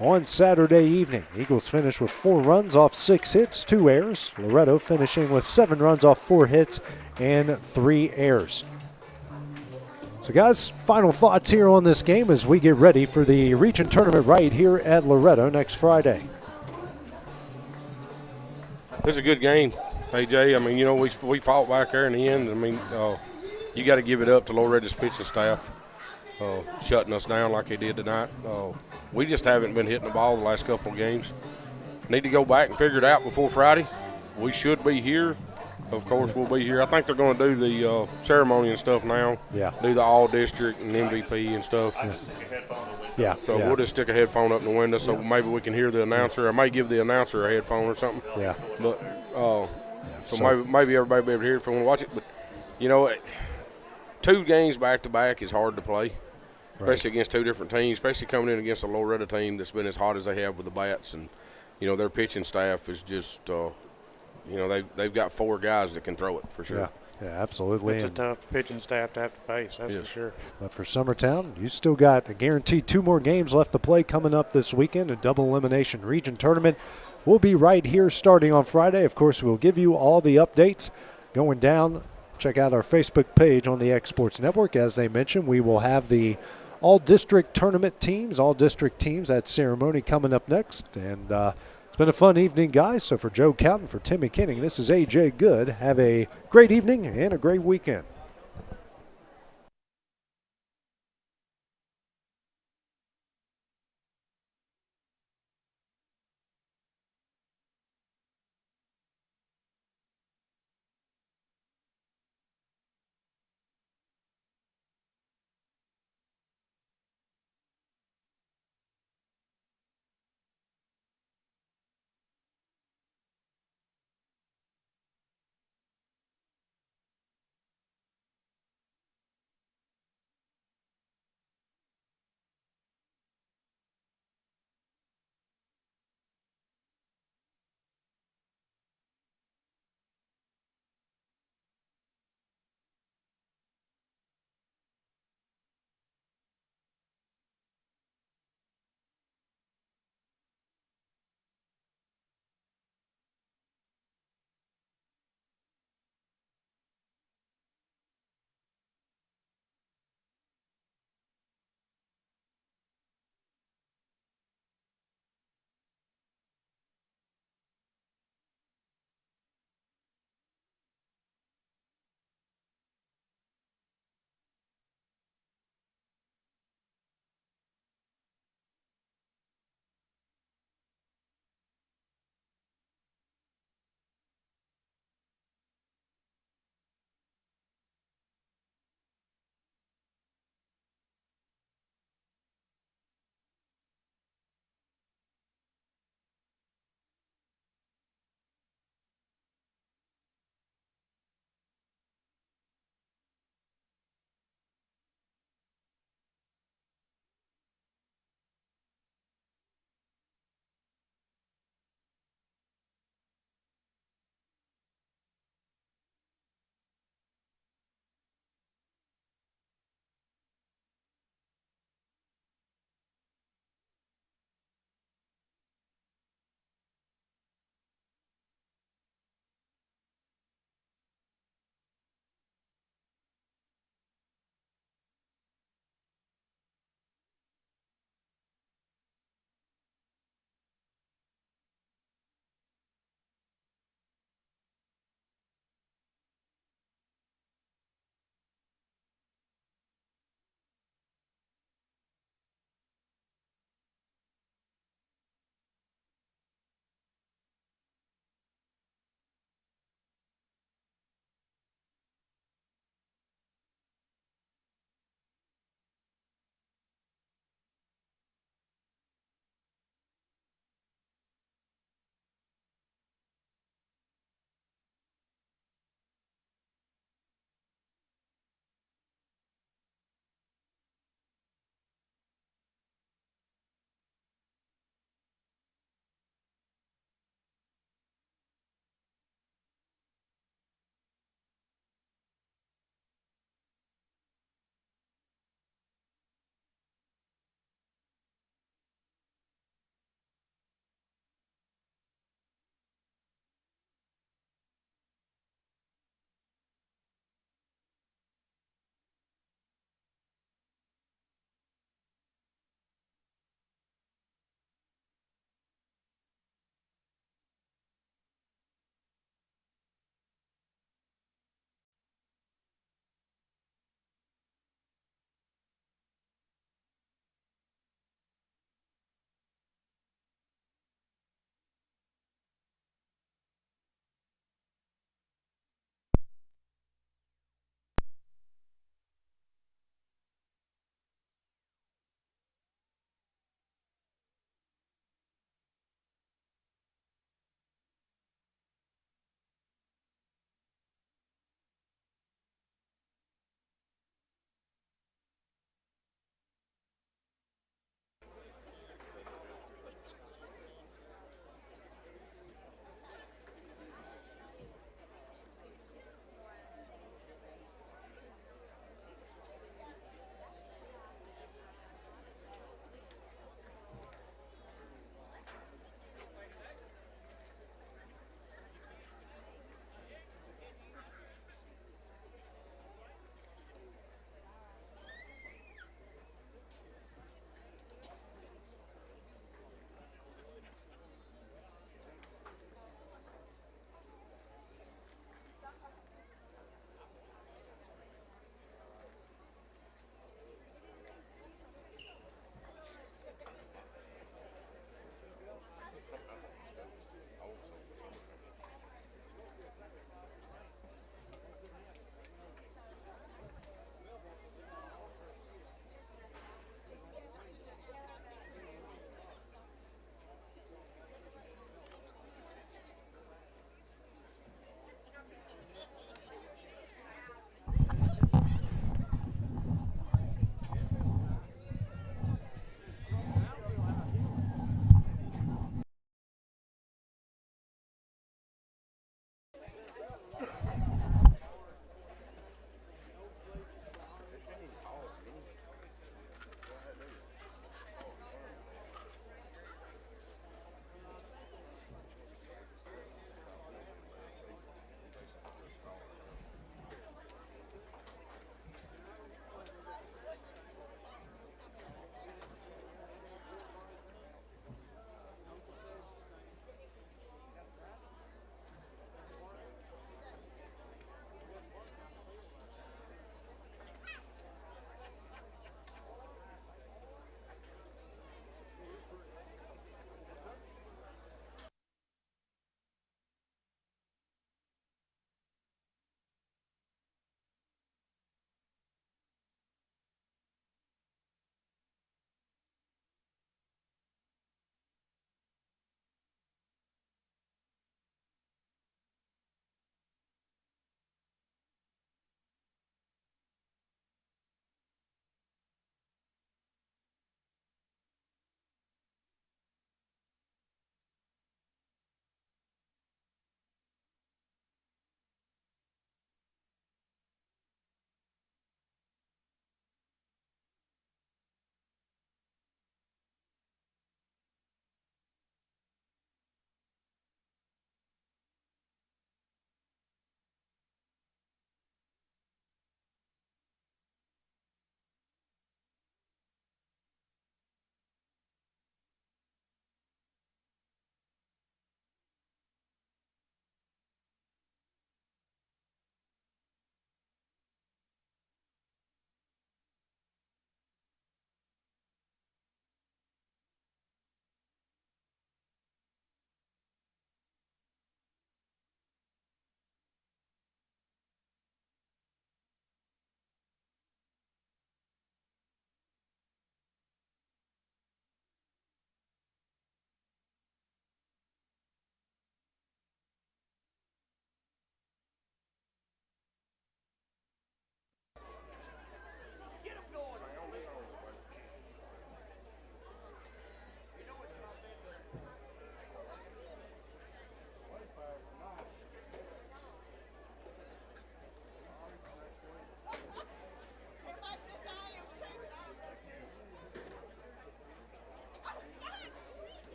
on Saturday evening. Eagles finish with 4 runs off 6 hits, 2 errors. Loretto finishing with 7 runs off 4 hits and 3 errors. So guys, final thoughts here on this game as we get ready for the region tournament right here at Loretto next Friday.
It was a good game, AJ. I mean, you know, we fought back there in the end. I mean, you got to give it up to Loretto's pitching staff, shutting us down like they did tonight. We just haven't been hitting the ball the last couple of games. Need to go back and figure it out before Friday. We should be here. Of course, we'll be here. I think they're going to do the ceremony and stuff now.
Yeah.
Do the all-district and MVP and stuff.
Yeah.
So we'll just stick a headphone up in the window so maybe we can hear the announcer. I may give the announcer a headphone or something.
Yeah.
But So maybe everybody will be able to hear if they want to watch it. But, you know, 2 games back-to-back is hard to play, especially against 2 different teams, especially coming in against a Loretto team that's been as hot as they have with the bats. And, you know, their pitching staff is just, you know, they've got 4 guys that can throw it for sure.
Yeah, absolutely.
It's a tough pitching staff to have to face, that's for sure.
But for Summertown, you still got a guaranteed 2 more games left to play coming up this weekend, a double elimination region tournament. We'll be right here starting on Friday. Of course, we'll give you all the updates going down. Check out our Facebook page on the X Sports Network. As they mentioned, we will have the all-district tournament teams, all-district teams at ceremony coming up next. And it's been a fun evening, guys. So for Joe Cowden, for Timmy Kenning, this is A.J. Good. Have a great evening and a great weekend.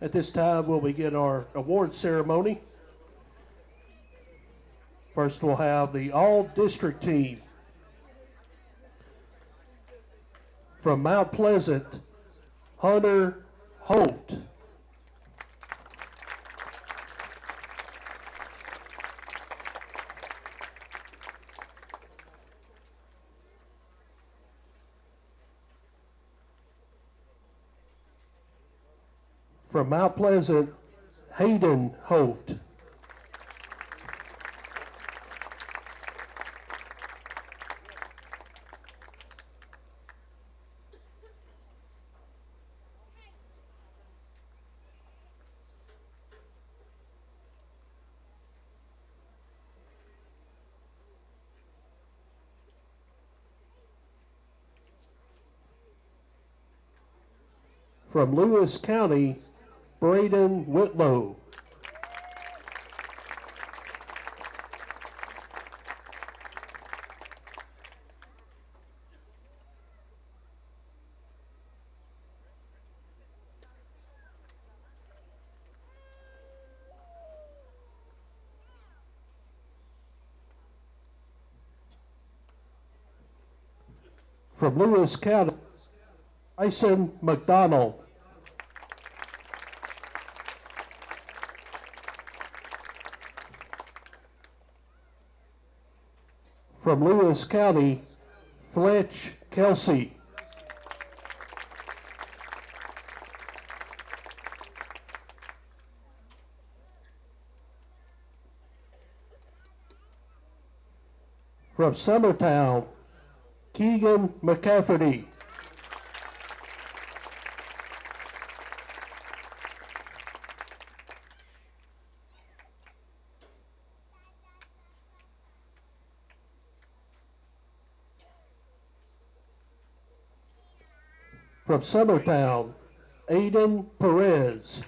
At this time, we'll begin our award ceremony. First, we'll have the all-district team. From Mount Pleasant, Hunter Holt. From Mount Pleasant, Hayden Holt. From Lewis County, Braden Whitlow. From Lewis County, Tyson McDonald. From Lewis County, Fletch Kelsey. From Summertown, Keegan McCafferty. From Summertown, Aiden Perez.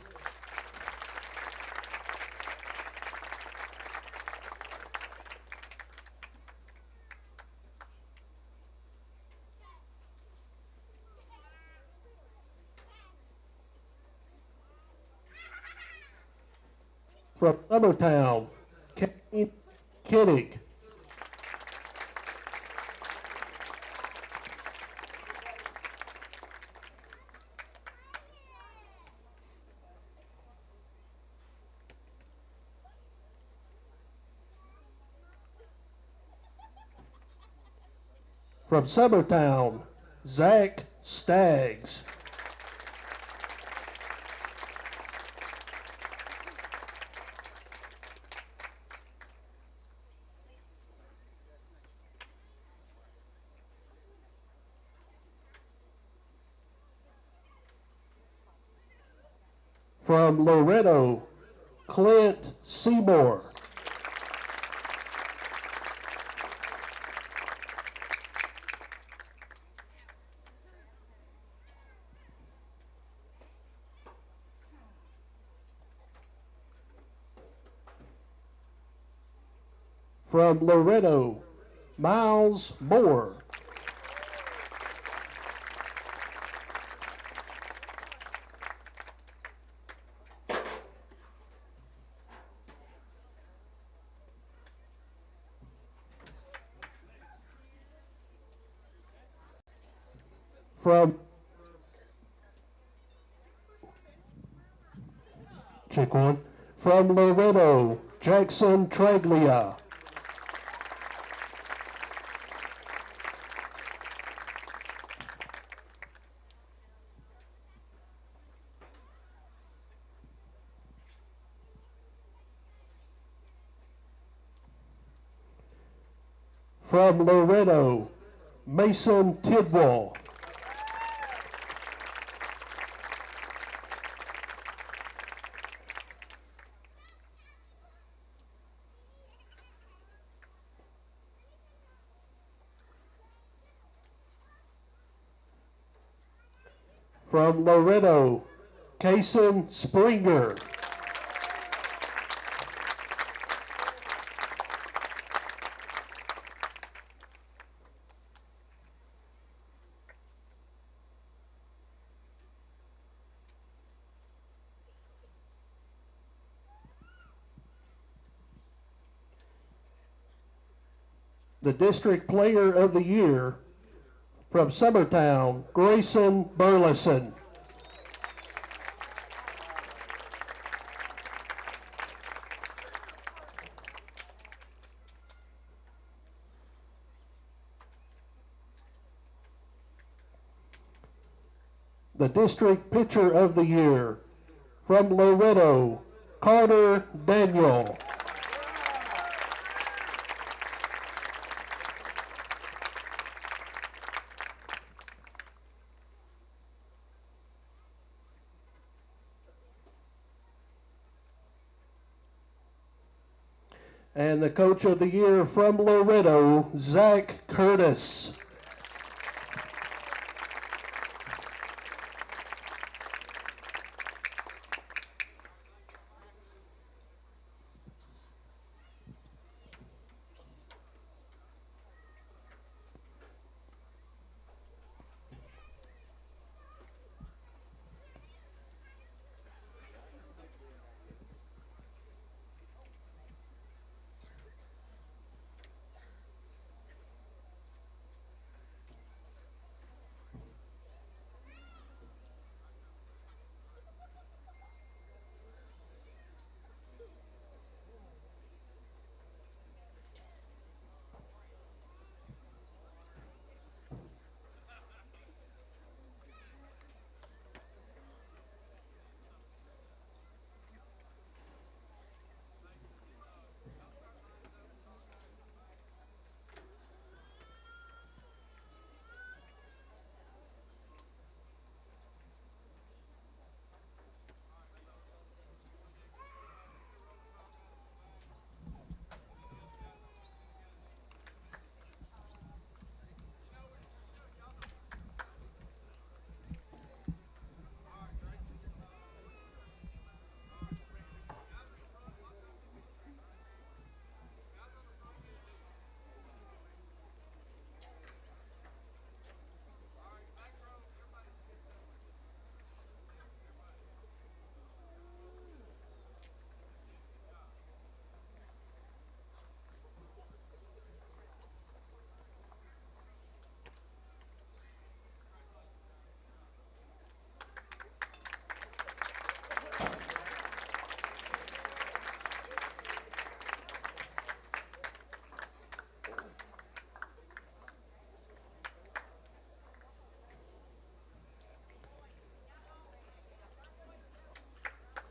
From Summertown, Kane Kinnig. From Summertown, Zach Staggs. From Loretto, Clint Seymour. From Loretto, Miles Moore. From check one. From Loretto, Jackson Traglia. From Loretto, Mason Tidwell. From Loretto, Kason Springer. The District Player of the Year from Summertown, Grayson Burleson. The District Pitcher of the Year from Loretto, Carter Daniel. And the Coach of the Year from Loretto, Zach Curtis.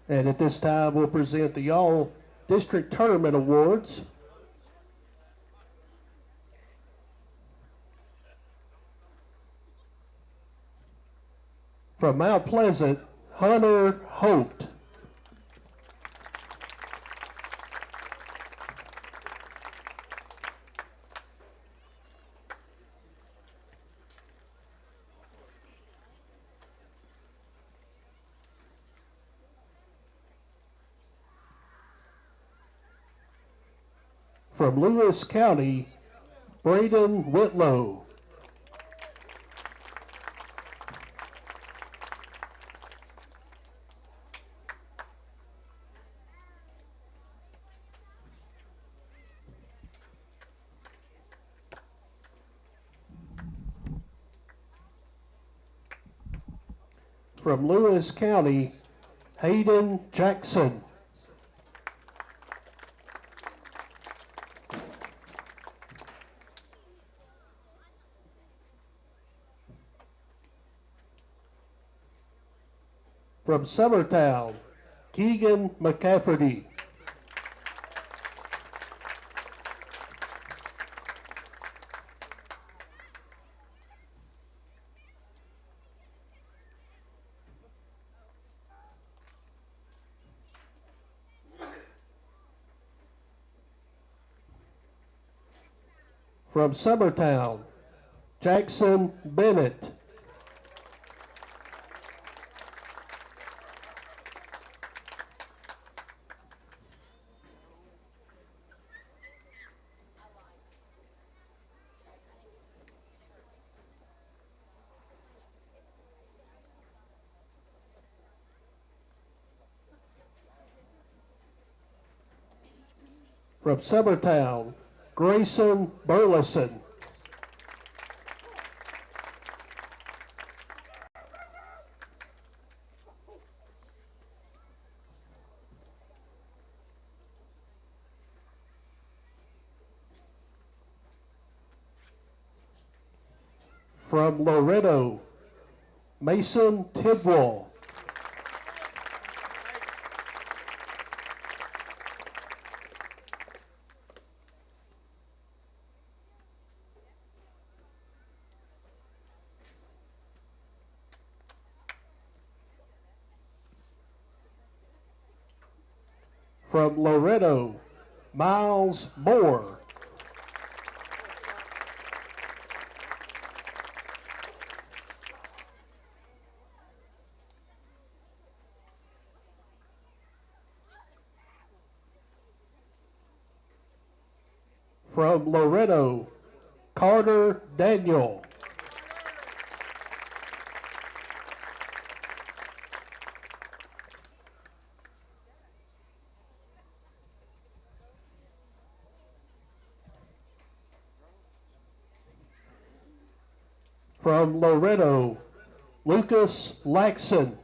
And at this time, we'll present the All District Tournament Awards. From Mount Pleasant, Hunter Holt. From Lewis County, Braden Whitlow. From Lewis County, Hayden Jackson. From Summertown, Keegan McCafferty. From Summertown, Jackson Bennett. From Summertown, Grayson Burleson. From Loretto, Mason Tidwell. From Loretto, Miles Moore. From Loretto, Carter Daniel. From Loretto, Lucas Laxon.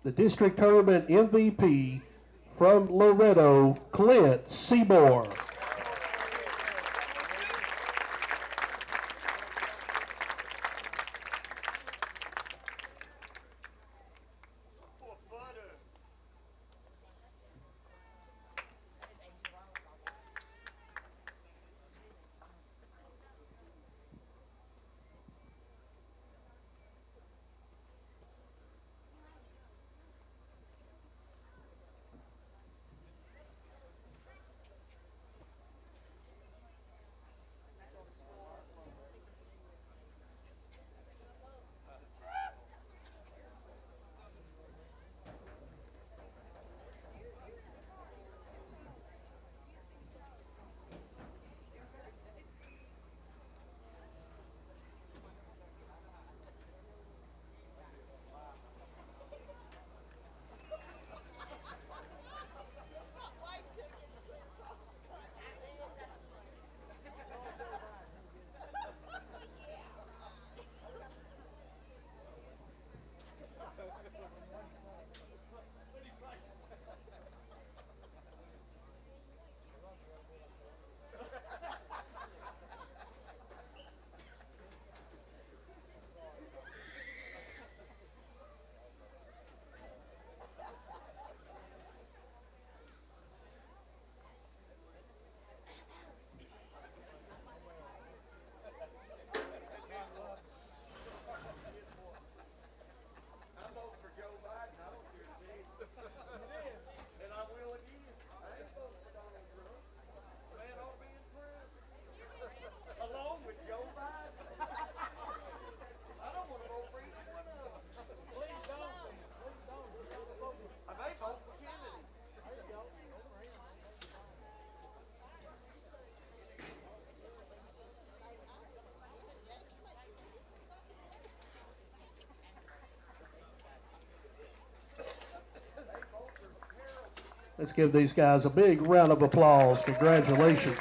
The district tournament MVP from Loretto, Clint Seymour. Let's give these guys a big round of applause. Congratulations.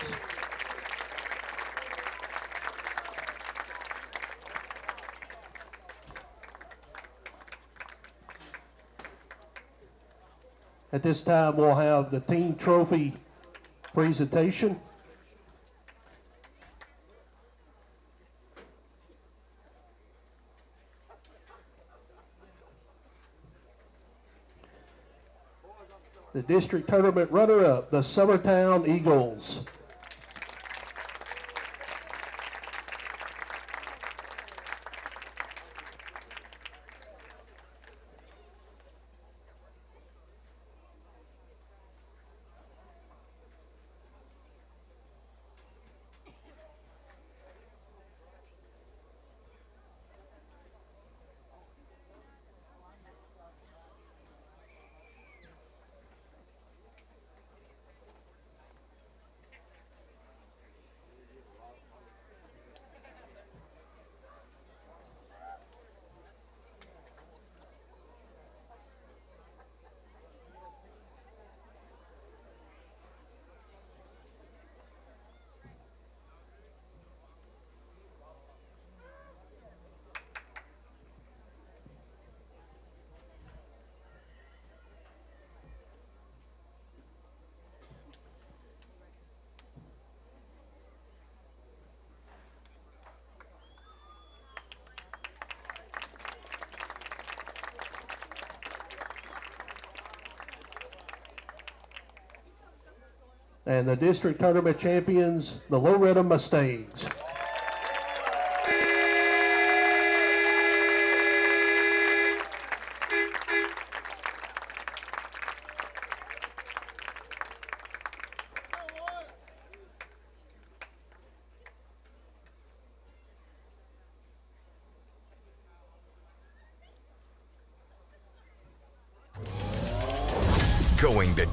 At this time, we'll have the team trophy presentation. The district tournament runner-up, the Summertown Eagles. And the district tournament champions, the Loretto Mustangs.
Going the